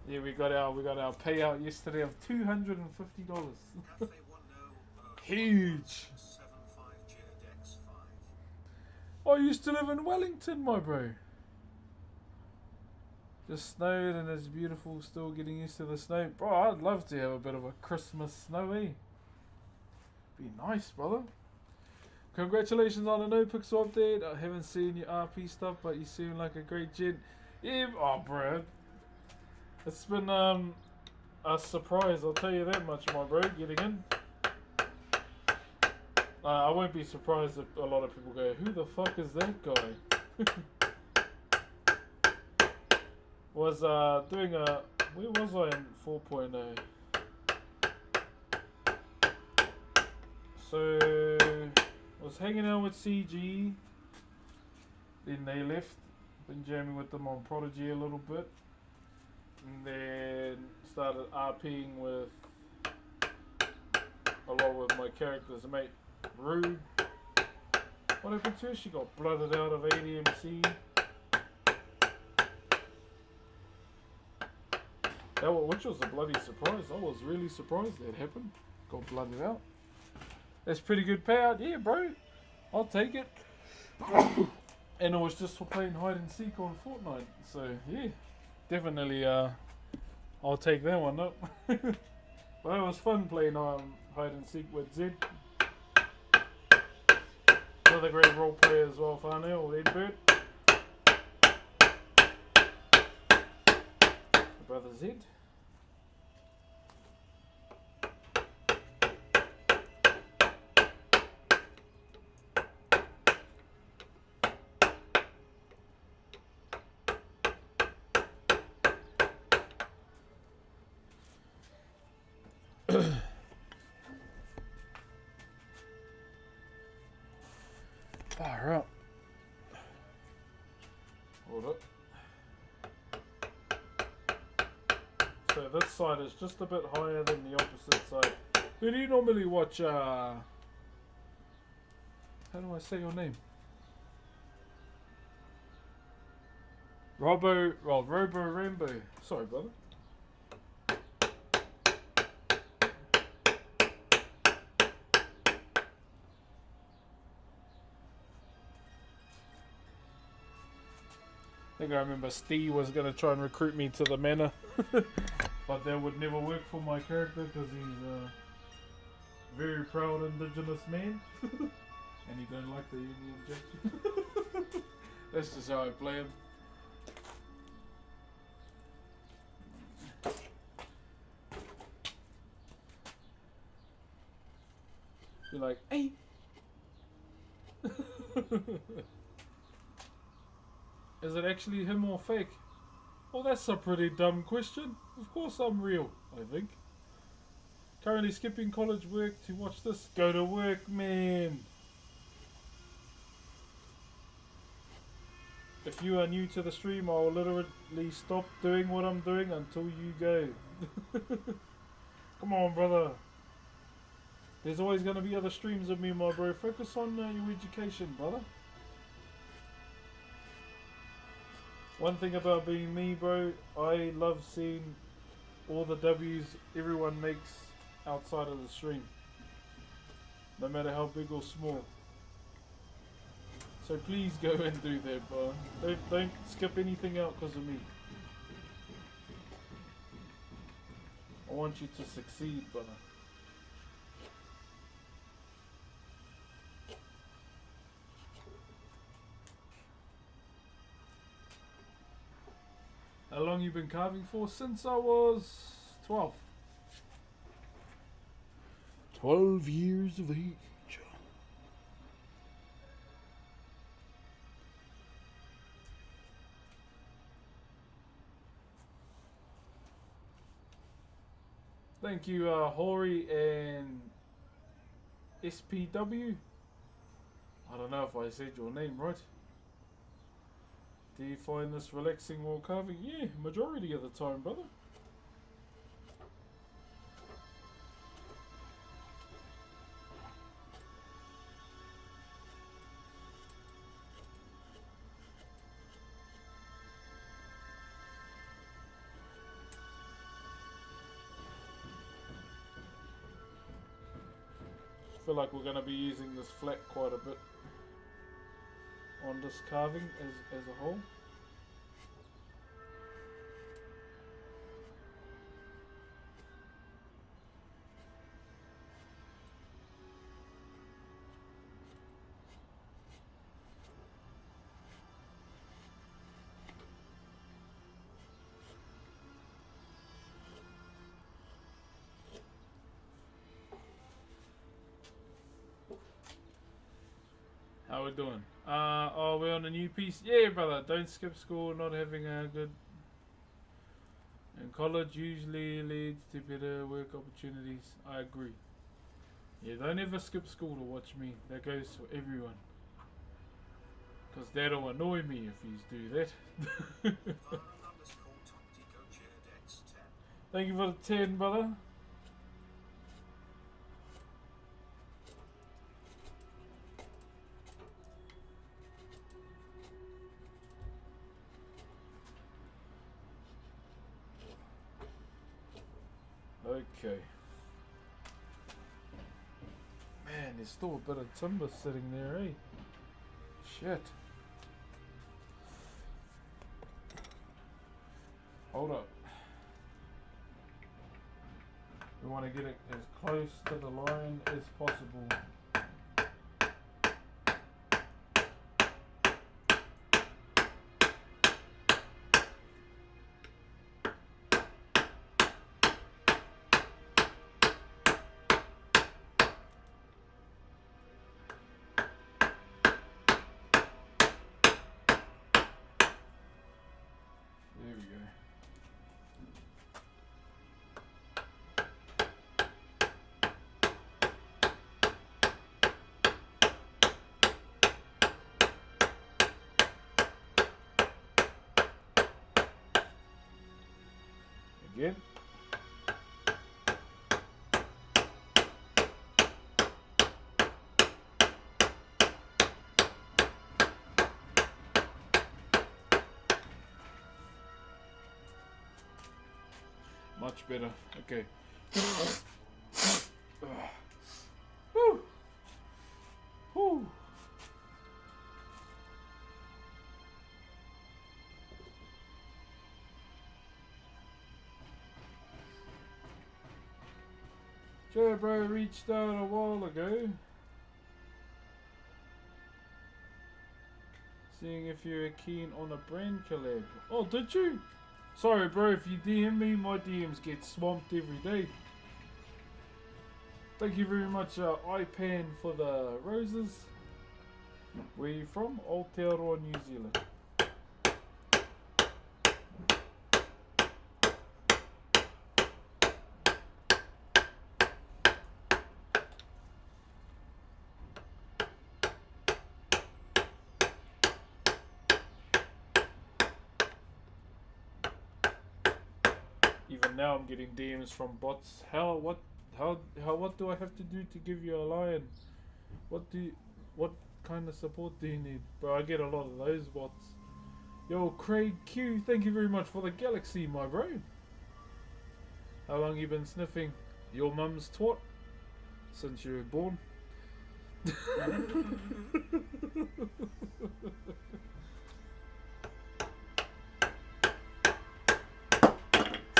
Yeah, we got our payout yesterday of $250. Huge. I used to live in Wellington, my bro. Just snowed and it's beautiful, still getting used to the snow. Bro, I'd love to have a bit of a Christmas snow, eh? Be nice, brother. Congratulations on the No Pixel update. I haven't seen your RP stuff, but you seem like a great gent. Yeah, oh, bro. It's been a surprise, I'll tell you that much, my bro, getting in. I won't be surprised if a lot of people go, who the fuck is that guy? Was doing a, where was I in 4.0? So was hanging out with CG, then they left. Been jamming with them on Prodigy a little bit, and then started RPing with a lot with my character's mate Rue. What happened to her? She got blooded out of ADMC. Which was a bloody surprise. I was really surprised that happened. Got blooded out. That's pretty good payout. Yeah, bro. I'll take it. And it was just for playing hide and seek on Fortnite. So, yeah. Definitely, I'll take that one up. But it was fun playing hide and seek with Zed. Another great role player as well, Farnell, Edbird. Brother Zed. Fire up. Hold up. So this side is just a bit higher than the opposite side. Who do you normally watch, how do I say your name? Robo Rambo. Sorry, brother. I think I remember Steve was going to try and recruit me to the manor. But that would never work for my character because he's a very proud indigenous man. And he don't like the Union Jack. That's just how I play him. like, hey. Is it actually him or fake? Well, that's a pretty dumb question. Of course I'm real, I think. Currently skipping college work to watch this. Go to work, man. If you are new to the stream, I'll literally stop doing what I'm doing until you go. Come on, brother. There's always going to be other streams of me, my bro. Focus on your education, brother. One thing about being me, bro, I love seeing all the W's everyone makes outside of the stream. No matter how big or small. So please go and do that, bro. Don't skip anything out because of me. I want you to succeed, brother. How long you been carving for? Since I was 12. 12 years of age. Thank you, Hori and SPW. I don't know if I said your name right. Do you find this relaxing while carving? Yeah, majority of the time, brother. I feel like we're going to be using this flat quite a bit on this carving as a whole. How we doing? Oh, we're on a new piece. Yeah, brother. Don't skip school. Not having a good. And college usually leads to better work opportunities. I agree. Yeah, don't ever skip school to watch me. That goes for everyone. Because that'll annoy me if you do that. Thank you for the 10, brother. Okay. Man, there's still a bit of timber sitting there, eh? Shit. Hold up. We want to get it as close to the line as possible. There we go. Again. Much better. Okay. Woo. Woo. Joe bro reached out a while ago. Seeing if you're keen on a brand collab. Oh, did you? Sorry bro, if you DM me, my DMs get swamped every day. Thank you very much, iPan, for the roses. Where are you from? Aotearoa, New Zealand. Even now I'm getting DMs from bots. What do I have to do to give you a lion? What kind of support do you need? Bro, I get a lot of those bots. Yo, Craig Q, thank you very much for the galaxy, my bro. How long you been sniffing your mum's twat? Since you were born?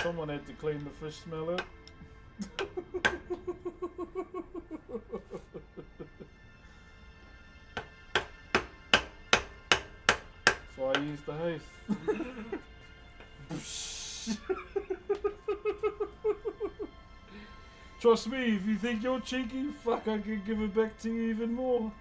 Someone had to clean the fish smell out. So I used the haste. Trust me, if you think you're cheeky, fuck, I can give it back to you even more.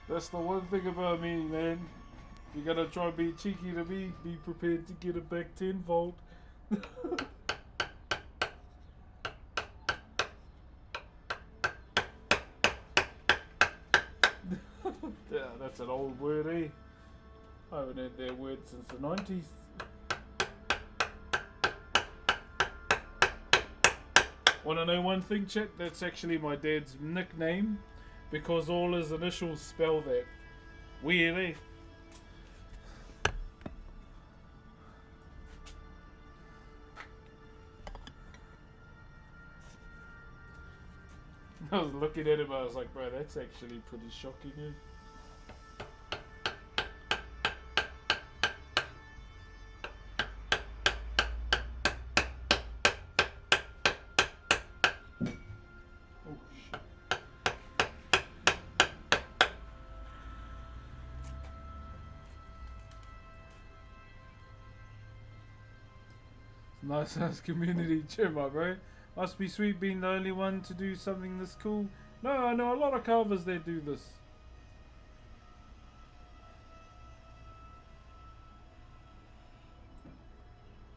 That's the one thing about me, man. If you're gonna try and be cheeky to me, be prepared to get it back tenfold. Yeah, that's an old word, eh? I haven't heard that word since the 90s. Wanna know one thing, chat? That's actually my dad's nickname, because all his initials spell that. Weird, eh? I was looking at him, I was like, bro, that's actually pretty shocking, eh? Oh, shit. Nice ass community cheer, my bro. Must be sweet being the only one to do something this cool. No, I know a lot of carvers that do this.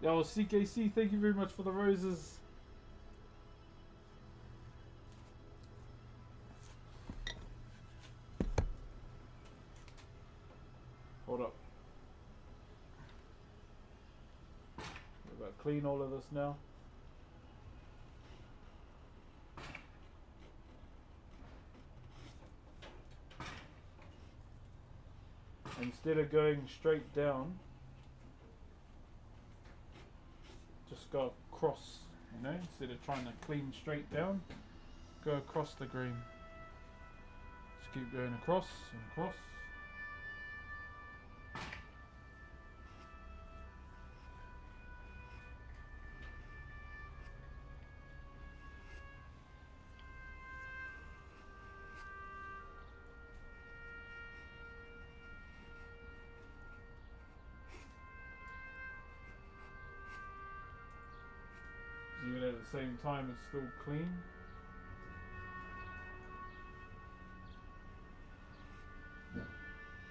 Yo, CKC, thank you very much for the roses. Hold up. We're about to clean all of this now. Instead of going straight down, just go across, you know, instead of trying to clean straight down, go across the green. Just keep going across and across. Even at the same time, it's still clean.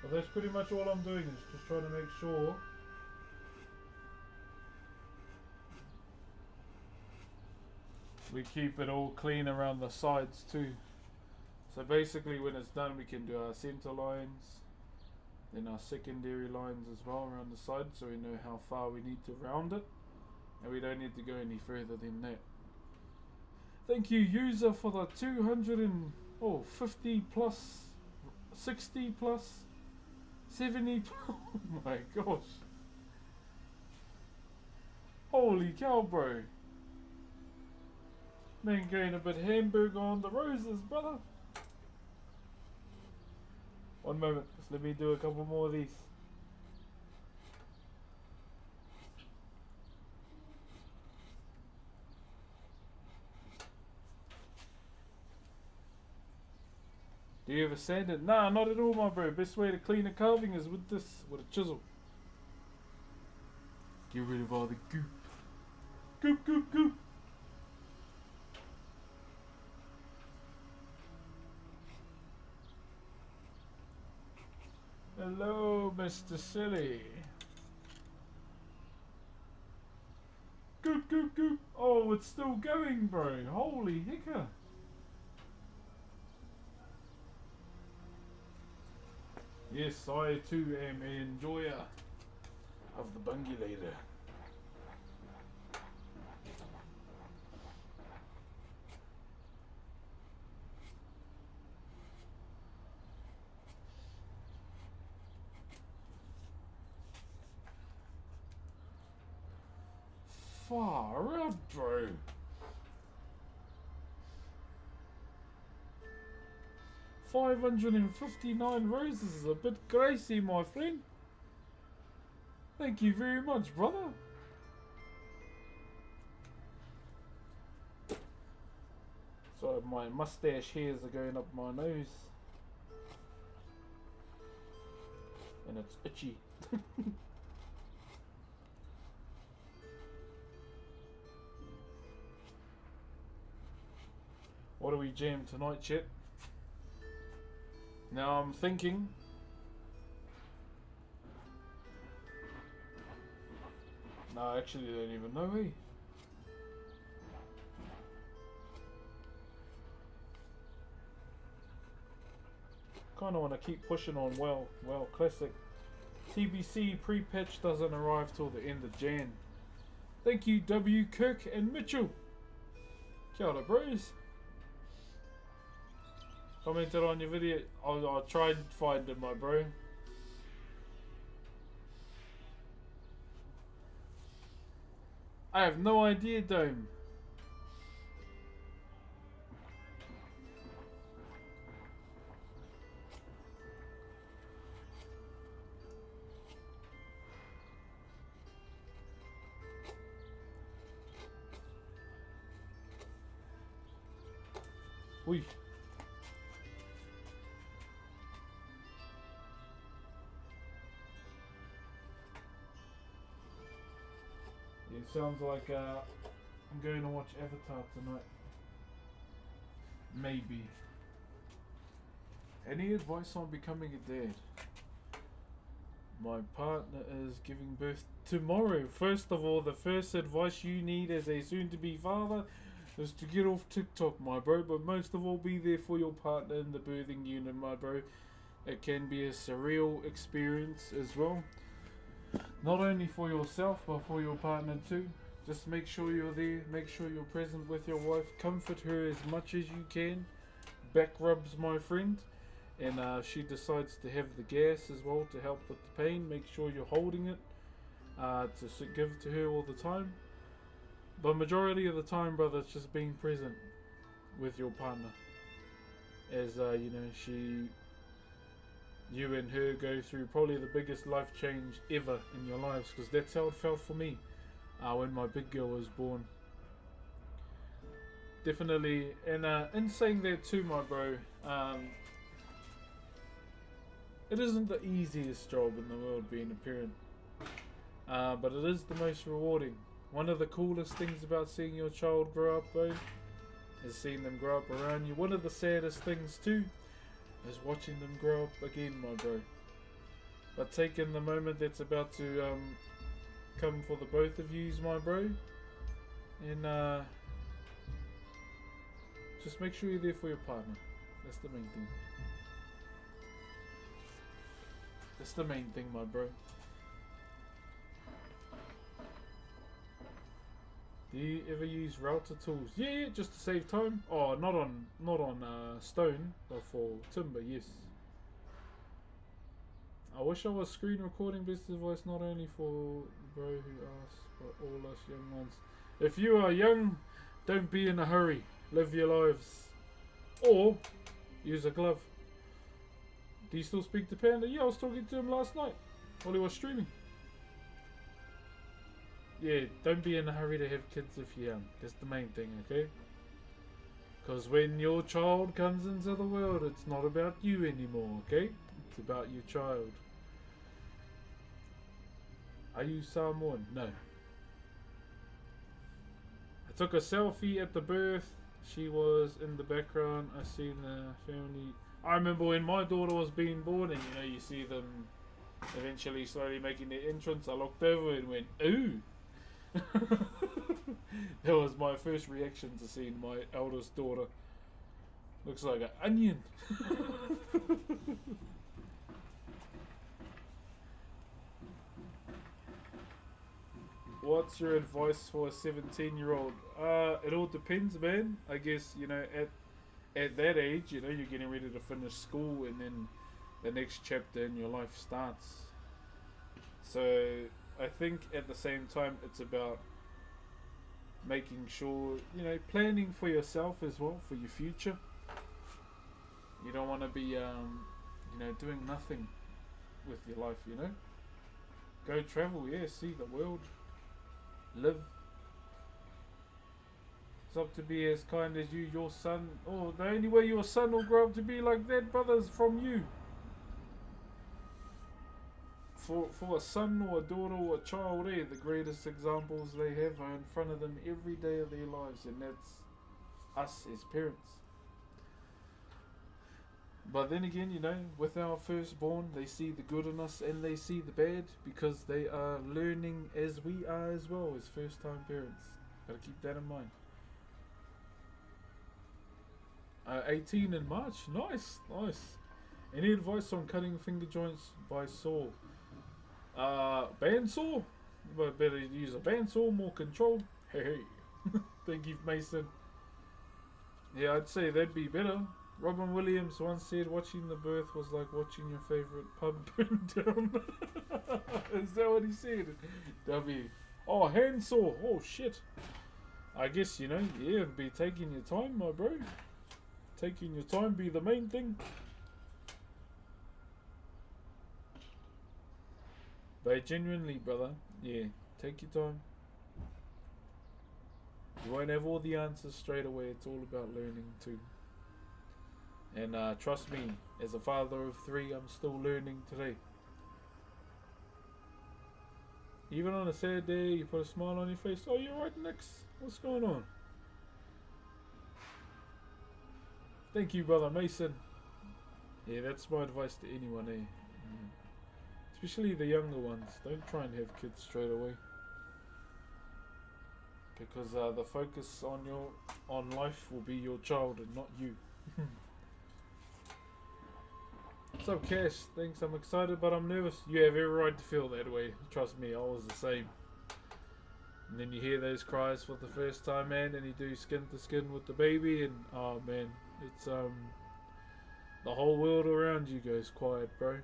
But that's pretty much all I'm doing, is just trying to make sure we keep it all clean around the sides too. So basically when it's done, we can do our center lines, then our secondary lines as well around the side, so we know how far we need to round it. And we don't need to go any further than that. Thank you, user, for the 250 plus, 60 plus, 70 plus. Oh my gosh. Holy cow, bro. Man going a bit hamburger on the roses, brother. One moment, just let me do a couple more of these. Do you ever sand it? Nah, not at all, my bro. Best way to clean a carving is with this, with a chisel. Get rid of all the goop. Goop, goop, goop. Hello, Mr. Silly. Goop, goop, goop. Oh, it's still going, bro. Holy hicker. Yes, I too am an enjoyer of the bungulator. Far out, bro. $559 roses is a bit crazy, my friend. Thank you very much, brother. So my mustache hairs are going up my nose. And it's itchy. What do we jam tonight, chat? Now I'm thinking. No, I actually don't even know, eh? Kinda wanna keep pushing on well, classic. TBC pre-patch doesn't arrive till the end of Jan. Thank you, W, Kirk and Mitchell. Kia ora, bros. Commented on your video. I'll try and find it, my bro. I have no idea, Dome. Ui. It sounds like I'm going to watch Avatar tonight. Maybe. Any advice on becoming a dad? My partner is giving birth tomorrow. First of all, the first advice you need as a soon-to-be father is to get off TikTok, my bro. But most of all, be there for your partner in the birthing unit, my bro. It can be a surreal experience as well. Not only for yourself, but for your partner too. Just make sure you're there. Make sure you're present with your wife. Comfort her as much as you can. Back rubs, my friend. And she decides to have the gas as well to help with the pain. Make sure you're holding it to give to her all the time. But majority of the time, brother, it's just being present with your partner. As you know, you and her go through probably the biggest life change ever in your lives, because that's how it felt for me when my big girl was born. Definitely, and in saying that too, my bro, it isn't the easiest job in the world being a parent, but it is the most rewarding. One of the coolest things about seeing your child grow up, though, is seeing them grow up around you. One of the saddest things too is watching them grow up again, my bro. But taking the moment that's about to come for the both of yous, my bro, and just make sure you're there for your partner. That's the main thing. That's the main thing, my bro. Do you ever use router tools? Yeah, just to save time. Oh, not on stone, but for timber, yes. I wish I was screen recording best advice not only for the bro who asks, but all us young ones. If you are young, don't be in a hurry. Live your lives. Or use a glove. Do you still speak to Panda? Yeah, I was talking to him last night while he was streaming. Yeah, don't be in a hurry to have kids if you're young. That's the main thing, okay? Because when your child comes into the world, it's not about you anymore, okay? It's about your child. Are you Samoan? No. I took a selfie at the birth. She was in the background. I seen the family. I remember when my daughter was being born, and you know, you see them eventually slowly making their entrance. I looked over and went, ooh. That was my first reaction to seeing my eldest daughter. Looks like an onion. What's your advice for a 17-year-old? It all depends, man. I guess, you know, at that age, you know, you're getting ready to finish school, and then the next chapter in your life starts. So I think at the same time, it's about making sure, you know, planning for yourself as well, for your future. You don't want to be, you know, doing nothing with your life, you know. Go travel, yeah, see the world. Live. It's up to be as kind as you, your son. Oh, the only way your son will grow up to be like that, brother, is from you. For a son or a daughter or a child, the greatest examples they have are in front of them every day of their lives, and that's us as parents. But then again, you know, with our firstborn, they see the good in us and they see the bad, because they are learning as we are as well as first-time parents. Gotta keep that in mind. 18 in March. Nice, nice. Any advice on cutting finger joints by saw? Bandsaw? But better use a bandsaw, more control. Hey. Thank you, Mason. Yeah, I'd say that'd be better. Robin Williams once said watching the birth was like watching your favourite pub burn down. Is that what he said? W. Oh, handsaw. Oh, shit. I guess, you know, yeah, be taking your time, my bro. Taking your time be the main thing. But genuinely, brother, yeah, take your time. You won't have all the answers straight away. It's all about learning too. And trust me, as a father of 3, I'm still learning today. Even on a sad day, you put a smile on your face. Oh, you're right, Nix. What's going on? Thank you, brother Mason. Yeah, that's my advice to anyone, Yeah. Especially the younger ones. Don't try and have kids straight away. Because the focus on life will be your child and not you. What's up, Cash? Thanks, I'm excited but I'm nervous. You have every right to feel that way. Trust me, I was the same. And then you hear those cries for the first time, man, and you do skin to skin with the baby, and oh man, it's the whole world around you goes quiet, bro.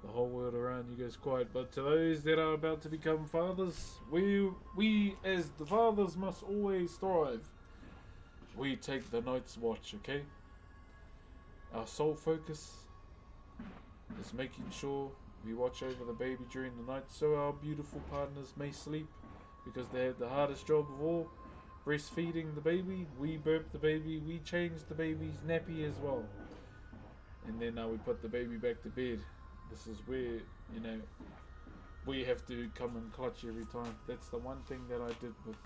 The whole world around you goes quiet. But to those that are about to become fathers, we as the fathers must always thrive. We take the night's watch, okay? Our sole focus is making sure we watch over the baby during the night so our beautiful partners may sleep, because they have the hardest job of all, breastfeeding the baby. We burp the baby, we change the baby's nappy as well, and then we put the baby back to bed. This is where, you know, we have to come and clutch every time. That's the one thing that I did with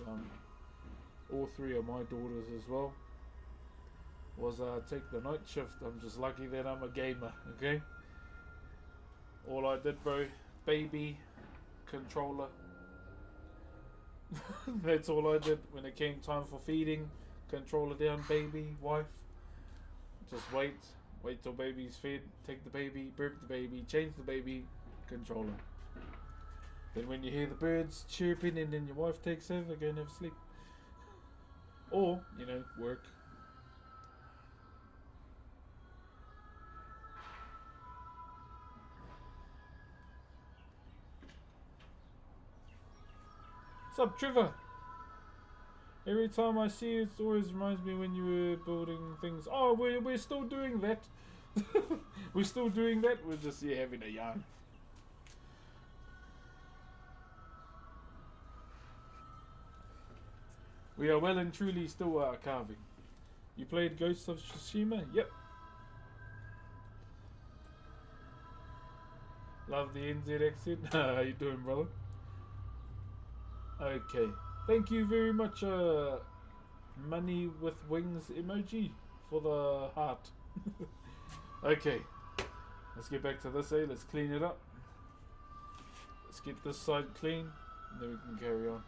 all 3 of my daughters as well, was take the night shift. I'm just lucky that I'm a gamer, okay? All I did, bro, baby, controller. That's all I did when it came time for feeding. Controller down, baby, wife. Just wait till baby's fed, take the baby, burp the baby, change the baby, controller. Then when you hear the birds chirping and then your wife takes over, go and have a sleep. Or, you know, work. What's up, Trevor? Every time I see it, it always reminds me when you were building things. Oh, we're still doing that. We're still doing that. We're just having a yarn. We are well and truly still carving. You played Ghost of Tsushima? Yep. Love the NZ accent. How you doing, brother? Okay. Thank you very much, Money with Wings emoji for the heart. Okay. Let's get back to this, eh? Let's clean it up. Let's get this side clean, and then we can carry on.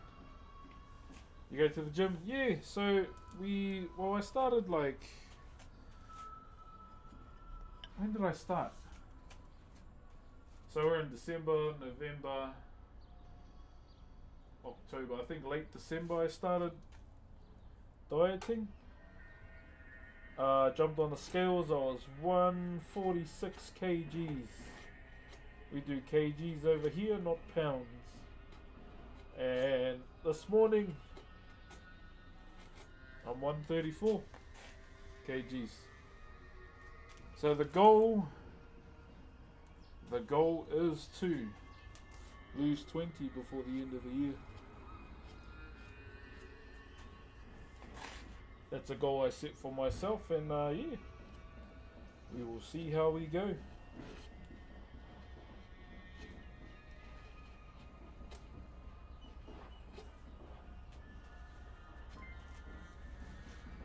You go to the gym? Yeah, so I started like, when did I start? So we're in December, November, October. I think late December I started dieting. Jumped on the scales. I was 146 kgs. We do kgs over here, not pounds. And this morning I'm 134 kgs. So the goal is to lose 20 before the end of the year. That's a goal I set for myself, and yeah, we will see how we go.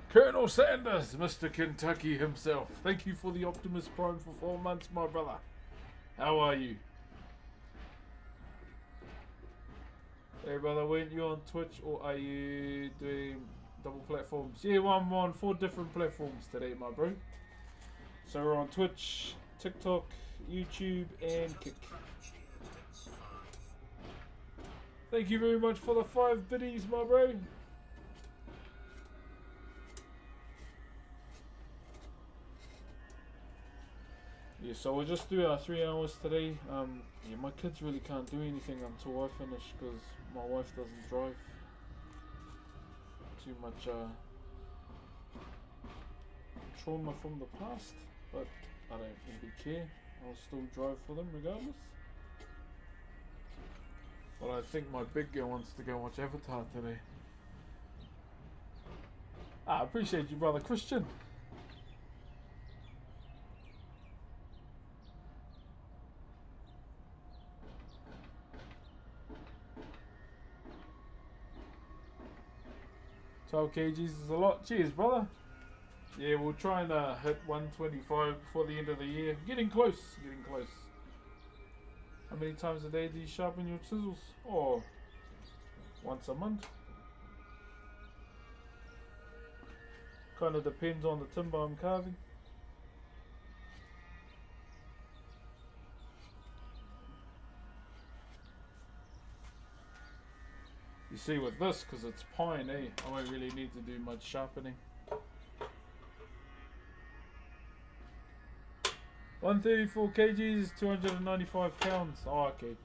Colonel Sanders, Mr. Kentucky himself. Thank you for the Optimus Prime for 4 months, my brother. How are you? Hey brother, weren't you on Twitch or are you doing double platforms? Yeah, I'm on 4 different platforms today, my bro. So we're on Twitch, TikTok, YouTube, and Kick. Thank you very much for the 5 biddies, my bro. Yeah, so we'll just do our 3 hours today. Yeah, my kids really can't do anything until I finish because my wife doesn't drive. Too much trauma from the past, but I don't really care. I'll still drive for them regardless. But I think my big girl wants to go watch Avatar today. I appreciate you, brother Christian. $12 kgs is a lot. Cheers, brother. Yeah, we'll try and hit 125 before the end of the year. Getting close, getting close. How many times a day do you sharpen your chisels? Oh, once a month. Kind of depends on the timber I'm carving. You see with this, because it's pine, I won't really need to do much sharpening. 134 kgs, 295 pounds. Oh, okay.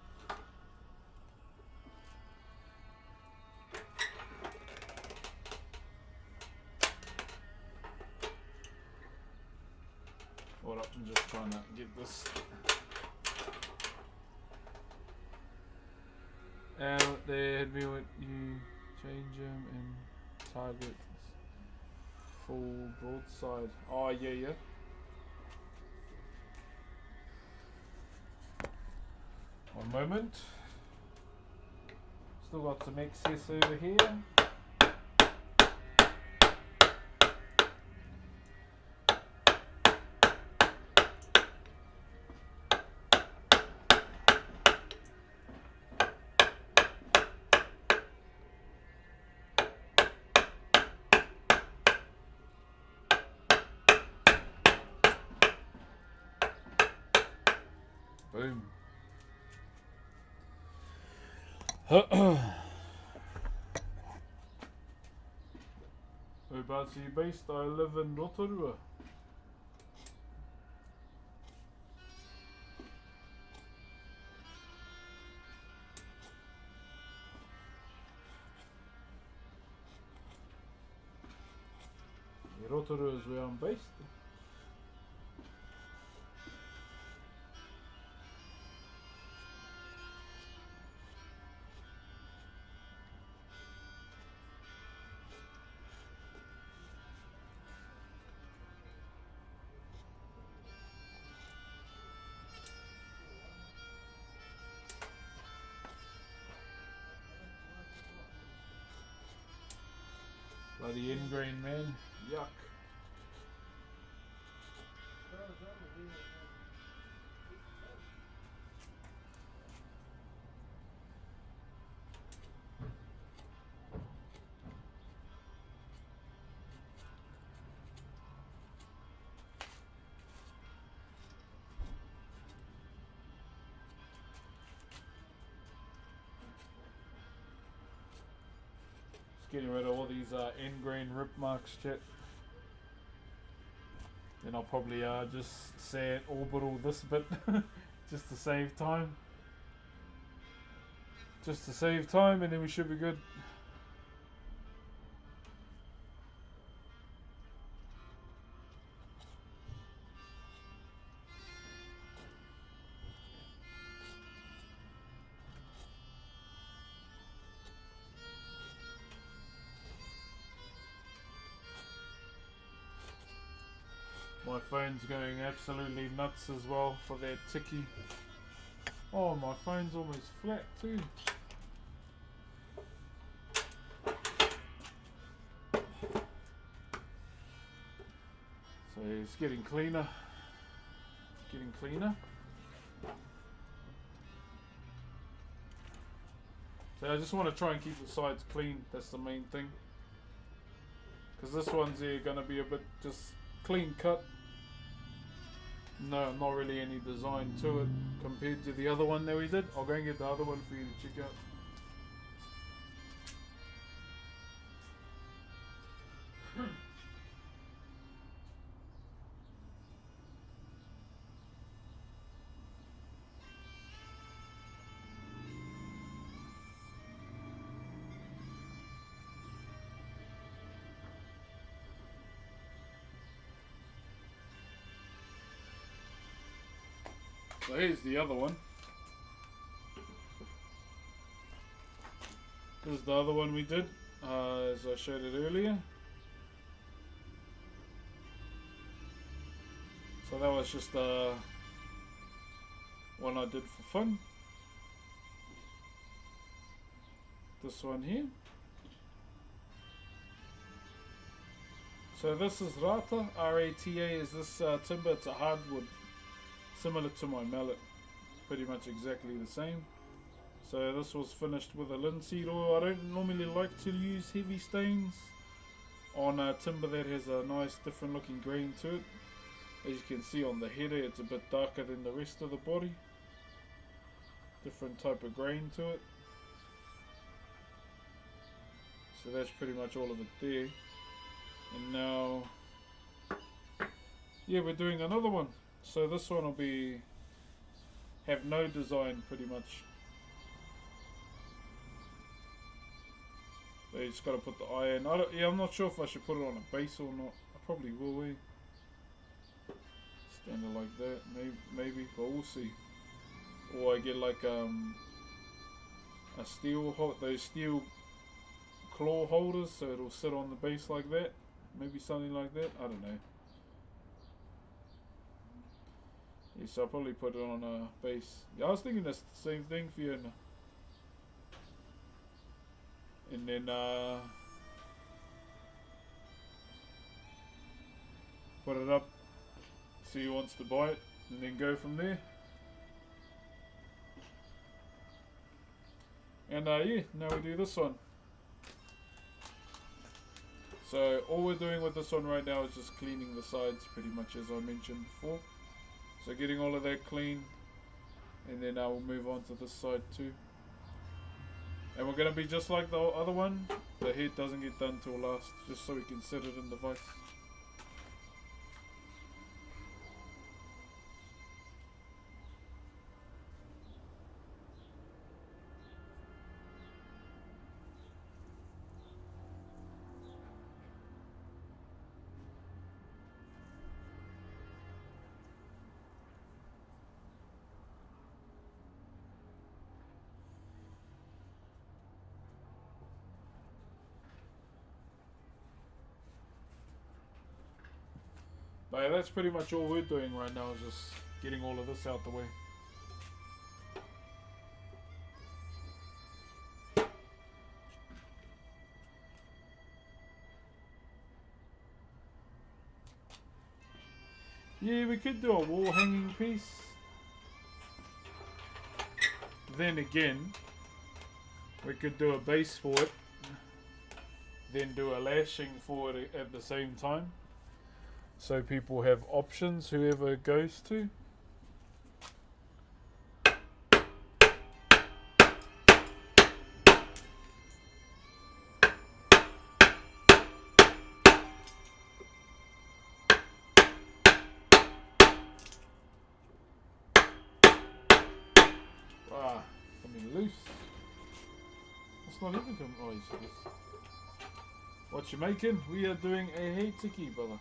Hold up, I'm just trying to get this out there. Hit me with you change them and target full broadside. Oh, yeah. One moment. Still got some excess over here. Boom. Whereabouts are you based? I live in Rotorua. Rotorua is where I'm based. Bloody ingrain, man. Yuck. Getting rid of all these ingrain rip marks, chat. Then I'll probably just sand orbital this bit just to save time. Just to save time, and then we should be good. My phone's going absolutely nuts as well for that ticky. Oh, my phone's almost flat too. So it's getting cleaner. Getting cleaner. So I just want to try and keep the sides clean. That's the main thing. Because this one's here going to be a bit just clean cut. No, not really any design to it compared to the other one that we did. I'll go and get the other one for you to check out. So here's the other one. This is the other one we did, as I showed it earlier. So that was just one I did for fun. This one here. So this is Rata, R-A-T-A is this timber, it's a hardwood. Similar to my mallet, pretty much exactly the same. So this was finished with a linseed oil. I don't normally like to use heavy stains on timber that has a nice different looking grain to it. As you can see on the header, it's a bit darker than the rest of the body. Different type of grain to it. So that's pretty much all of it there. And now, yeah, we're doing another one. So this one will have no design pretty much. So you just got to put the eye in. I'm not sure if I should put it on a base or not. I probably will. Stand it like that, maybe, but we'll see. Or I get like a those steel claw holders, so it'll sit on the base like that. Maybe something like that. I don't know. Yeah, so I'll probably put it on a base. Yeah, I was thinking that's the same thing, Fiona. And then put it up, see who wants to buy it, and then go from there. And yeah, now we do this one. So all we're doing with this one right now is just cleaning the sides, pretty much as I mentioned before. So getting all of that clean, and then I will move on to this side too. And we're going to be just like the other one. The head doesn't get done till last, just so we can set it in the vise. But yeah, that's pretty much all we're doing right now, is just getting all of this out the way. Yeah, we could do a wall hanging piece. Then again, we could do a base for it. Then do a lashing for it at the same time. So people have options, whoever it goes to. Ah, something loose. It's not even coming. Oh, yes, it is. What you making? We are doing a hey tiki, brother.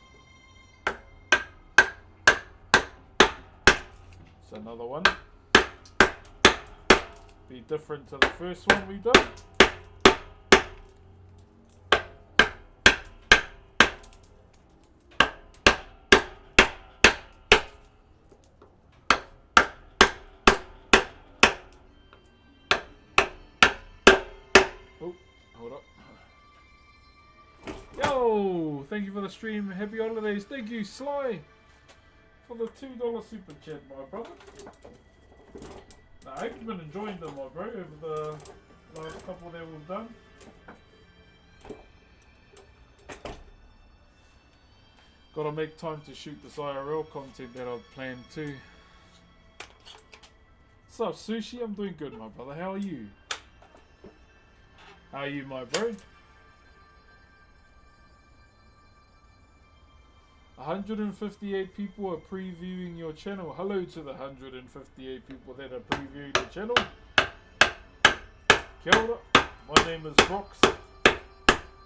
It's another one. Be different to the first one we done. Oh, hold up. Yo, thank you for the stream. Happy holidays. Thank you, Sly, for the $2 super chat, my brother. Now, I hope you've been enjoying them, my bro, over the last couple that we've done. Gotta make time to shoot this IRL content that I've planned too. What's up, Sushi? I'm doing good, my brother. How are you? How are you, my bro? 158 people are previewing your channel. Hello to the 158 people that are previewing the channel. Kia ora. My name is Rox.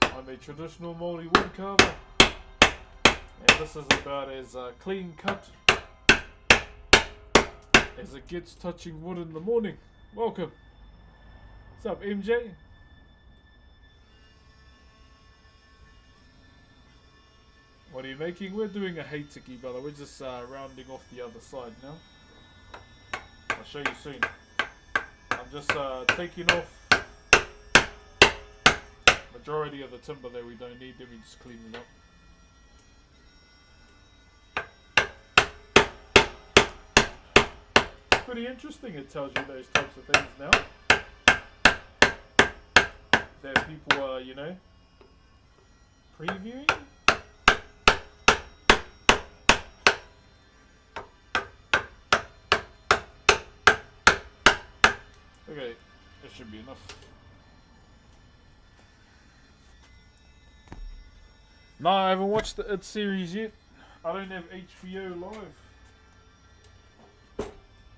I'm a traditional Maori woodcarver. And this is about as clean cut as it gets touching wood in the morning. Welcome. What's up, MJ? What are you making? We're doing a heitiki, brother. We're just rounding off the other side now. I'll show you soon. I'm just taking off majority of the timber that we don't need, then we just clean it up. It's pretty interesting. It tells you those types of things now. That people are, you know, previewing. Okay, that should be enough. No, I haven't watched the It series yet. I don't have HBO Live.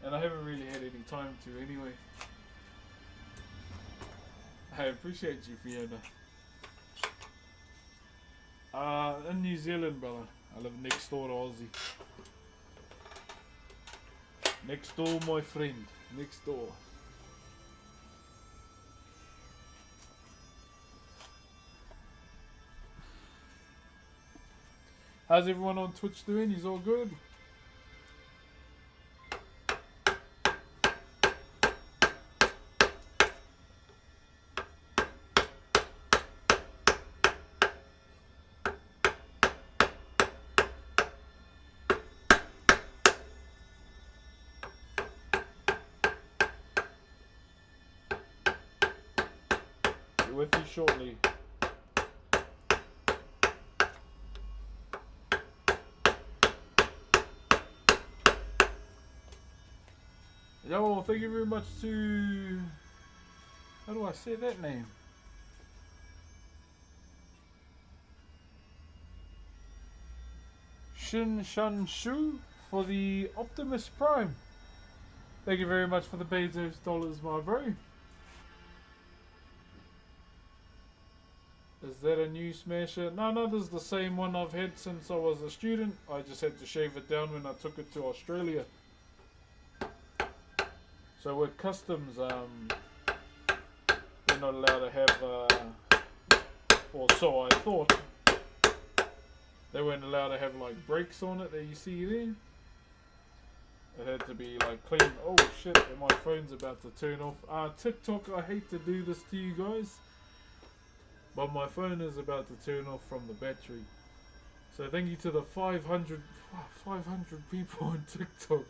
And I haven't really had any time to anyway. I appreciate you, Fiona. In New Zealand, brother. I live next door to Aussie. Next door, my friend. Next door. How's everyone on Twitch doing? He's all good? Be with you shortly. Yo, thank you very much to... How do I say that name? Shin Shan Shu for the Optimus Prime. Thank you very much for the Bezos dollars, my bro. Is that a new smasher? No, this is the same one I've had since I was a student. I just had to shave it down when I took it to Australia. So with customs, they're not allowed to have, or so I thought, they weren't allowed to have like brakes on it that you see there. It had to be like clean. Oh shit, and my phone's about to turn off. TikTok, I hate to do this to you guys, but my phone is about to turn off from the battery. So thank you to the 500 people on TikTok.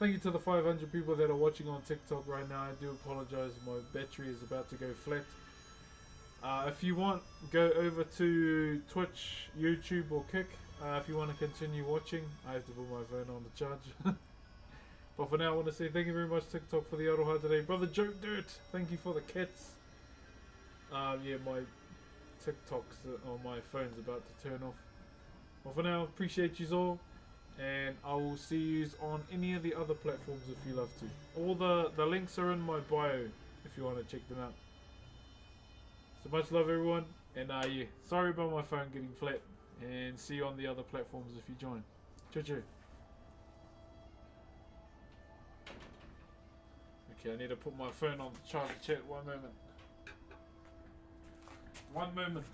Thank you to the 500 people that are watching on TikTok right now. I do apologize, my battery is about to go flat. If you want, go over to Twitch, YouTube or Kick. If you want to continue watching, I have to put my phone on the charge. But for now, I want to say thank you very much, TikTok, for the Aroha today. Brother Joe Dirt, thank you for the kits. Yeah, my TikTok's on my phone's about to turn off. But for now, appreciate you all. And I will see you on any of the other platforms if you love to. All the links are in my bio if you want to check them out. So much love, everyone. And yeah, sorry about my phone getting flat. And see you on the other platforms if you join. Choo-choo. Okay, I need to put my phone on the charger, chat. One moment. One moment.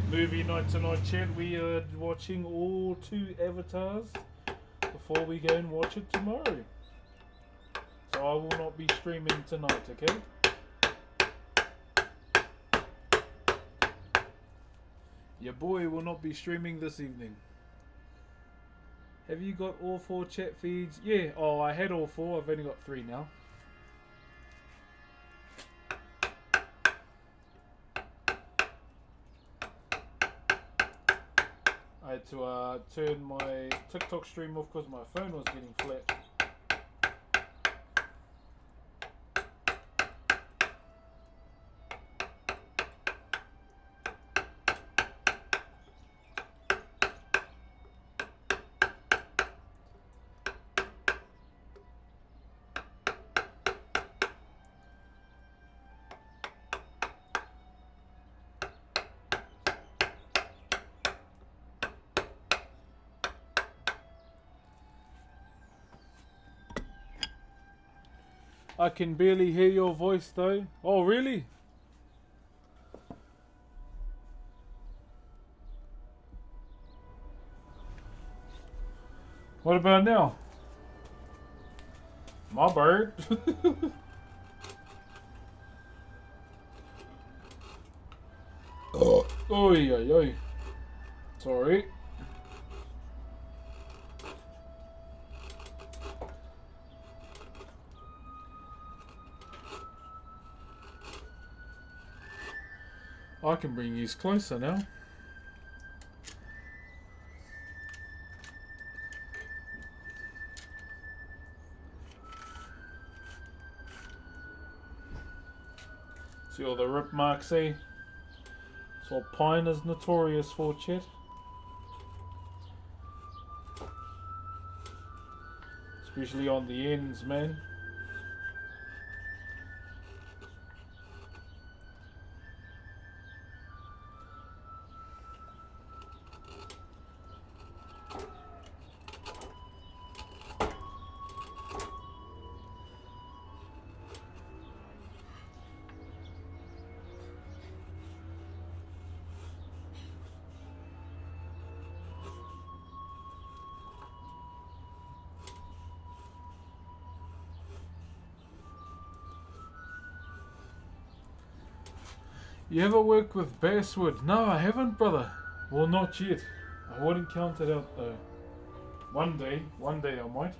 Movie night tonight, chat. We are watching all 2 avatars before we go and watch it tomorrow. So I will not be streaming tonight, okay? Your boy will not be streaming this evening. Have you got all 4 chat feeds? Yeah, oh, I had all 4. I've only got 3 now. I had to turn my TikTok stream off because my phone was getting flat. I can barely hear your voice though. Oh, really? What about now? My bird. Oh, oi, oi, oi. Sorry. I can bring these closer now. See all the rip marks, eh? That's what pine is notorious for, chat. Especially on the ends, man. You ever work with basswood? No, I haven't, brother. Well, not yet. I wouldn't count it out though. One day I might.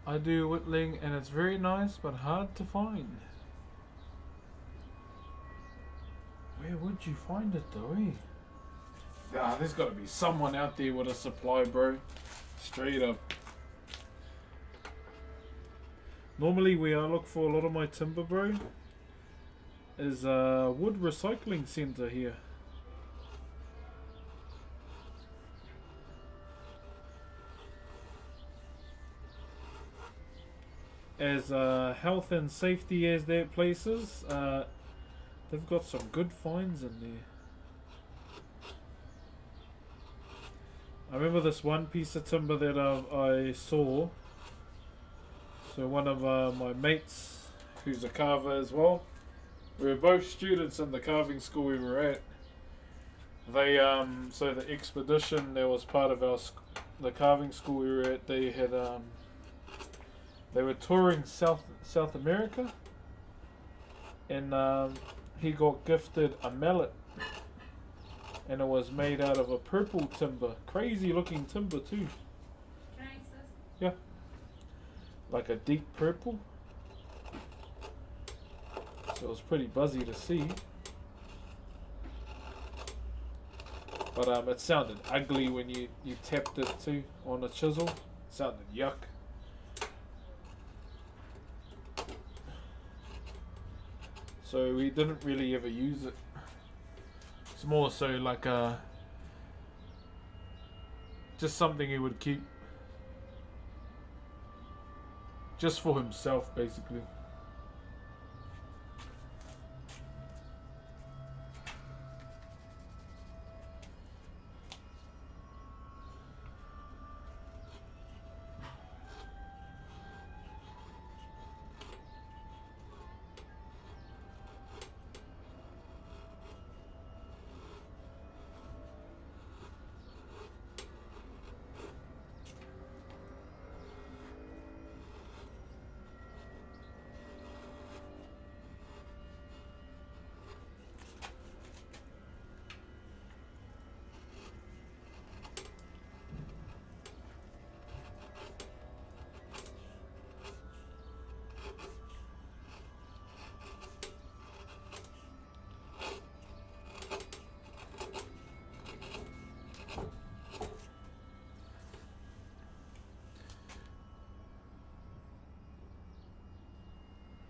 I do whittling and it's very nice but hard to find. Where would you find it though, eh? Ah, there's gotta be someone out there with a supply, bro. Straight up. Normally where I look for a lot of my timber, bro, is a wood recycling center here. As health and safety as their places, they've got some good finds in there. I remember this one piece of timber that I saw. So one of my mates, who's a carver as well, we were both students in the carving school we were at. They so the expedition that was part of the carving school we were at, they had they were touring South America, and he got gifted a mallet, and it was made out of a purple timber, crazy looking timber too. Can I use this? Yeah, like a deep purple. So it was pretty buzzy to see, but it sounded ugly when you tapped it too on a chisel. It sounded yuck. So we didn't really ever use it. It's more so like just something he would keep just for himself, basically.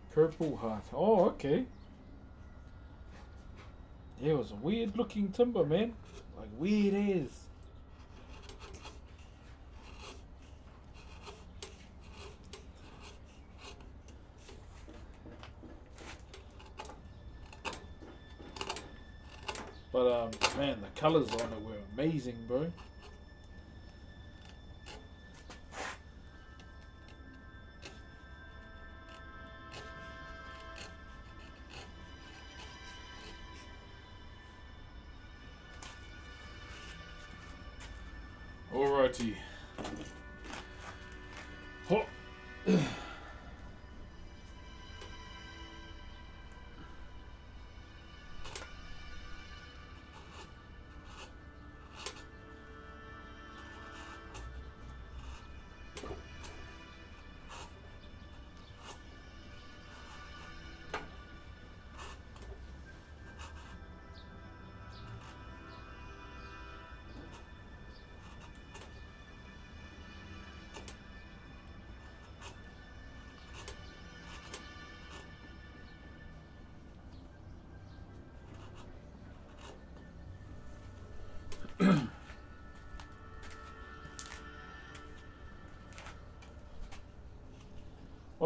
Purple heart. Oh, okay. Yeah, it was a weird looking timber, man. Like weird as. But man, the colors on it were amazing, bro. Alrighty. Ho.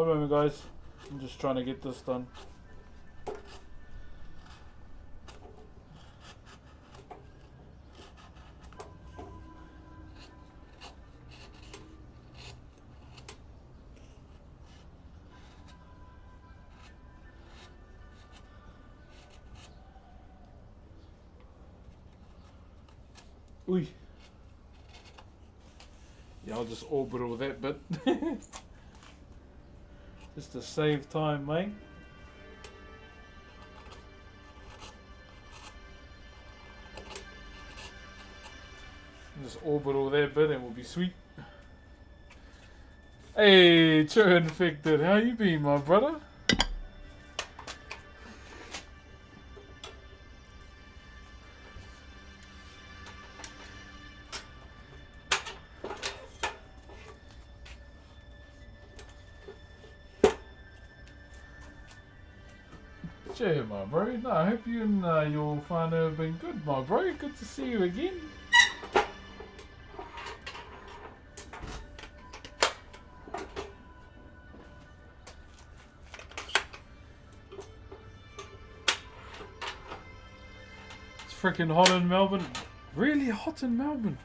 One moment, guys. I'm just trying to get this done. Oi. Yeah, I'll just orbital that bit. Just to save time, mate. Just orbital that bit and we'll be sweet. Hey, True Infected, how you been, my brother? Cheer, my bro. No, I hope you and your whānau have been good, my bro. Good to see you again. It's freaking hot in Melbourne. Really hot in Melbourne.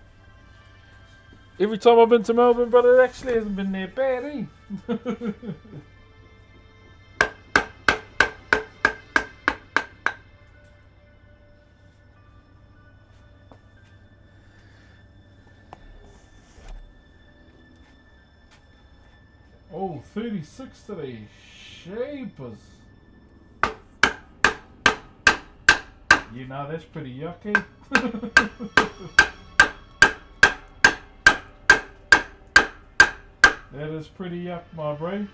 Every time I've been to Melbourne, but it actually hasn't been that bad, eh? Oh, 36 today. Shapers. You know, that's pretty yucky. That is pretty yuck, my bro.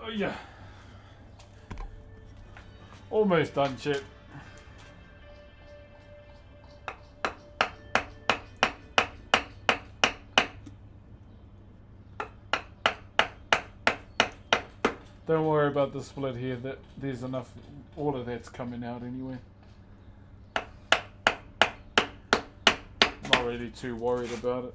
Oh yeah. Almost done, shit. Don't worry about the split here. That there's enough. All of that's coming out anyway. Not really too worried about it.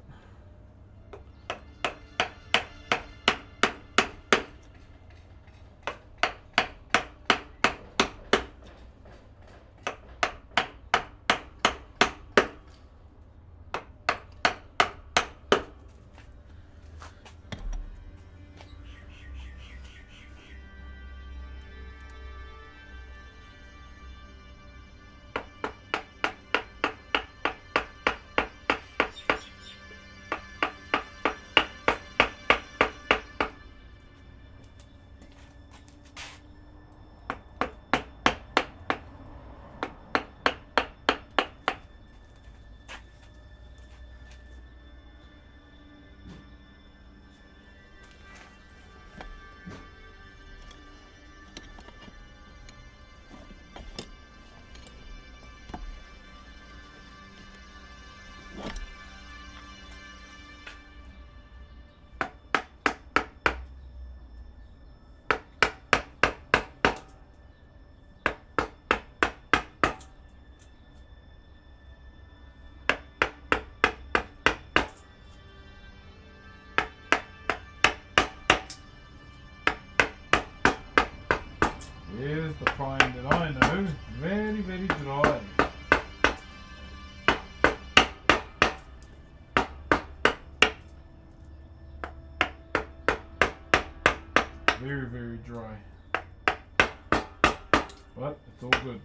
Here's the kind that I know. Very, very dry. Very, very dry. But it's all good.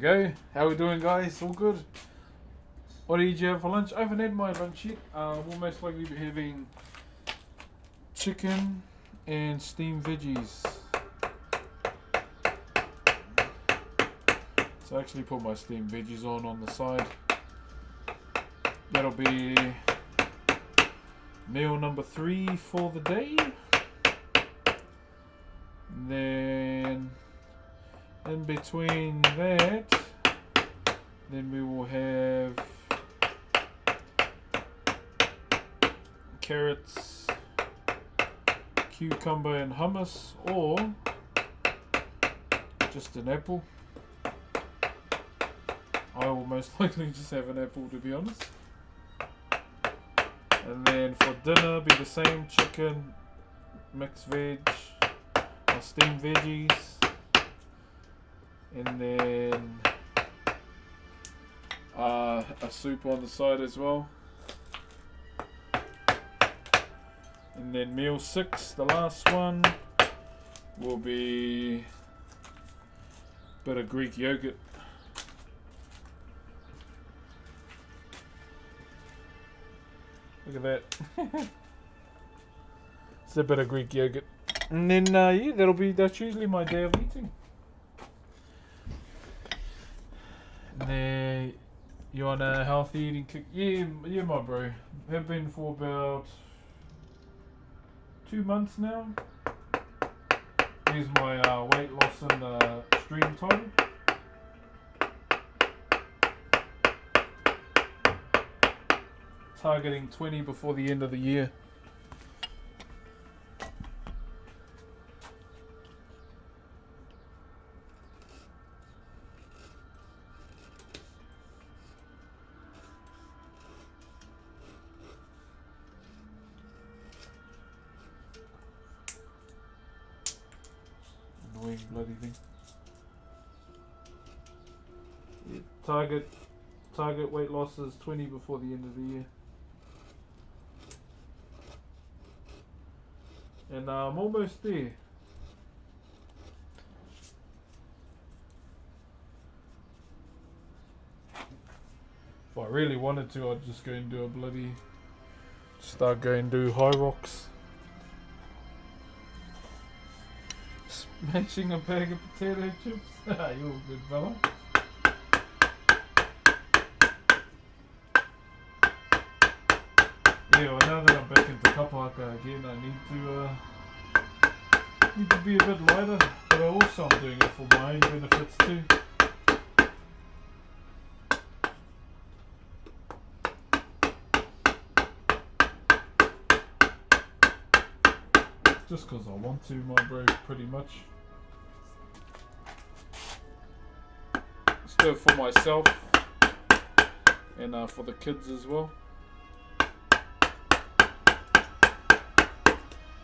go. How we doing, guys? All good? What did you have for lunch? I haven't had my lunch yet. We'll most likely be having chicken and steamed veggies. So I actually put my steamed veggies on the side. That'll be meal number 3 for the day. And then in between that, then we will have carrots, cucumber and hummus, or just an apple. I will most likely just have an apple, to be honest. And then for dinner, be the same: chicken, mixed veg, or steamed veggies, and then a soup on the side as well. And then meal 6, the last one, will be a bit of Greek yogurt. Look at that. It's a bit of Greek yogurt. And then, yeah, that's usually my day of eating. And then, you on a healthy eating kick? Yeah, my bro. Have been for about 2 months now. Here's my weight loss and stream time. Targeting 20 before the end of the year. Annoying bloody thing. Yeah, target weight loss is 20 before the end of the year. And I'm almost there. If I really wanted to, I'd just go and do start going and do high rocks. Smashing a bag of potato chips. You're a good fella. Yeah, well, now that I'm back into kapahaka again, I need to be a bit lighter, but also I'm doing it for my own benefits too. Just because I want to, my bro, pretty much. Let's do it for myself and for the kids as well.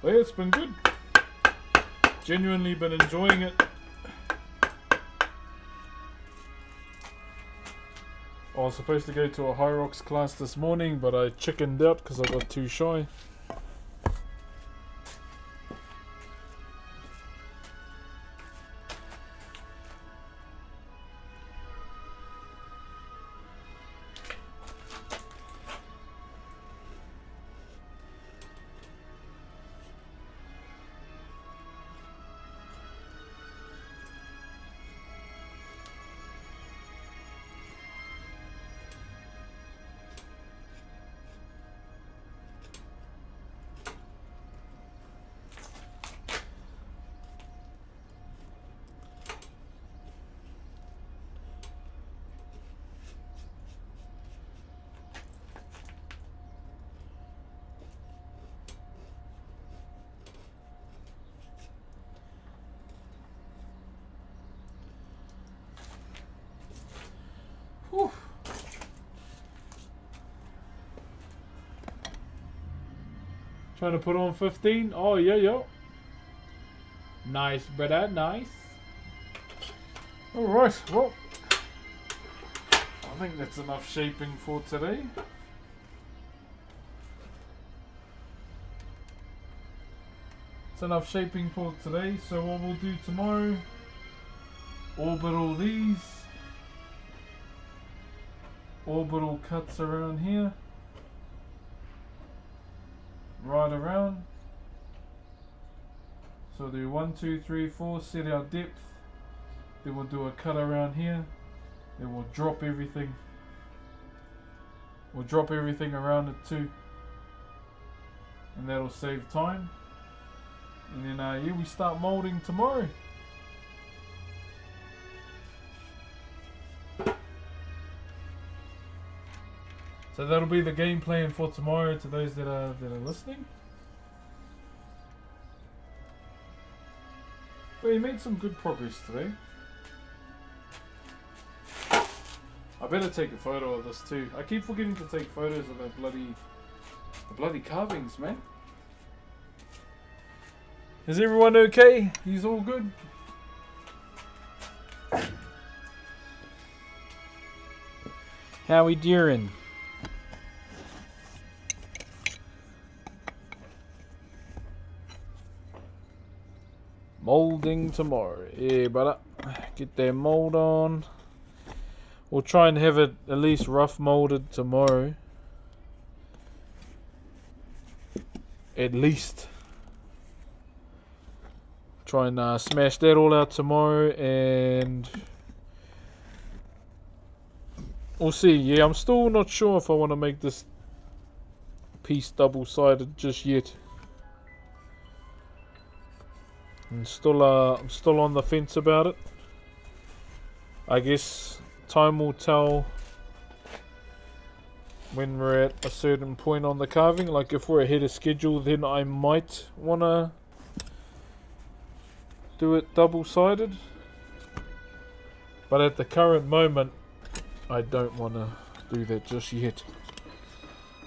But yeah, it's been good. Genuinely been enjoying it. I was supposed to go to a high rocks class this morning, but I chickened out because I got too shy. Whew. Trying to put on 15. Oh, yeah. Nice, brother. Nice. Alright, well, I think that's enough shaping for today. It's enough shaping for today. So what we'll do tomorrow, orbit all these, orbital cuts around here. Right around. So we'll do 1, 2, 3, 4, set our depth. Then we'll do a cut around here. Then we'll drop everything. We'll drop everything around it too. And that'll save time. And then yeah, we start molding tomorrow. So that'll be the game plan for tomorrow to those that are listening. Well, you made some good progress today. I better take a photo of this too. I keep forgetting to take photos of the bloody carvings, man. Is everyone okay? He's all good? How we doing? Molding tomorrow. Yeah, brother. Get that mold on. We'll try and have it at least rough molded tomorrow. At least. Try and smash that all out tomorrow, and we'll see. Yeah, I'm still not sure if I want to make this piece double-sided just yet. I'm still on the fence about it. I guess time will tell when we're at a certain point on the carving. Like if we're ahead of schedule, then I might want to do it double-sided. But at the current moment, I don't want to do that just yet.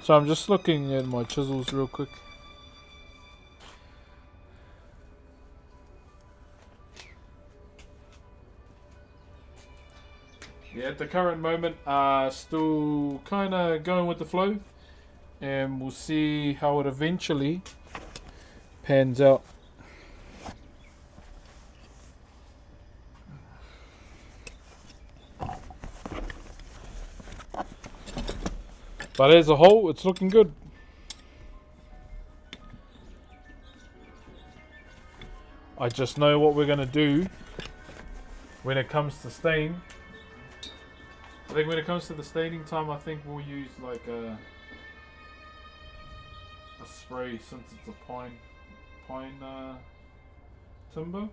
So I'm just looking at my chisels real quick. Yeah, at the current moment, still kind of going with the flow, and we'll see how it eventually pans out. But as a whole, it's looking good. I just know what we're going to do when it comes to stain. I think when it comes to the staining time, I think we'll use like a spray, since it's a pine timber.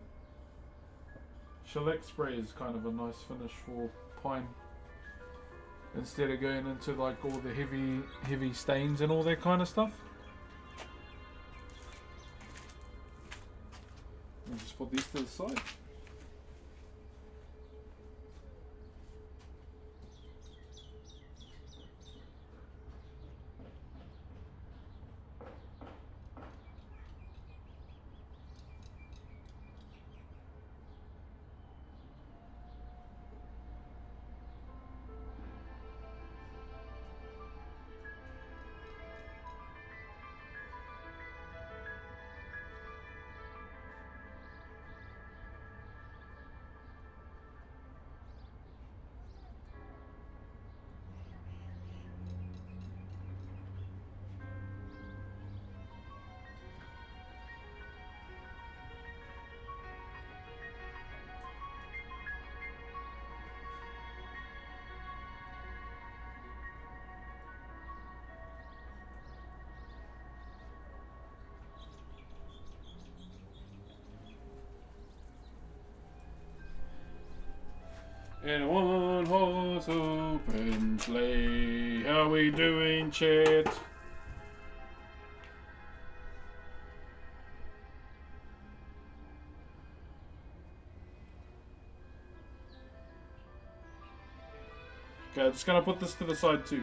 Shellac spray is kind of a nice finish for pine, instead of going into like all the heavy stains and all that kind of stuff. I'll just put these to the side. In a one horse open sleigh, how we doing, chat? Okay, I'm just gonna put this to the side too.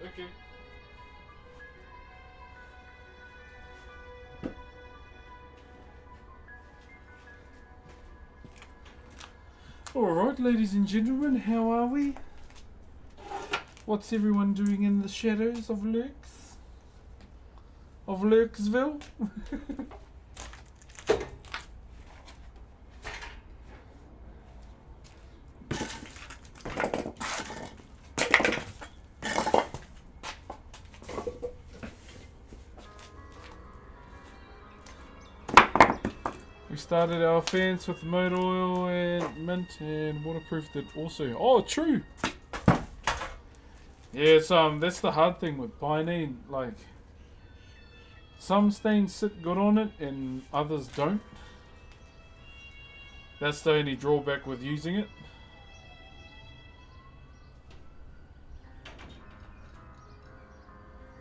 Okay. Alright, ladies and gentlemen, how are we? What's everyone doing in the shadows of Lurks? Of Lurksville? We started our fence with motor oil and mint and waterproofed it also. Oh, true. Yeah, it's that's the hard thing with Pinene. Like, some stains sit good on it and others don't. That's the only drawback with using it.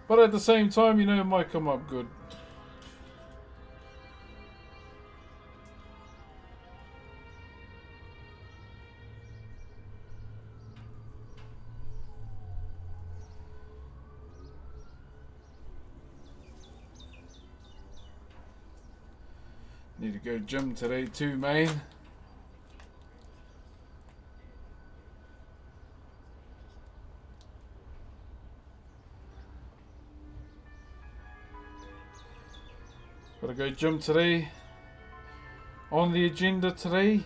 But at the same time, you know, it might come up good. Need to go gym today too, man. Gotta go gym today. On the agenda today,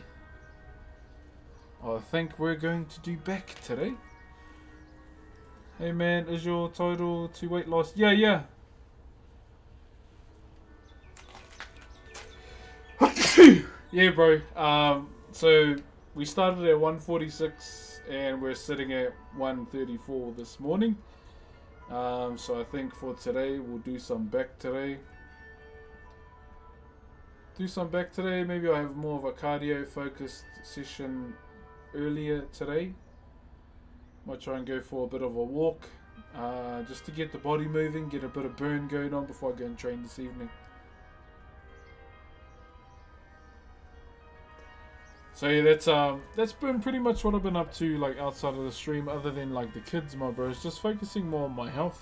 I think we're going to do back today. Hey man, is your title to weight loss? Yeah. Yeah, bro. So we started at 146 and we're sitting at 134 this morning. So I think for today we'll do some back today. Maybe I'll have more of a cardio focused session earlier today. Might try and go for a bit of a walk, just to get the body moving, get a bit of burn going on before I go and train this evening. So yeah, that's been pretty much what I've been up to, like outside of the stream, other than like the kids, my bros. Just focusing more on my health,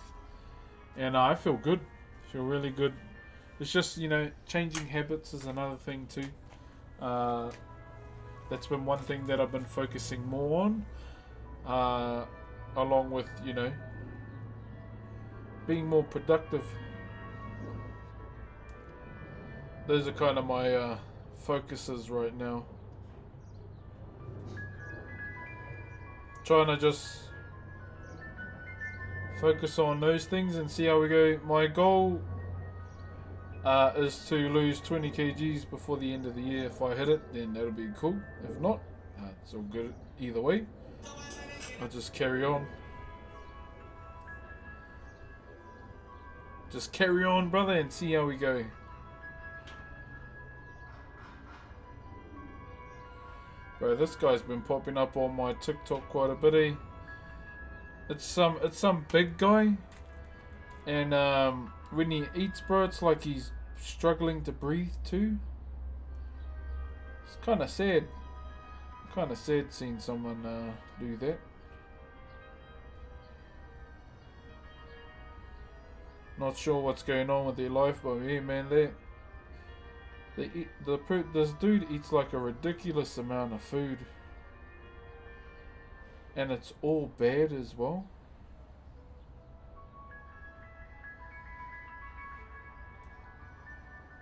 and I feel good, feel really good. It's just, you know, changing habits is another thing too. That's been one thing that I've been focusing more on, along with, you know, being more productive. Those are kind of my focuses right now. Trying to just focus on those things and see how we go. My goal is to lose 20 kgs before the end of the year. If I hit it, then that'll be cool. If not, it's all good either way. I'll just carry on. Just carry on, brother, and see how we go. Bro, this guy's been popping up on my TikTok quite a bit, eh? It's some big guy, and when he eats, bro, it's like he's struggling to breathe too. It's kind of sad. Kind of sad seeing someone do that. Not sure what's going on with their life, but yeah, man, this dude eats like a ridiculous amount of food, and it's all bad as well.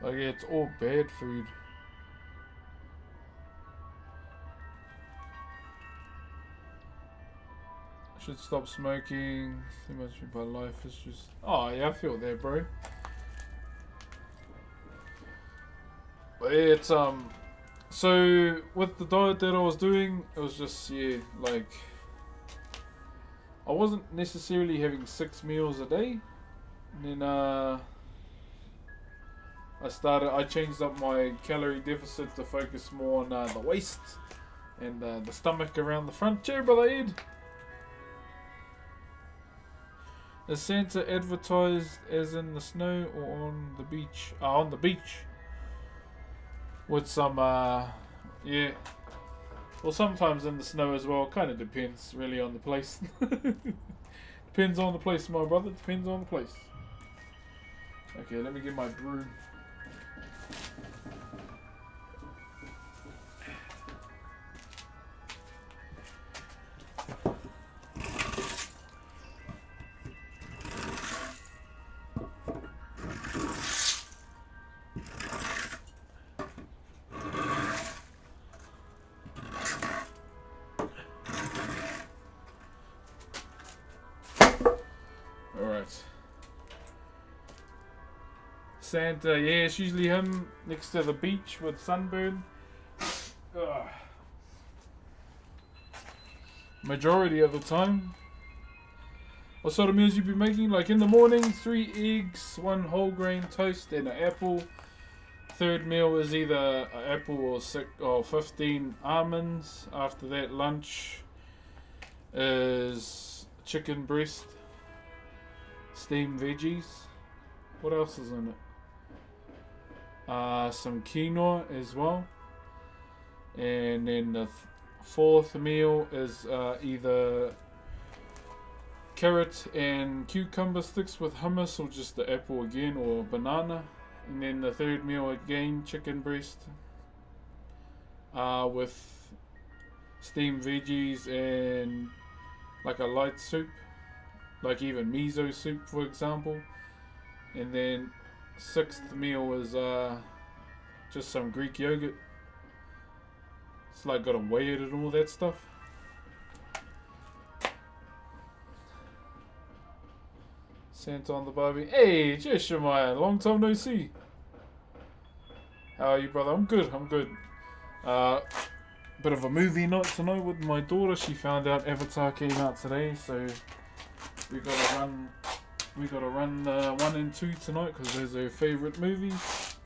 Like, yeah, it's all bad food. I should stop smoking. Too much about life is just. Oh yeah, I feel that, bro. But yeah, it's so with the diet that I was doing, it was just, yeah, like, I wasn't necessarily having 6 meals a day. And then I changed up my calorie deficit to focus more on the waist and the stomach around the front. Cheer, brother Ed. Is Santa advertised as in the snow or on the beach? On the beach. With some, yeah. Well, sometimes in the snow as well. Kind of depends, really, on the place. Depends on the place, my brother. Depends on the place. Okay, let me get my broom. Santa, yeah, it's usually him next to the beach with sunburn. Ugh. Majority of the time. What sort of meals you be making? Like in the morning, 3 eggs, 1 whole grain toast, and an apple. Third meal is either an apple or 15 almonds. After that, lunch is chicken breast, steamed veggies. What else is in it? Some quinoa as well. And then the fourth meal is either carrot and cucumber sticks with hummus, or just the apple again, or banana. And then the third meal again, chicken breast with steamed veggies and like a light soup, like even miso soup for example. And then sixth meal is just some Greek yogurt. It's like got to weigh it and all that stuff. Santa on the Barbie. Hey, Jeshemiah, long time no see. How are you, brother? I'm good, I'm good. Bit of a movie night tonight with my daughter. She found out Avatar came out today, so we gotta run 1 and 2 tonight because those are her favourite movies.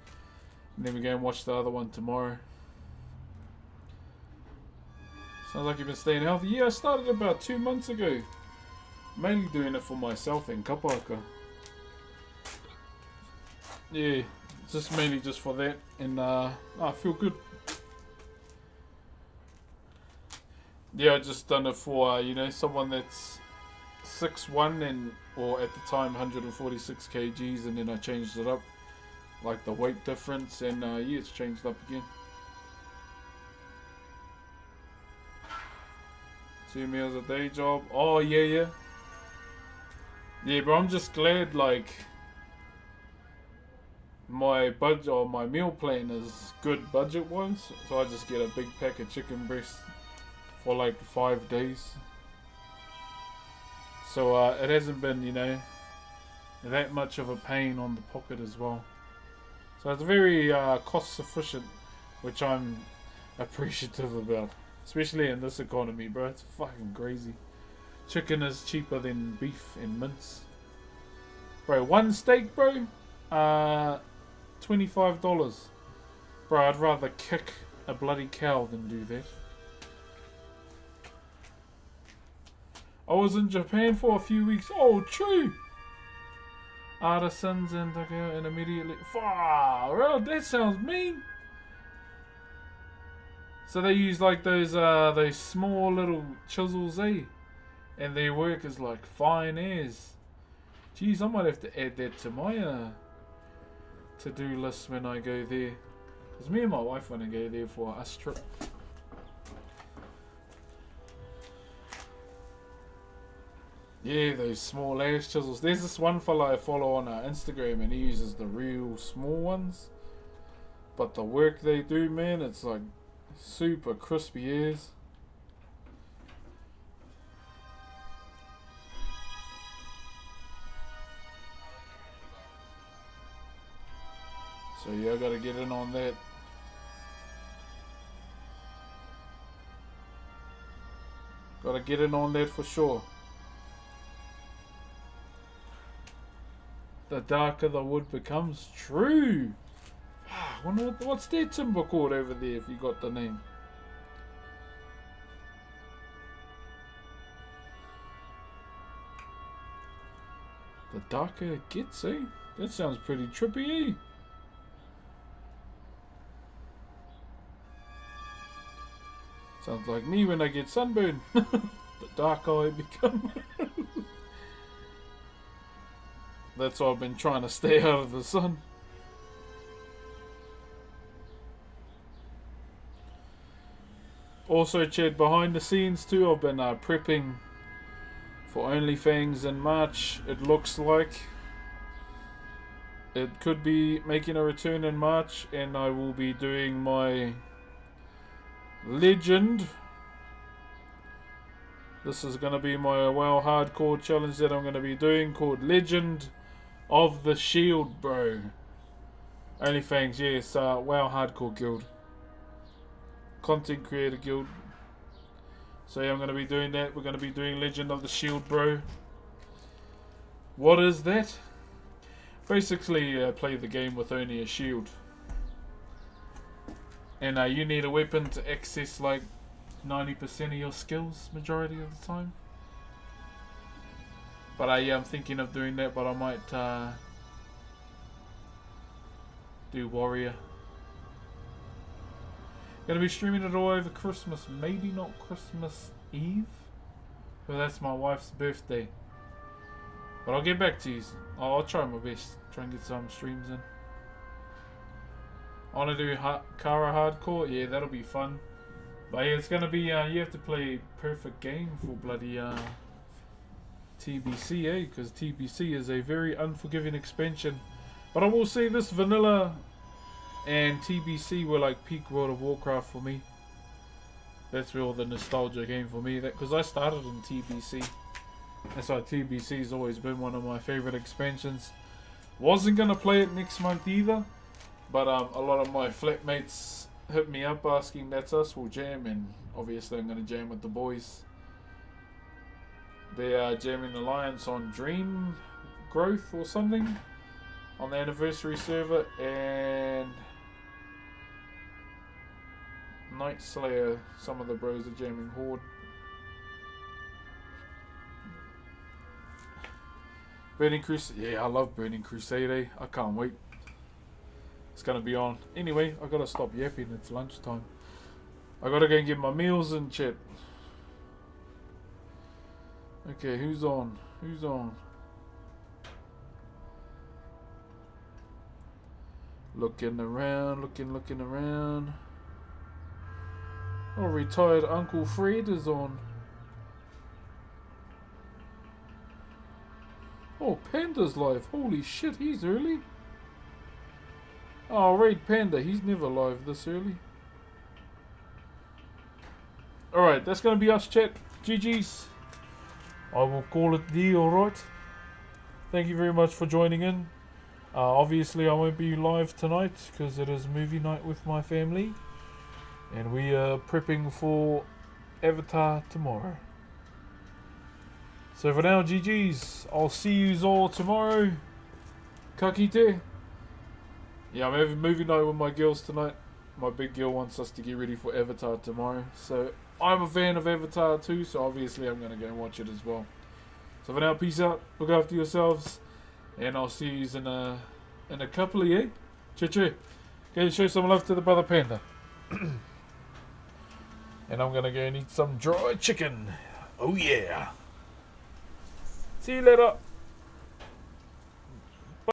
And then we go and watch the other one tomorrow. Sounds like you've been staying healthy. Yeah, I started about 2 months ago. Mainly doing it for myself and kapaka. Yeah, just mainly just for that, and I feel good. Yeah, I just done it for someone that's 6'1" and or at the time 146 kgs, and then I changed it up, like the weight difference, and yeah, it's changed up again. 2 meals a day job. Oh yeah. Yeah, but I'm just glad, like, my budget or my meal plan is good budget-wise. So I just get a big pack of chicken breast for like 5 days. So it hasn't been, that much of a pain on the pocket as well. So it's very cost-sufficient, which I'm appreciative about. Especially in this economy, bro. It's fucking crazy. Chicken is cheaper than beef and mince. Bro, 1 steak, bro, $25. Bro, I'd rather kick a bloody cow than do that. I was in Japan for a few weeks. Oh, true. Artisans and immediately... Bro, that sounds mean. So they use like those small little chisels, eh? And their work is like fine as. Jeez, I might have to add that to my to-do list when I go there. Because me and my wife want to go there for us trip. Yeah, those small ass chisels. There's this one fella I follow on Instagram, and he uses the real small ones. But the work they do, man, it's like super crispy as. So yeah, I gotta get in on that. Gotta get in on that for sure. The darker the wood becomes. True. I wonder what's their timber called over there, if you got the name. The darker it gets, eh? That sounds pretty trippy, eh? Sounds like me when I get sunburned. The darker I become. That's why I've been trying to stay out of the sun. Also, Chad, behind the scenes too, I've been prepping for OnlyFans in March. It looks like it could be making a return in March, and I will be doing my Legend. This is going to be my hardcore challenge that I'm going to be doing, called Legend of the Shield, bro. OnlyFans, yes. WoW Hardcore Guild. Content Creator Guild. So yeah, I'm going to be doing that. We're going to be doing Legend of the Shield, bro. What is that? Basically, play the game with only a shield. And you need a weapon to access like 90% of your skills majority of the time. But yeah, I'm thinking of doing that, but I might do Warrior. Gonna be streaming it all over Christmas, maybe not Christmas Eve, but that's my wife's birthday. But I'll get back to you. I'll try my best, try and get some streams in. I want to do Kara Hardcore, yeah, that'll be fun. But yeah, it's gonna be, you have to play perfect game for bloody TBC, eh? Because TBC is a very unforgiving expansion. But I will say this, vanilla and TBC were like peak World of Warcraft for me. That's where all the nostalgia came for me. Because I started in TBC. That's why TBC's always been one of my favorite expansions. Wasn't gonna play it next month either, but a lot of my flatmates hit me up asking that's us, we'll jam, and obviously I'm gonna jam with the boys. They are jamming Alliance on Dream Growth or something on the anniversary server, and Night Slayer, some of the bros are jamming Horde. Burning Crusade, yeah, I love Burning Crusade, eh? I can't wait. It's gonna be on. Anyway, I gotta stop yapping, it's lunchtime. I gotta go and get my meals and shit. Okay, who's on? Who's on? Looking around, looking around. Oh, retired Uncle Fred is on. Oh, Panda's live. Holy shit, he's early. Oh, Raid Panda, he's never live this early. Alright, that's gonna be us, chat. GG's. I will call it there, alright? Thank you very much for joining in. Obviously, I won't be live tonight because it is movie night with my family. And we are prepping for Avatar tomorrow. So for now, GG's. I'll see you all tomorrow. Ka kite. Yeah, I'm having movie night with my girls tonight. My big girl wants us to get ready for Avatar tomorrow. So I'm a fan of Avatar too, so obviously I'm going to go and watch it as well. So for now, peace out. Look after yourselves. And I'll see you in a couple of years. Che. Go show some love to the brother Panda. And I'm going to go and eat some dry chicken. Oh yeah. See you later.